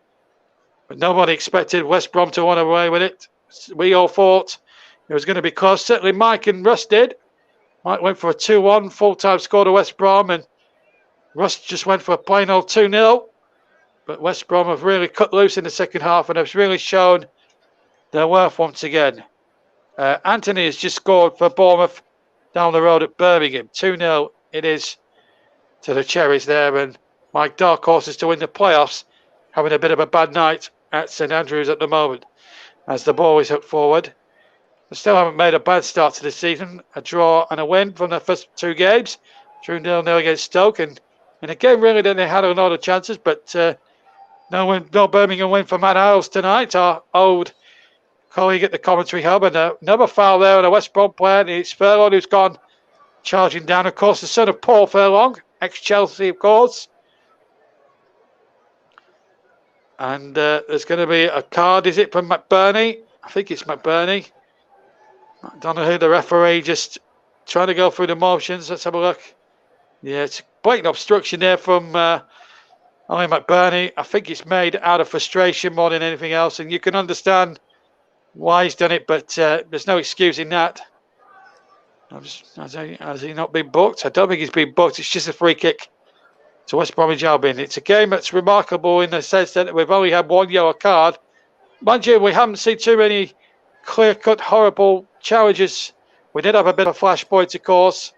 But nobody expected West Brom to run away with it. We all thought it was going to be close. Certainly Mike and Russ did. Mike went for a 2-1 full-time score to West Brom, and Russ just went for a plain old 2-0. But West Brom have really cut loose in the second half and have really shown their worth once again. Anthony has just scored for Bournemouth down the road at Birmingham. 2-0 it is to the Cherries there, and Mike dark horses to win the playoffs, having a bit of a bad night at St Andrews at the moment as the ball is hooked forward. They still haven't made a bad start to the season. A draw and a win from the first 2 games. Drew 0-0 against Stoke, and in a game really that they had a lot of chances, but no Birmingham win for Matt Howells tonight, our old colleague at the commentary hub, and another foul there on a West Brom player. It's Furlong who's gone charging down. Of course, the son of Paul Furlong, ex-Chelsea, of course. And there's going to be a card. Is it from McBurney? I think it's McBurney. I don't know who the referee, just trying to go through the motions. Let's have a look. Yeah, it's blatant obstruction there from Ollie McBurney. I think it's made out of frustration more than anything else, and you can understand why he's done it, but there's no excusing that. Has he not been booked? I don't think he's been booked. It's just a free kick to West Bromwich Albion. It's a game that's remarkable in the sense that we've only had one yellow card. Mind you, we haven't seen too many clear-cut, horrible challenges. We did have a bit of a flashpoint, of course,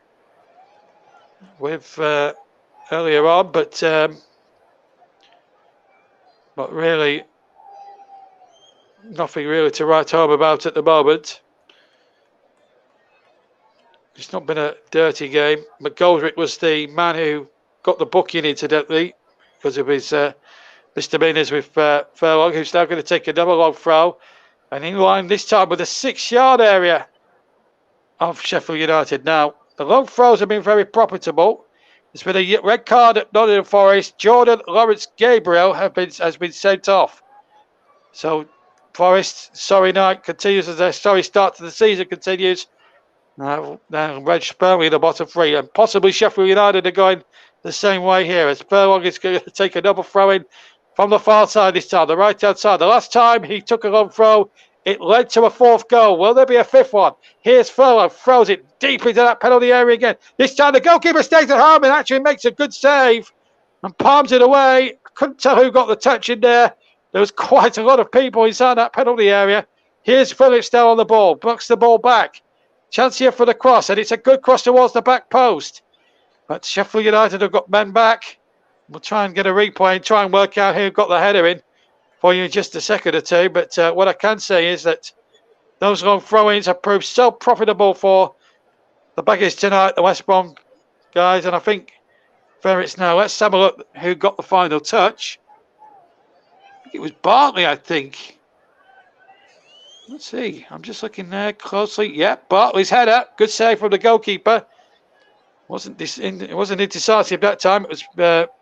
with earlier on, but really nothing really to write home about at the moment. It's not been a dirty game. McGoldrick was the man who got the booking, incidentally, because of his misdemeanors with Furlong, who's now going to take another long throw. And in line this time with the 6-yard area of Sheffield United. Now, the long throws have been very profitable. There's been a red card at Nottingham Forest. Jordan Lawrence Gabriel has been sent off. So, Forest, sorry night continues as their sorry start to the season continues. Now Reg Spurley in the bottom three, and possibly Sheffield United are going the same way here as Furlong is going to take another throw in from the far side this time, the right hand side. The last time he took a long throw, it led to a fourth goal. Will there be a fifth one? Here's Furlong, throws it deep into that penalty area again. This time the goalkeeper stays at home and actually makes a good save and palms it away. Couldn't tell who got the touch in there. There was quite a lot of people inside that penalty area. Here's Phillips now on the ball, blocks the ball back. Chance here for the cross, and it's a good cross towards the back post. But Sheffield United have got men back. We'll try and get a replay and try and work out who got the header in for you in just a second or two. But what I can say is that those long throw-ins have proved so profitable for the Baggies tonight, the West Brom guys. And I think Ferrets now. Let's have a look who got the final touch. It was Bartley, I think. Let's see. I'm just looking there closely. Yeah, Bartley's header. Good save from the goalkeeper. It wasn't indecisive that time. It was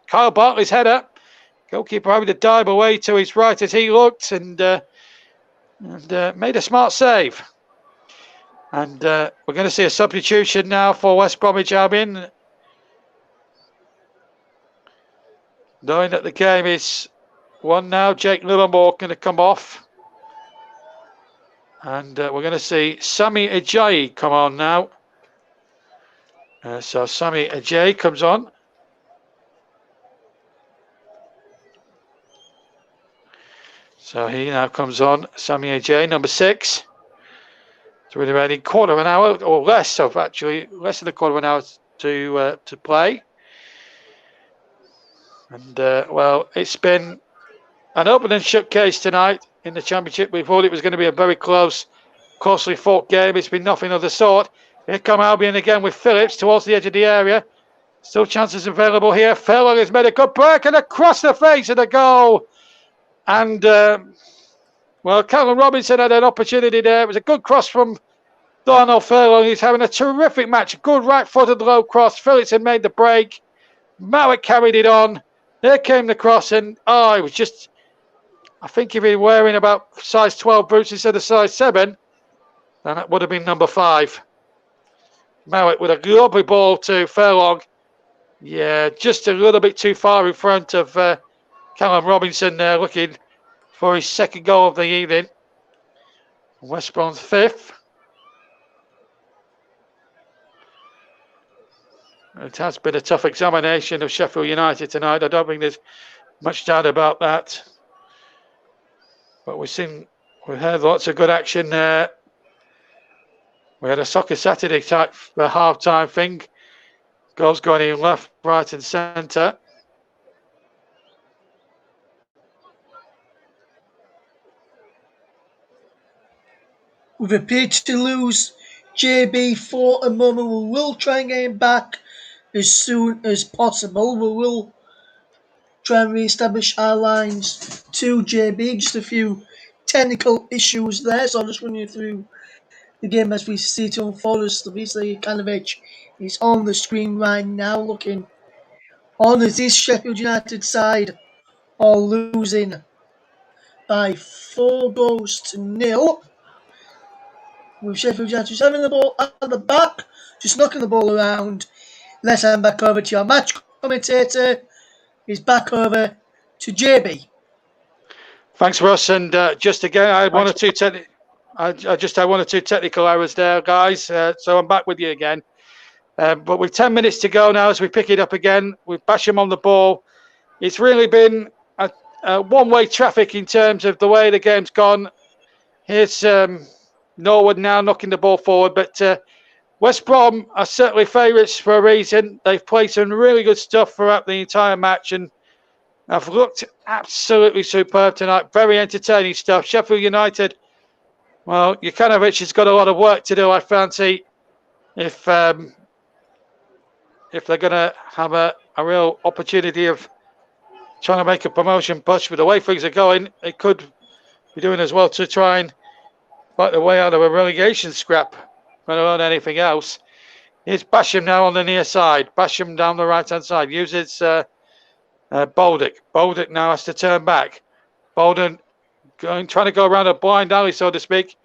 Kyle Bartley's header. Goalkeeper having to dive away to his right as he looked and made a smart save. And we're going to see a substitution now for West Bromwich Albion. Knowing that the game is one now, Jake Livermore going to come off. And we're going to see Sami Ajayi come on now. So Sami Ajayi comes on. So he now comes on, Sami Ajayi, number 6. So we're remaining quarter of an hour or less, of actually less than a quarter of an hour to play. And well, it's been an open and shut case tonight in the Championship. We thought it was going to be a very closely fought game. It's been nothing of the sort. Here come Albion again with Phillips towards the edge of the area. Still chances available here. Furlong has made a good break and across the face of the goal. And, well, Callum Robinson had an opportunity there. It was a good cross from Darnell Furlong. He's having a terrific match. Good right-footed low cross. Phillips had made the break. Mowat carried it on. There came the cross, and, it was just... I think if he were wearing about size 12 boots instead of size 7, then that would have been number 5. Mowat with a lovely ball to Furlong. Yeah, just a little bit too far in front of Callum Robinson there, looking for his second goal of the evening. West Brom's 5th. It has been a tough examination of Sheffield United tonight. I don't think there's much doubt about that. But we've had lots of good action there. We had a Soccer Saturday type half-time thing. Goals going in left, right and centre. We've appeared to lose JB for a moment. We will try and get him back as soon as possible. We will try and re-establish our lines to JB. Just a few technical issues there, so I'll just run you through the game as we see it unfold. Obviously, Kanovich is on the screen right now, looking on as this Sheffield United side are losing by 4 goals to 0. with Sheffield United just having the ball at the back, just knocking the ball around. Let's hand back over to your match commentator. He's back over to JB. Thanks, Russ. And just again, I had one or two I just had one or two technical errors there, guys. So I'm back with you again. But with 10 minutes to go now, as we pick it up again, we bash him on the ball. It's really been a one-way traffic in terms of the way the game's gone. Here's Norwood now knocking the ball forward, but West Brom are certainly favourites for a reason. They've played some really good stuff throughout the entire match and have looked absolutely superb tonight. Very entertaining stuff. Sheffield United, well, Jukanovic has got a lot of work to do, I fancy, if they're going to have a real opportunity of trying to make a promotion push. With the way things are going, it could be doing as well to try and fight their way out of a relegation scrap, let alone anything else. Here's Basham now on the near side. Basham down the right-hand side. Uses Bolduc. Bolduc now has to turn back. Bolden trying to go around a blind alley, so to speak.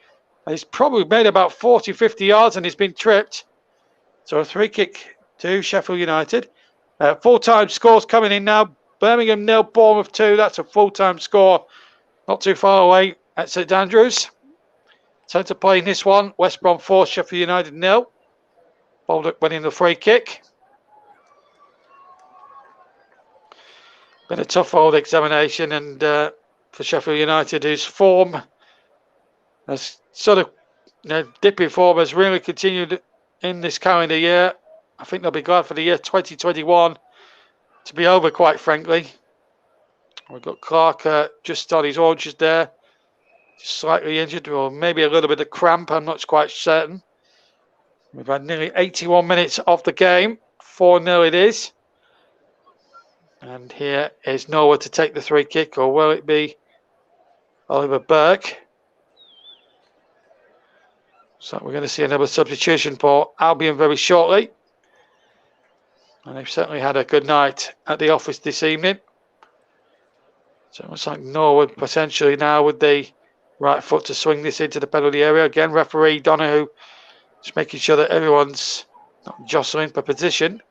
He's probably made about 40, 50 yards and he's been tripped. So a free kick to Sheffield United. Full-time scores coming in now. Birmingham 0, Bournemouth 2. That's a full-time score. Not too far away at St Andrews. Time to play in this one. West Brom 4, Sheffield United 0. Bolduc winning the free kick. Been a tough old examination, and for Sheffield United, whose form has sort of dipping form has really continued in this calendar year. I think they'll be glad for the year 2021 to be over, quite frankly. We've got Clark just on his oranges there, just slightly injured, or maybe a little bit of cramp, I'm not quite certain. We've had nearly 81 minutes of the game. 4-0 it is. And here is Norwood to take the free kick, or will it be Oliver Burke? So we're going to see another substitution for Albion very shortly. And they've certainly had a good night at the office this evening. So it looks like Norwood potentially now with the right foot to swing this into the penalty area. Again, referee Donoghue just making sure that everyone's not jostling for position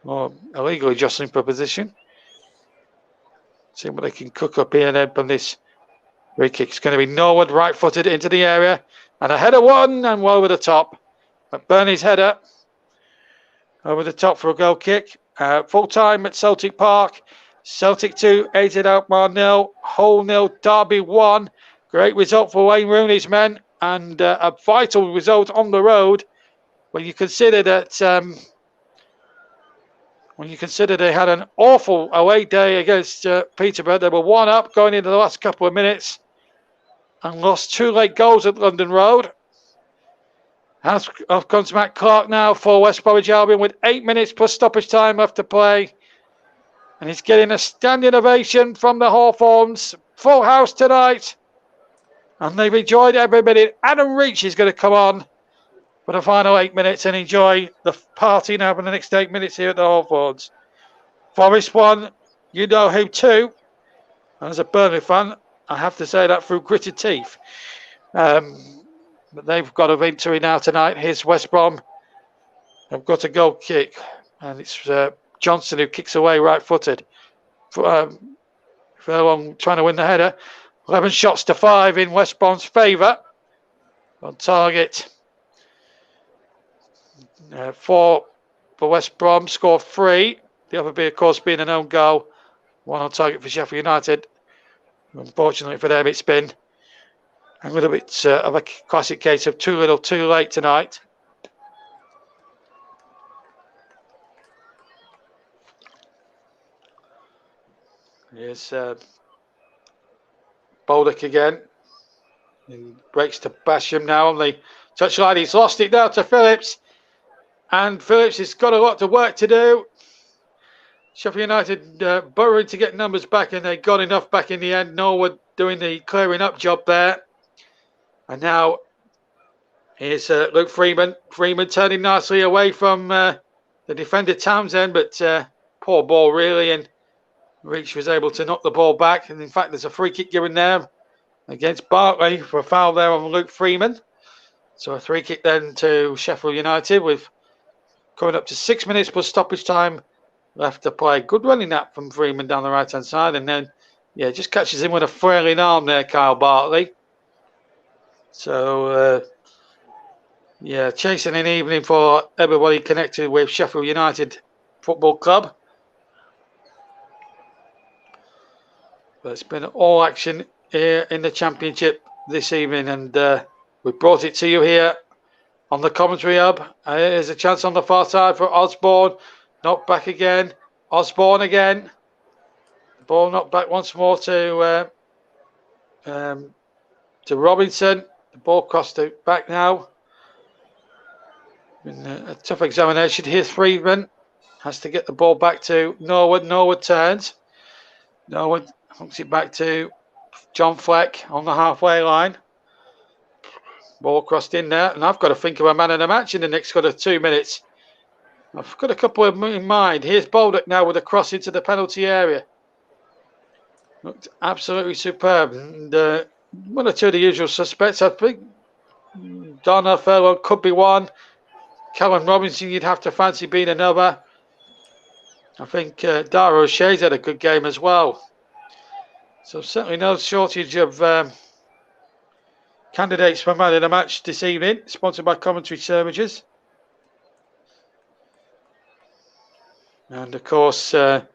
or illegally jostling for position. See what they can cook up here then from this free kick. It's going to be Norwood right-footed into the area. And a header one and well over the top. McBurney's header over the top for a goal kick. Full time at Celtic Park. Celtic 2, AZ Alkmaar 0, Hull 0, Derby 1. Great result for Wayne Rooney's men, and a vital result on the road when you consider that they had an awful away day against Peterborough. They were 1 up going into the last couple of minutes and lost 2 late goals at London Road. Off comes Matt Clark now for West Bromwich Albion with 8 minutes plus stoppage time left to play. And he's getting a standing ovation from the Hawthorns. Full house tonight. And they've enjoyed every minute. Adam Reach is going to come on for the final 8 minutes and enjoy the party now for the next 8 minutes here at the Hawthorns. Forest 1, you know who 2. And as a Burnley fan, I have to say that through gritted teeth. But they've got a victory now tonight. Here's West Brom. They've got a goal kick. And it's Johnson who kicks away right-footed. Furlong trying to win the header. 11 shots to 5 in West Brom's favour. On target. 4 for West Brom. Score 3. The other, of course, being an own goal. 1 on target for Sheffield United. Unfortunately for them, it's been a little bit of a classic case of too little, too late tonight. Here's Bolduc again. He breaks to Basham now on the touchline. He's lost it now to Phillips. And Phillips has got a lot of work to do. Sheffield United burrowing to get numbers back, and they got enough back in the end. Norwood doing the clearing up job there. And now here's Luke Freeman. Freeman turning nicely away from the defender Townsend, but poor ball really, and Reach was able to knock the ball back. And in fact, there's a free kick given there against Barkley for a foul there on Luke Freeman. So a free kick then to Sheffield United with coming up to 6 minutes plus stoppage time left to play. Good running that from Freeman down the right-hand side. And then, yeah, just catches him with a flailing arm there, Kyle Bartley. So, yeah, chasing an evening for everybody connected with Sheffield United Football Club. But it's been all action here in the Championship this evening, and we brought it to you here on the commentary hub. There's a chance on the far side for Osborne. Knocked back again. Osborne again. The ball knocked back once more to Robinson. The ball crossed it back now. In a tough examination here. Freeman has to get the ball back to Norwood. Norwood turns. Norwood hooks it back to John Fleck on the halfway line. Ball crossed in there, and I've got to think of a man of the match in the next 2 minutes. I've got a couple of in mind. Here's Baldock now with a cross into the penalty area. Looked absolutely superb. And one or two of the usual suspects. I think Darnell Furlong could be one. Callum Robinson, you'd have to fancy being another. I think Dara O'Shea's had a good game as well. So certainly no shortage of candidates for man of the match this evening, sponsored by Commentary Services. And of course, you're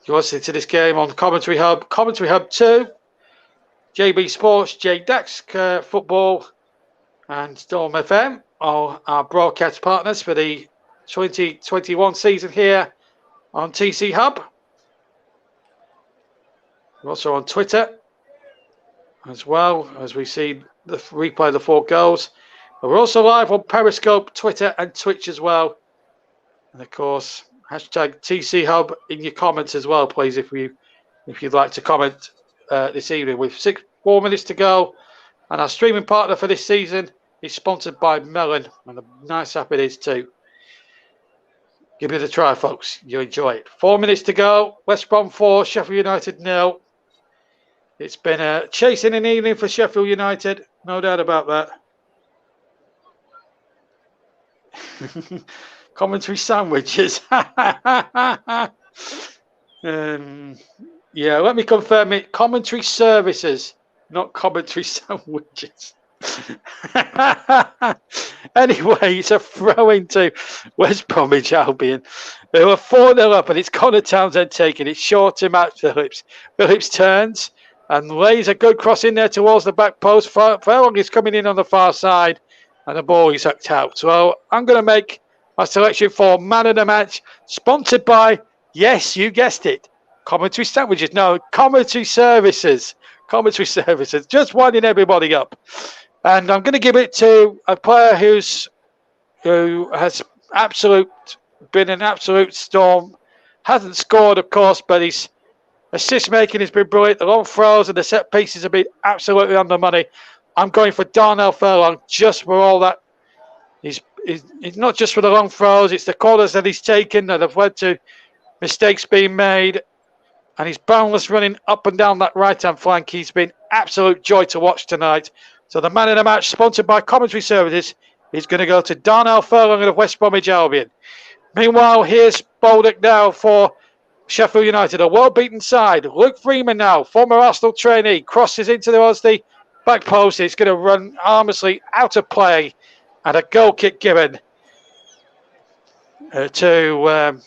listening to this game on Commentary Hub 2, JB Sports, JDax Football, and Storm FM, all our broadcast partners for the 2021 season here on TC Hub. We're also on Twitter as well, as we see the replay of the 4 goals. But we're also live on Periscope, Twitter, and Twitch as well. And of course, hashtag TC Hub in your comments as well, please, if you'd like to comment this evening. With 4 minutes to go, and our streaming partner for this season is sponsored by Melon, and a nice app it is too. Give it a try, folks. You enjoy it. 4 minutes to go. West Brom 4, Sheffield United 0. It's been a chasing an evening for Sheffield United, no doubt about that. Commentary sandwiches. Yeah, let me confirm it. Commentary services, not commentary sandwiches. Anyway, it's a throw into West Bromwich Albion. They were 4-0 up, and it's Connor Townsend taking it short to Matt Phillips. Phillips turns and lays a good cross in there towards the back post. Furlong is coming in on the far side, and the ball is hooked out. So I'm going to make my selection for man of the match, sponsored by, yes, you guessed it, Commentary Sandwiches. No, Commentary Services. Commentary Services. Just winding everybody up. And I'm going to give it to a player who has been an absolute storm. Hasn't scored, of course, but his assist making has been brilliant. The long throws and the set pieces have been absolutely on the money. I'm going for Darnell Furlong just for all that. He's not just for the long throws, it's the corners that he's taken that have led to mistakes being made. And he's boundless running up and down that right-hand flank. He's been absolute joy to watch tonight. So the man of the match, sponsored by Commentary Services, is going to go to Darnell Furlong of West Bromwich Albion. Meanwhile, here's Baldock now for Sheffield United, a well-beaten side. Luke Freeman now, former Arsenal trainee, crosses into the back post. It's going to run harmlessly out of play, and a goal kick given to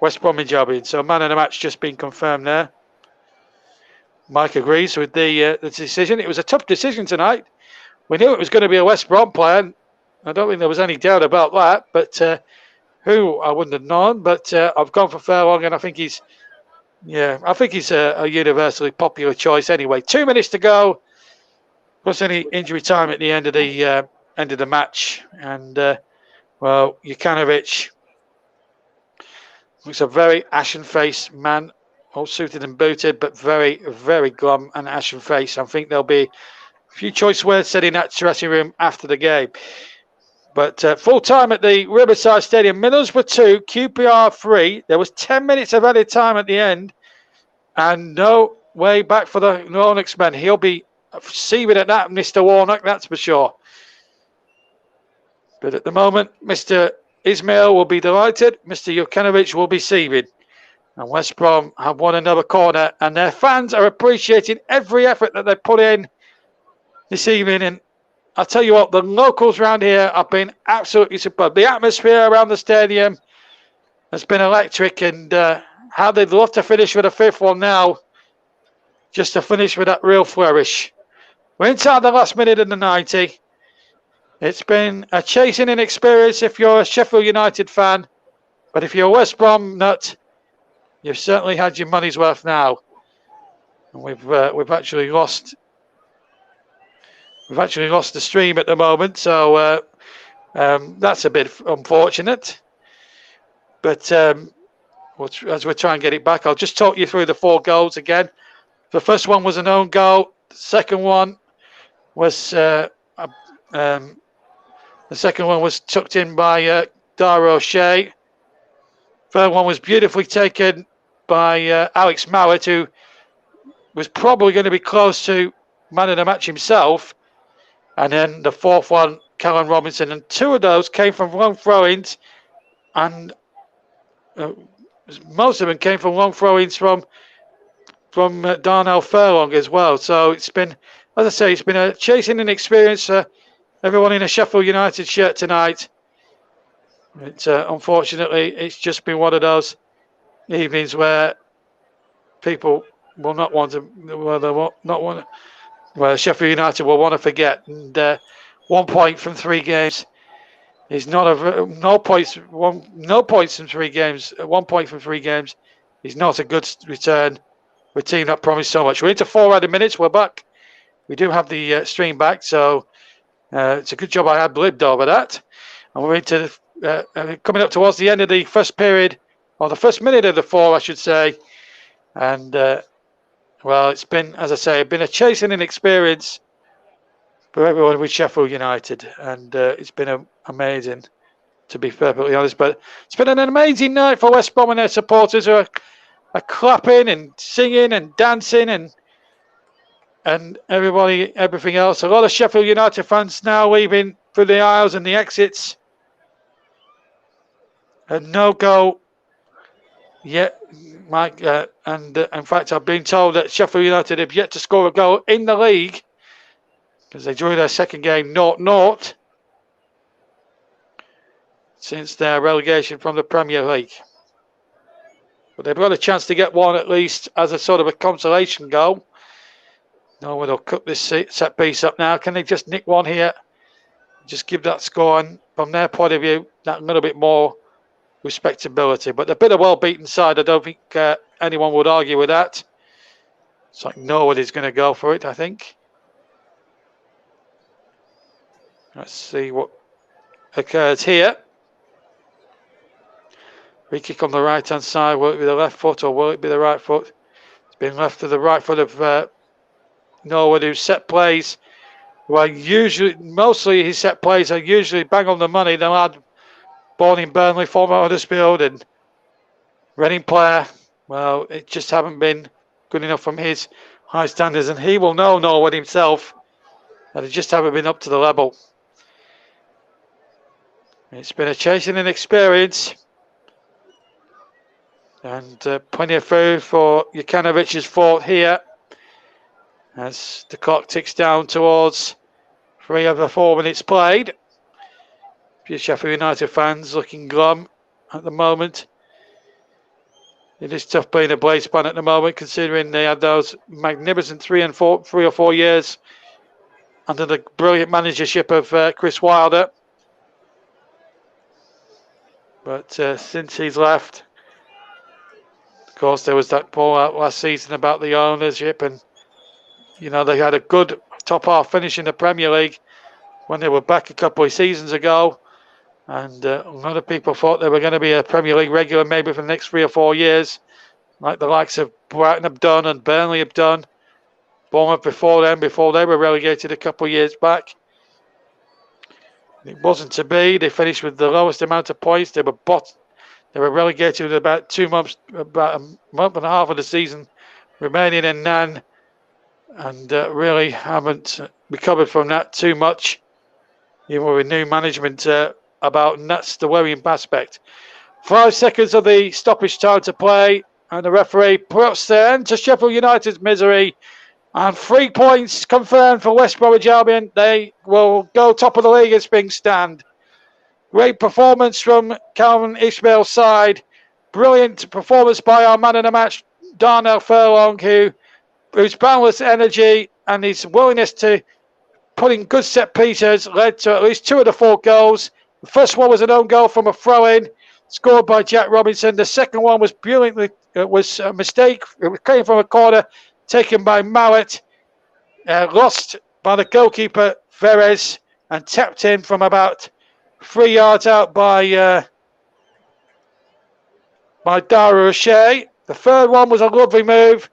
West Bromwich Albion. So man of the match just been confirmed there. Mike agrees with the decision. It was a tough decision tonight. We knew it was going to be a West Brom player. I don't think there was any doubt about that. But who, I wouldn't have known. But I've gone for Furlong, and I think he's a universally popular choice anyway. 2 minutes to go, plus any injury time at the end of the match. And Jukanovic looks a very ashen-faced man. All suited and booted, but very, very glum and ashen face. I think there'll be a few choice words said in that dressing room after the game. But full time at the Riverside Stadium. Middlesbrough 2, QPR 3. There was 10 minutes of added time at the end. And no way back for the Warnock's men. He'll be seething at that, Mr. Warnock, that's for sure. But at the moment, Mr. Ismail will be delighted. Mr. Jokanovic will be seething. And West Brom have won another corner. And their fans are appreciating every effort that they put in this evening. And I'll tell you what, the locals around here have been absolutely superb. The atmosphere around the stadium has been electric. And how they'd love to finish with a fifth one now. Just to finish with that real flourish. We're inside the last minute of the 90. It's been a chasing experience if you're a Sheffield United fan. But if you're a West Brom nut, you've certainly had your money's worth now. And we've actually lost the stream at the moment, so that's a bit unfortunate. But as we try and get it back, I'll just talk you through the 4 goals again. The first one was an own goal. The second one was tucked in by Dara O'Shea. Third one was beautifully taken by Alex Mowat, who was probably going to be close to man of the match himself. And then the fourth one, Callum Robinson. And 2 of those came from long throw-ins. And most of them came from long throw-ins from Darnell Furlong as well. So it's been, as I say, it's been a chasing experience for everyone in a Sheffield United shirt tonight. Unfortunately, it's just been one of those evenings where people will not want to, where Sheffield United will want to forget. And 1 point from 3 games is no points from 3 games. 1 point from 3 games is not a good return for a team that promised so much. We're into 4 added minutes. We're back. We do have the stream back, so it's a good job I had blibbed over that. And we're into coming up towards the end of the first period, or the first minute of the 4, I should say. And well, it's been, as I say, a chasing experience for everyone with Sheffield United, and it's been amazing, to be perfectly honest. But it's been an amazing night for West Brom and their supporters, who are clapping and singing and dancing and everything else. A lot of Sheffield United fans now leaving through the aisles and the exits. And no goal yet, Mike. And in fact, I've been told that Sheffield United have yet to score a goal in the league, because they drew their second game 0-0 since their relegation from the Premier League. But they've got a chance to get one at least as a sort of a consolation goal. No one will cook this set piece up now. Can they just nick one here? Just give that score, and from their point of view, that little bit more respectability. But they've been a well-beaten side. I don't think anyone would argue with that. It's like nobody's going to go for it, I think. Let's see what occurs here. Free kick on the right-hand side. Will it be the left foot or will it be the right foot? It's been left to the right foot of Norwood, whose set plays, well, mostly his set plays are usually bang on the money. The lad born in Burnley, former Huddersfield and Reading player, well, it just haven't been good enough from his high standards, and he will know Norwood himself that it just haven't been up to the level. It's been a chasing experience, and plenty of food for Jukanovic's fort here as the clock ticks down towards 3 of the 4 minutes played. A few Sheffield United fans looking glum at the moment. It is tough being a Blaze fan at the moment, considering they had those magnificent 3 or 4 years under the brilliant managership of Chris Wilder. But since he's left, of course, there was that fallout last season about the ownership, and you know, they had a good top half finish in the Premier League when they were back a couple of seasons ago. And a lot of people thought they were going to be a Premier League regular maybe for the next 3 or 4 years, like the likes of Brighton have done and Burnley have done. Bournemouth before they were relegated a couple of years back. It wasn't to be. They finished with the lowest amount of points. They were relegated with about 2 months, about a month and a half of the season remaining in Nan, and really haven't recovered from that too much. with new management about, and that's the worrying aspect. 5 seconds of the stoppage time to play, and the referee puts the end to Sheffield United's misery. And 3 points confirmed for West Bromwich Albion. They will go top of the league as things stand. Great performance from Calvin Ishmael's side. Brilliant performance by our man in the match, Darnell Furlong, whose boundless energy and his willingness to put in good set pieces led to at least 2 of the 4 goals. The first one was an own goal from a throw-in, scored by Jack Robinson. The second one was was a mistake. It came from a corner taken by Mowat, lost by the goalkeeper Verez, and tapped in from about 3 yards out by Dara O'Shea. The third one was a lovely move.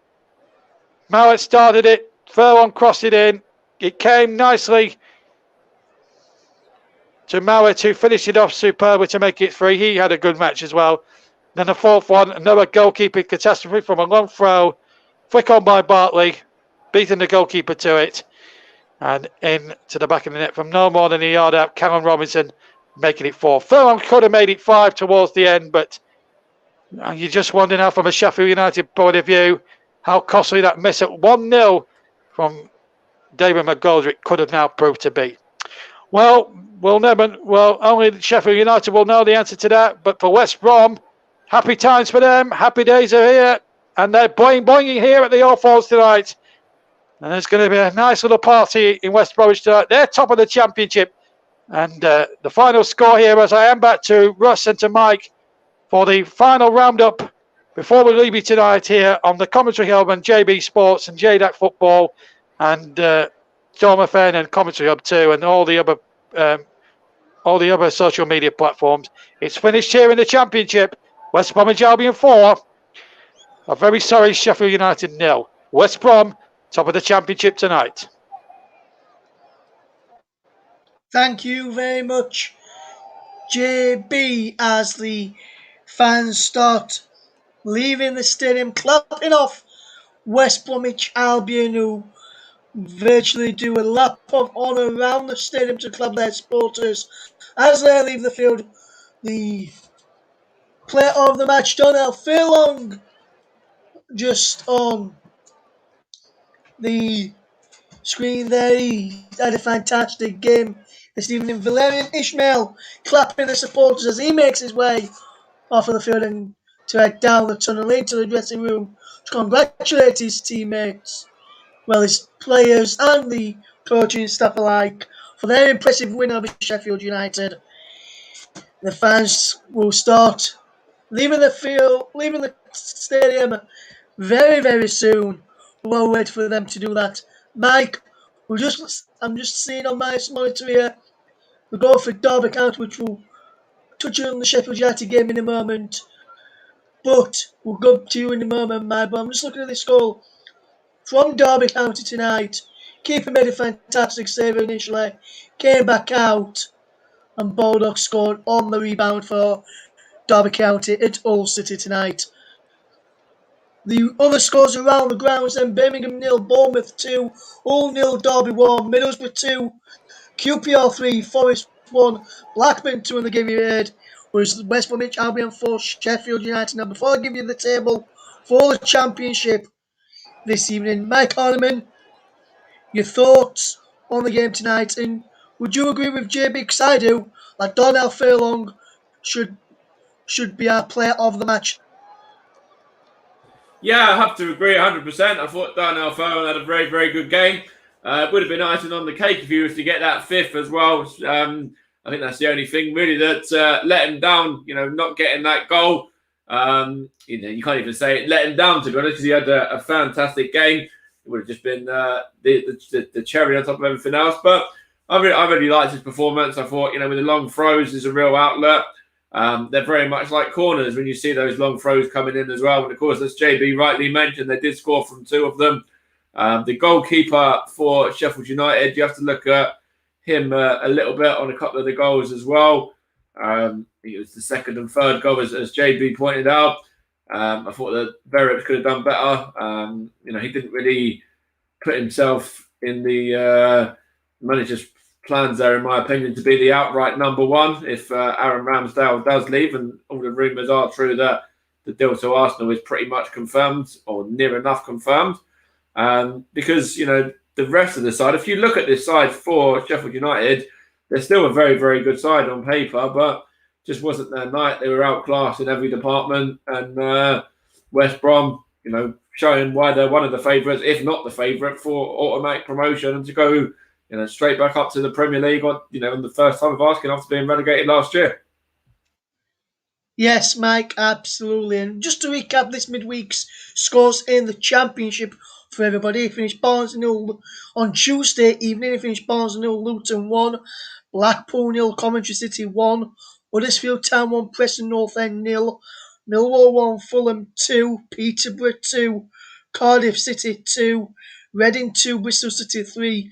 Mowat started it. Furlong crossed it in. It came nicely to Mowat, who finished it off superbly to make it 3. He had a good match as well. Then the fourth one, another goalkeeping catastrophe from a long throw. Flick on by Bartley, beating the goalkeeper to it. And in to the back of the net from no more than a yard out. Callum Robinson making it 4. Furlong could have made it 5 towards the end, but you just wonder now from a Sheffield United point of view how costly that miss at 1-0 from David McGoldrick could have now proved to be. Well, only Sheffield United will know the answer to that. But for West Brom, happy times for them. Happy days are here. And they're boinging here at the Hawthorns tonight. And there's going to be a nice little party in West Bromwich tonight. They're top of the championship. And the final score here, as I am back to Russ and to Mike for the final roundup before we leave you tonight here on the Commentary Hub and JB Sports and JDAC Football and Storm FM and Commentary Hub too, and all the other social media platforms. It's finished here in the Championship. West Bromwich Albion 4. A very sorry Sheffield United 0. West Brom top of the Championship tonight. Thank you very much, JB, as the fans start leaving the stadium, clapping off West Bromwich Albion, who virtually do a lap of honour around the stadium to clap their supporters as they leave the field. The player of the match, Darnell Furlong, just on the screen there. He had a fantastic game this evening. Valerian Ishmael clapping the supporters as he makes his way off of the field and to head down the tunnel into the dressing room to congratulate his teammates, well, his players and the coaching staff alike, for their impressive win over Sheffield United. The fans will start leaving the stadium very, very soon. We'll wait for them to do that. Mike, I'm just seeing on my monitor here the goal for Derby County, which will touch on the Sheffield United game in a moment. But we'll go to you in a moment, Mike. But I'm just looking at this goal from Derby County tonight. Keeper made a fantastic save initially, came back out, and Baldock scored on the rebound for Derby County at Hull City tonight. The other scores around the grounds then: Birmingham 0, Bournemouth 2, Hull 0, Derby 1, Middlesbrough 2, QPR 3, Forest 1, Blackburn 2 in the game you heard was West Bromwich Albion 4, Sheffield United. Now, before I give you the table for the Championship this evening, Mike Hardiman, your thoughts on the game tonight, and would you agree with JB? Because I do, like Darnell Furlong should be our player of the match. Yeah, I have to agree 100%. I thought Darnell Furlong had a very, very good game. It would have been icing on the cake if he was to get that 5th as well. I think that's the only thing really that let him down, not getting that goal. You can't even say it let him down, to be honest, because he had a fantastic game. It would have just been the cherry on top of everything else. But I really liked his performance. I thought, with the long throws, there's a real outlet. They're very much like corners when you see those long throws coming in as well. And of course, as JB rightly mentioned, they did score from 2 of them. The goalkeeper for Sheffield United, you have to look at him a little bit on a couple of the goals as well. It was the second and third goal, as JB pointed out. I thought that Verrett could have done better. He didn't really put himself in the manager's plans there, in my opinion, to be the outright number one if Aaron Ramsdale does leave, and all the rumours are true that the deal to Arsenal is pretty much confirmed or near enough confirmed. Because, the rest of the side, if you look at this side for Sheffield United, they're still a very, very good side on paper, but just wasn't their night. They were outclassed in every department, and West Brom, showing why they're one of the favourites, if not the favourite, for automatic promotion and to go, straight back up to the Premier League on, in the first time of asking after being relegated last year. Yes, Mike, absolutely. And just to recap this midweek's scores in the Championship for everybody, it finished Barnes 0 on Tuesday evening. It finished Barnes 0, Luton 1, Blackpool 0, Coventry City 1, Huddersfield Town 1, Preston North End 0, Millwall 1, Fulham 2, Peterborough 2, Cardiff City 2, Reading 2, Bristol City 3,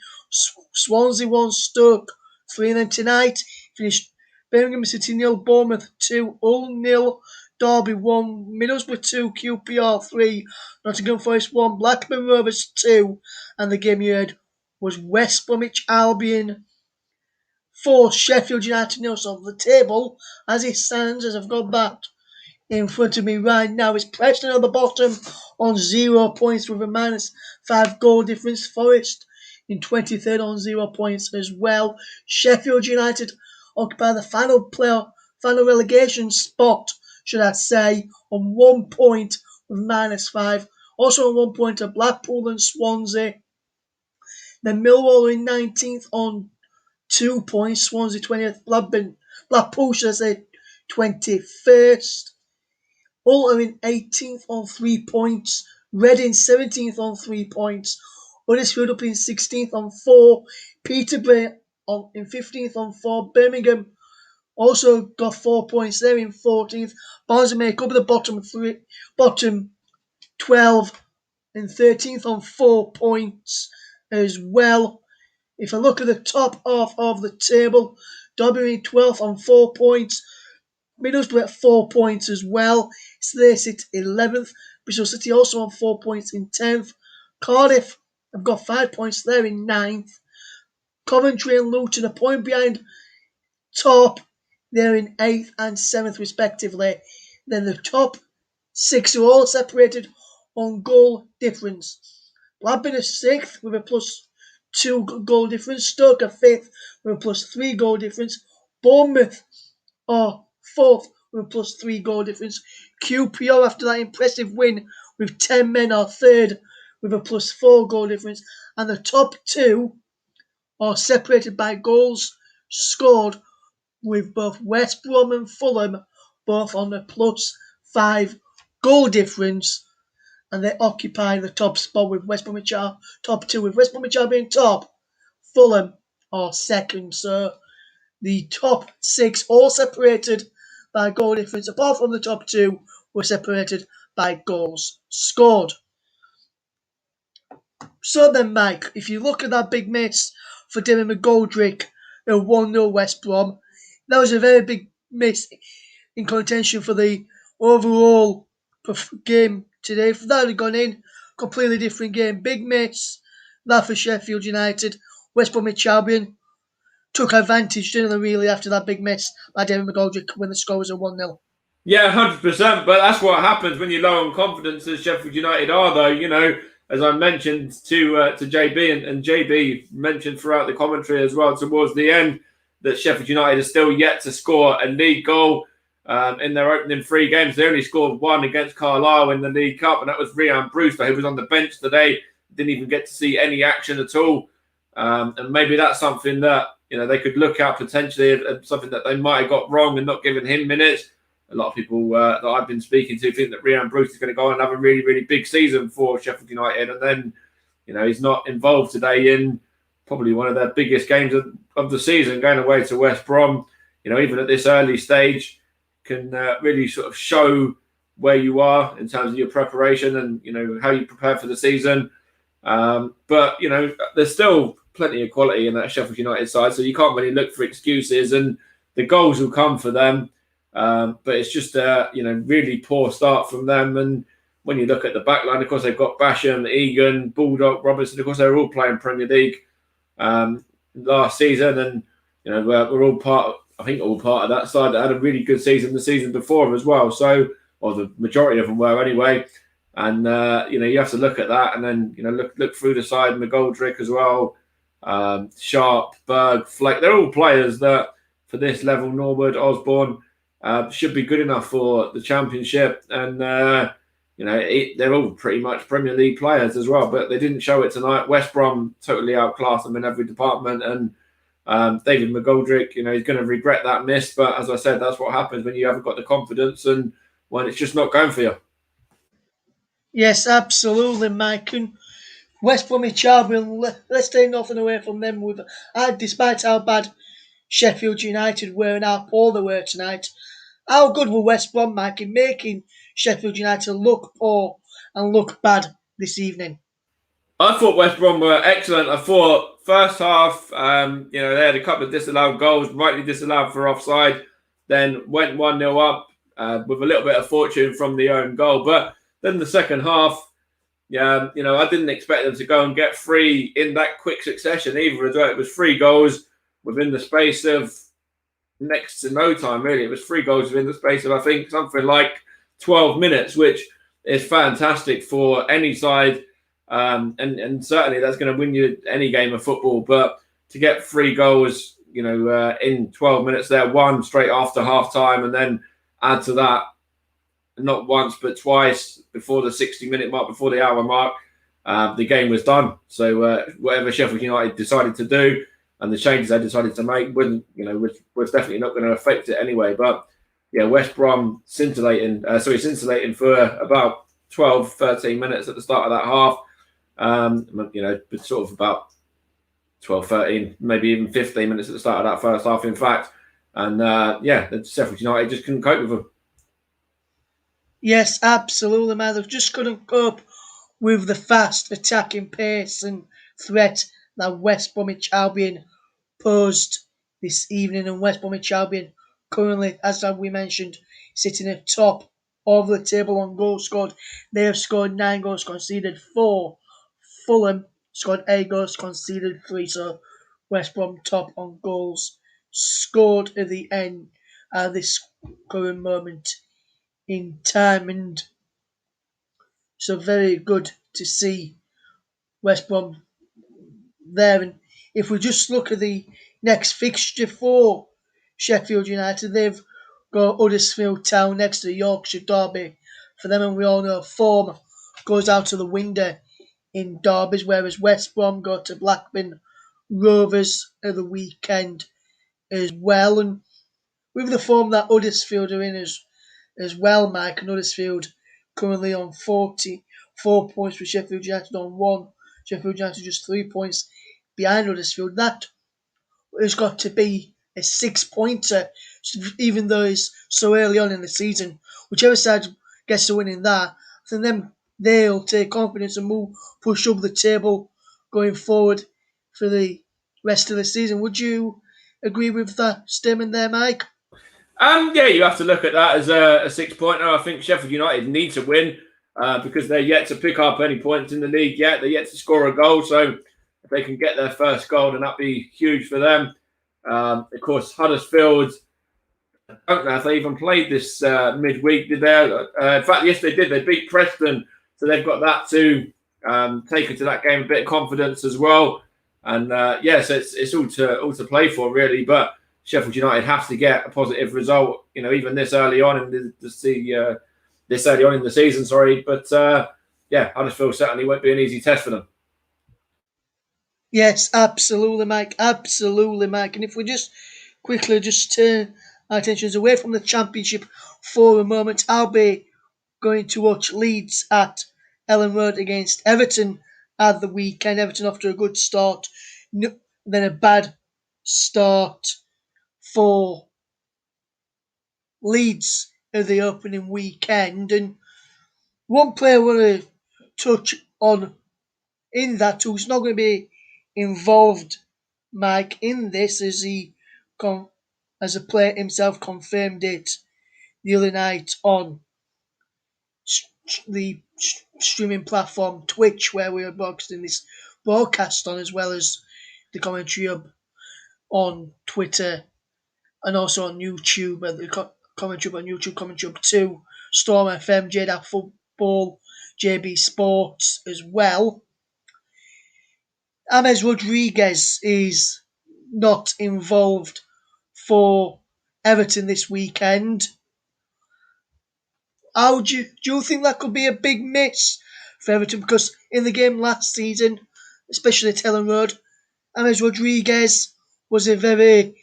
Swansea 1, Stoke 3. And then tonight finished Birmingham City 0, Bournemouth 2, Hull 0, Derby 1, Middlesbrough 2, QPR 3, Nottingham Forest 1, Blackburn Rovers 2, and the game you heard was West Bromwich Albion 4, Sheffield United 0. So the table, as it stands, as I've got that in front of me right now, is Preston at the bottom on 0 points with a -5 goal difference. Forest in 23rd on 0 points as well. Sheffield United occupy the final relegation spot, should I say, on 1 point with -5. Also on 1 point are Blackpool and Swansea. Then Millwall are in 19th on 2 points. Swansea 20th. Blackpool, should I say, 21st. Hull are in 18th on 3 points. Reading 17th on 3 points. Huddersfield up in 16th on 4. Peterborough in 15th on 4. Birmingham also got 4 points. They're in 14th. Barnsley make up the bottom 12 and 13th on 4 points as well. If I look at the top half of the table, Derby in 12th on 4 points. Middlesbrough at 4 points as well. So they sit 11th. Bristol City also on 4 points in 10th. Cardiff have got 5 points. They're in 9th. Coventry and Luton a point behind top. They're in 8th and 7th respectively. Then the top 6 are all separated on goal difference. Blackburn are 6th with a +2 goal difference. Stoke are 5th with a +3 goal difference. Bournemouth are 4th with a +3 goal difference. QPR, after that impressive win with 10 men, are 3rd with a +4 goal difference. And the top 2 are separated by goals scored, with both West Brom and Fulham both on a +5 goal difference. And they occupy the top spot with West Bromwich top 2, with West Bromwich being top. Fulham are 2nd. So the top 6 all separated by goal difference, apart from the top 2 were separated by goals scored. So then, Mike, if you look at that big miss for Dylan McGoldrick, a 1-0 West Brom, that was a very big miss in contention for the overall game today. If that had gone in, completely different game. Big miss, that for Sheffield United. West Bromwich Albion took advantage, didn't they, really, after that big miss by David McGoldrick when the score was a 1-0. Yeah, 100%. But that's what happens when you're low on confidence, as Sheffield United are, though. As I mentioned to JB, and JB mentioned throughout the commentary as well towards the end, that Sheffield United is still yet to score a league goal in their opening 3 games. They only scored 1 against Carlisle in the League Cup, and that was Ryan Brewster, who was on the bench today. Didn't even get to see any action at all. And maybe that's something that they could look at potentially, something that they might have got wrong and not giving him minutes. A lot of people that I've been speaking to think that Ryan Brewster is going to go and have a really, really big season for Sheffield United, and then he's not involved today in probably one of their biggest games of the season, going away to West Brom. Even at this early stage, can really sort of show where you are in terms of your preparation and how you prepare for the season. But there's still plenty of quality in that Sheffield United side, so you can't really look for excuses, and the goals will come for them. But it's just a really poor start from them. And when you look at the back line, of course, they've got Basham, Egan, Bulldog, Robertson. Of course, they're all playing Premier League last season, and we're all part. I think all part of that side that had a really good season the season before as well. So, or the majority of them were anyway. And you have to look at that, and then look through the side, McGoldrick as well, Sharp, Berg, Fleck. They're all players that for this level, Norwood, Osborne, should be good enough for the Championship, and they're all pretty much Premier League players as well. But they didn't show it tonight. West Brom totally outclassed them in every department, and David McGoldrick, he's going to regret that miss. But as I said, that's what happens when you haven't got the confidence and when it's just not going for you. Yes, absolutely, Mike. And West Bromwich Albion, let's take nothing away from them. Despite how bad Sheffield United were and how poor they were tonight, how good were West Brom, Mike, in making Sheffield United look poor and look bad this evening? I thought West Brom were excellent. I thought first half, they had a couple of disallowed goals, rightly disallowed for offside, then went 1-0 up with a little bit of fortune from the own goal. But then the second half, I didn't expect them to go and get three in that quick succession either. As well. It was 3 goals within the space of next to no time, really. It was 3 goals within the space of, I think, something like 12 minutes, which is fantastic for any side. And certainly that's going to win you any game of football. But to get 3 goals, in 12 minutes there, one straight after half time, and then add to that, not once but twice before the 60-minute mark, before the hour mark, the game was done. So whatever Sheffield United decided to do and the changes they decided to make was definitely not going to affect it anyway. But yeah, West Brom scintillating for about 12, 13 minutes at the start of that half. But sort of about 12, 13, maybe even 15 minutes at the start of that first half, in fact. And Sheffield United just couldn't cope with them. Yes, absolutely, man. They just couldn't cope with the fast attacking pace and threat that West Bromwich Albion posed this evening. And West Bromwich Albion currently, as we mentioned, sitting at top of the table on goals scored. They have scored 9 goals, conceded 4. Fulham scored 8 goals, conceded 3. So West Brom top on goals scored at the end at this current moment in time, and so very good to see West Brom there. And if we just look at the next fixture for Sheffield United, they've got Huddersfield Town next to the Yorkshire Derby for them, and we all know form goes out of the window in derbies, whereas West Brom go to Blackburn Rovers at the weekend as well. And with the form that Huddersfield are in as well, Mike, and Huddersfield currently on 44 points with Sheffield United on 1. Sheffield United just 3 points behind Huddersfield. That has got to be a 6-pointer, even though it's so early on in the season. Whichever side gets to winning that, then they'll take confidence and push up the table going forward for the rest of the season. Would you agree with that statement there, Mike? You have to look at that as a 6-pointer. I think Sheffield United need to win because they're yet to pick up any points in the league yet. They're yet to score a goal. So if they can get their first goal, then that'd be huge for them. Of course, Huddersfield, I don't know if they even played this midweek, did they? In fact, yes, they did. They beat Preston. So they've got that to take into that game, a bit of confidence as well. And so it's all to play for, really. But Sheffield United have to get a positive result, even this early on in this early on in the season. Sorry, but Huddersfield certainly won't be an easy test for them. Yes, absolutely, Mike. Absolutely, Mike. And if we just quickly turn our attentions away from the Championship for a moment, I'll be going to watch Leeds at Ellen Road against Everton at the weekend. Everton off to a good start, then a bad start for Leeds at the opening weekend. And one player I want to touch on in that who's not going to be involved, Mike, in this as as a player himself confirmed it the other night on the streaming platform Twitch, where we are broadcasting this broadcast on, as well as the commentary hub on Twitter and also on YouTube, the commentary on YouTube, commentary 2, Storm FM, JDAF Football, JB Sports as well. James Rodriguez is not involved for Everton this weekend. How do you think that could be a big miss for Everton? Because in the game last season, especially at Ellen Road, James Rodriguez was a very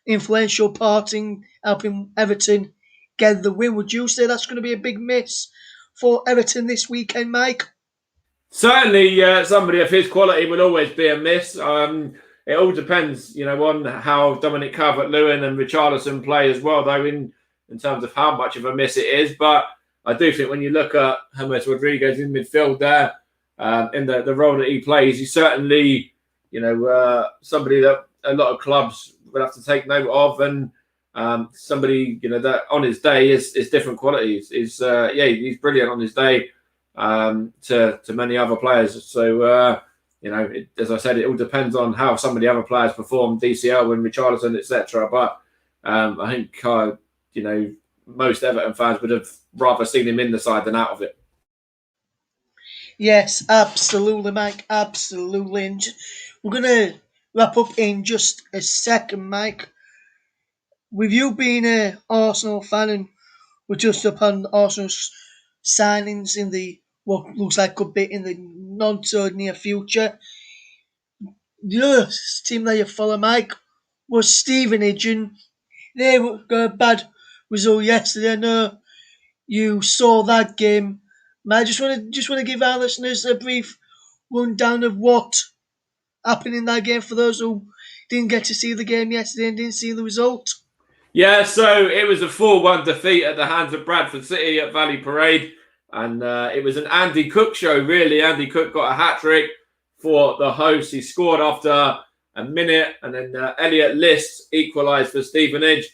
influential part in helping Everton get the win. Would you say that's going to be a big miss for Everton this weekend, Mike? Certainly, somebody of his quality will always be a miss. It all depends, on how Dominic Calvert-Lewin and Richarlison play as well, though, in terms of how much of a miss it is. But I do think when you look at James Rodriguez in midfield there, in the role that he plays, he's certainly, somebody that a lot of clubs will have to take note of, and somebody, that on his day is different qualities. He's brilliant on his day. To many other players. So, as I said, it all depends on how some of the other players perform, DCL and Richarlison, etc. But I think, most Everton fans would have rather seen him in the side than out of it. Yes, absolutely, Mike. Absolutely. And we're going to wrap up in just a second, Mike. With you being an Arsenal fan, and we're just upon Arsenal's signings in the what looks like could be in the not so near future. The other team that you follow, Mike, was Stevenage, and they got a bad result yesterday. I know you saw that game. I just want to give our listeners a brief rundown of what happened in that game for those who didn't get to see the game yesterday and didn't see the result. Yeah, so it was a 4-1 defeat at the hands of Bradford City at Valley Parade. And it was an Andy Cook show, really. Andy Cook got a hat-trick for the host. He scored after a minute, and then Elliot List equalised for Stevenage.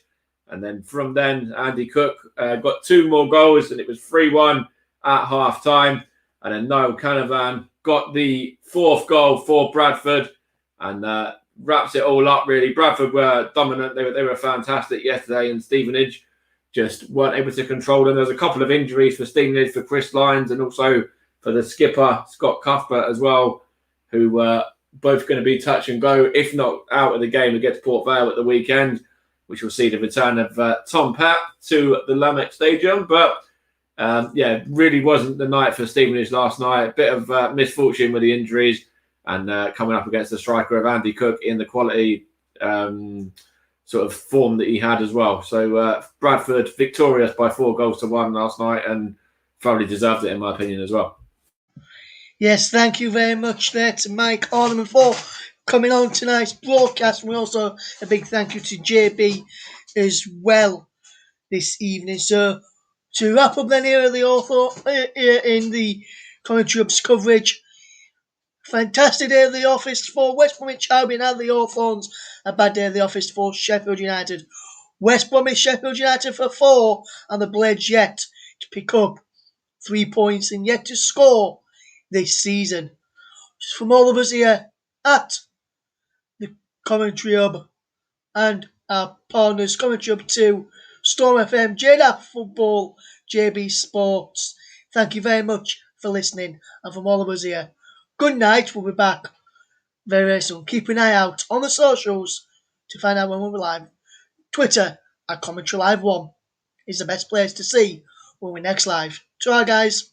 And then from then, Andy Cook got 2 more goals, and it was 3-1 at half-time. And then Niall Canavan got the 4th goal for Bradford, and wraps it all up, really. Bradford were dominant. They were fantastic yesterday, and Stevenage just weren't able to control them. There was a couple of injuries for Stevenage, for Chris Lyons, and also for the skipper, Scott Cuthbert, as well, who were both going to be touch and go, if not out of the game against Port Vale at the weekend, which will see the return of Tom Papp to the Lamex Stadium. But, really wasn't the night for Stevenage last night. A bit of misfortune with the injuries, and coming up against the striker of Andy Cook in the quality sort of form that he had as well. So Bradford victorious by 4-1 last night, and thoroughly deserved it in my opinion as well. Yes, thank you very much there to Mike Orderman for coming on tonight's broadcast. And also a big thank you to JB as well this evening. So to wrap up then here in the commentary ups coverage, fantastic day at the office for West Bromwich Albion and the Hawthorns. A bad day at the office for Sheffield United. West Bromwich, Sheffield United for 4, and the Blades yet to pick up 3 points and yet to score this season. From all of us here at the Commentary Hub and our partners, Commentary Hub 2, Storm FM, JDAF Football, JB Sports, thank you very much for listening. And from all of us here, good night. We'll be back very, very soon. Keep an eye out on the socials to find out when we'll be live. Twitter at Commentary Live 1 is the best place to see when we're next live. Try, guys.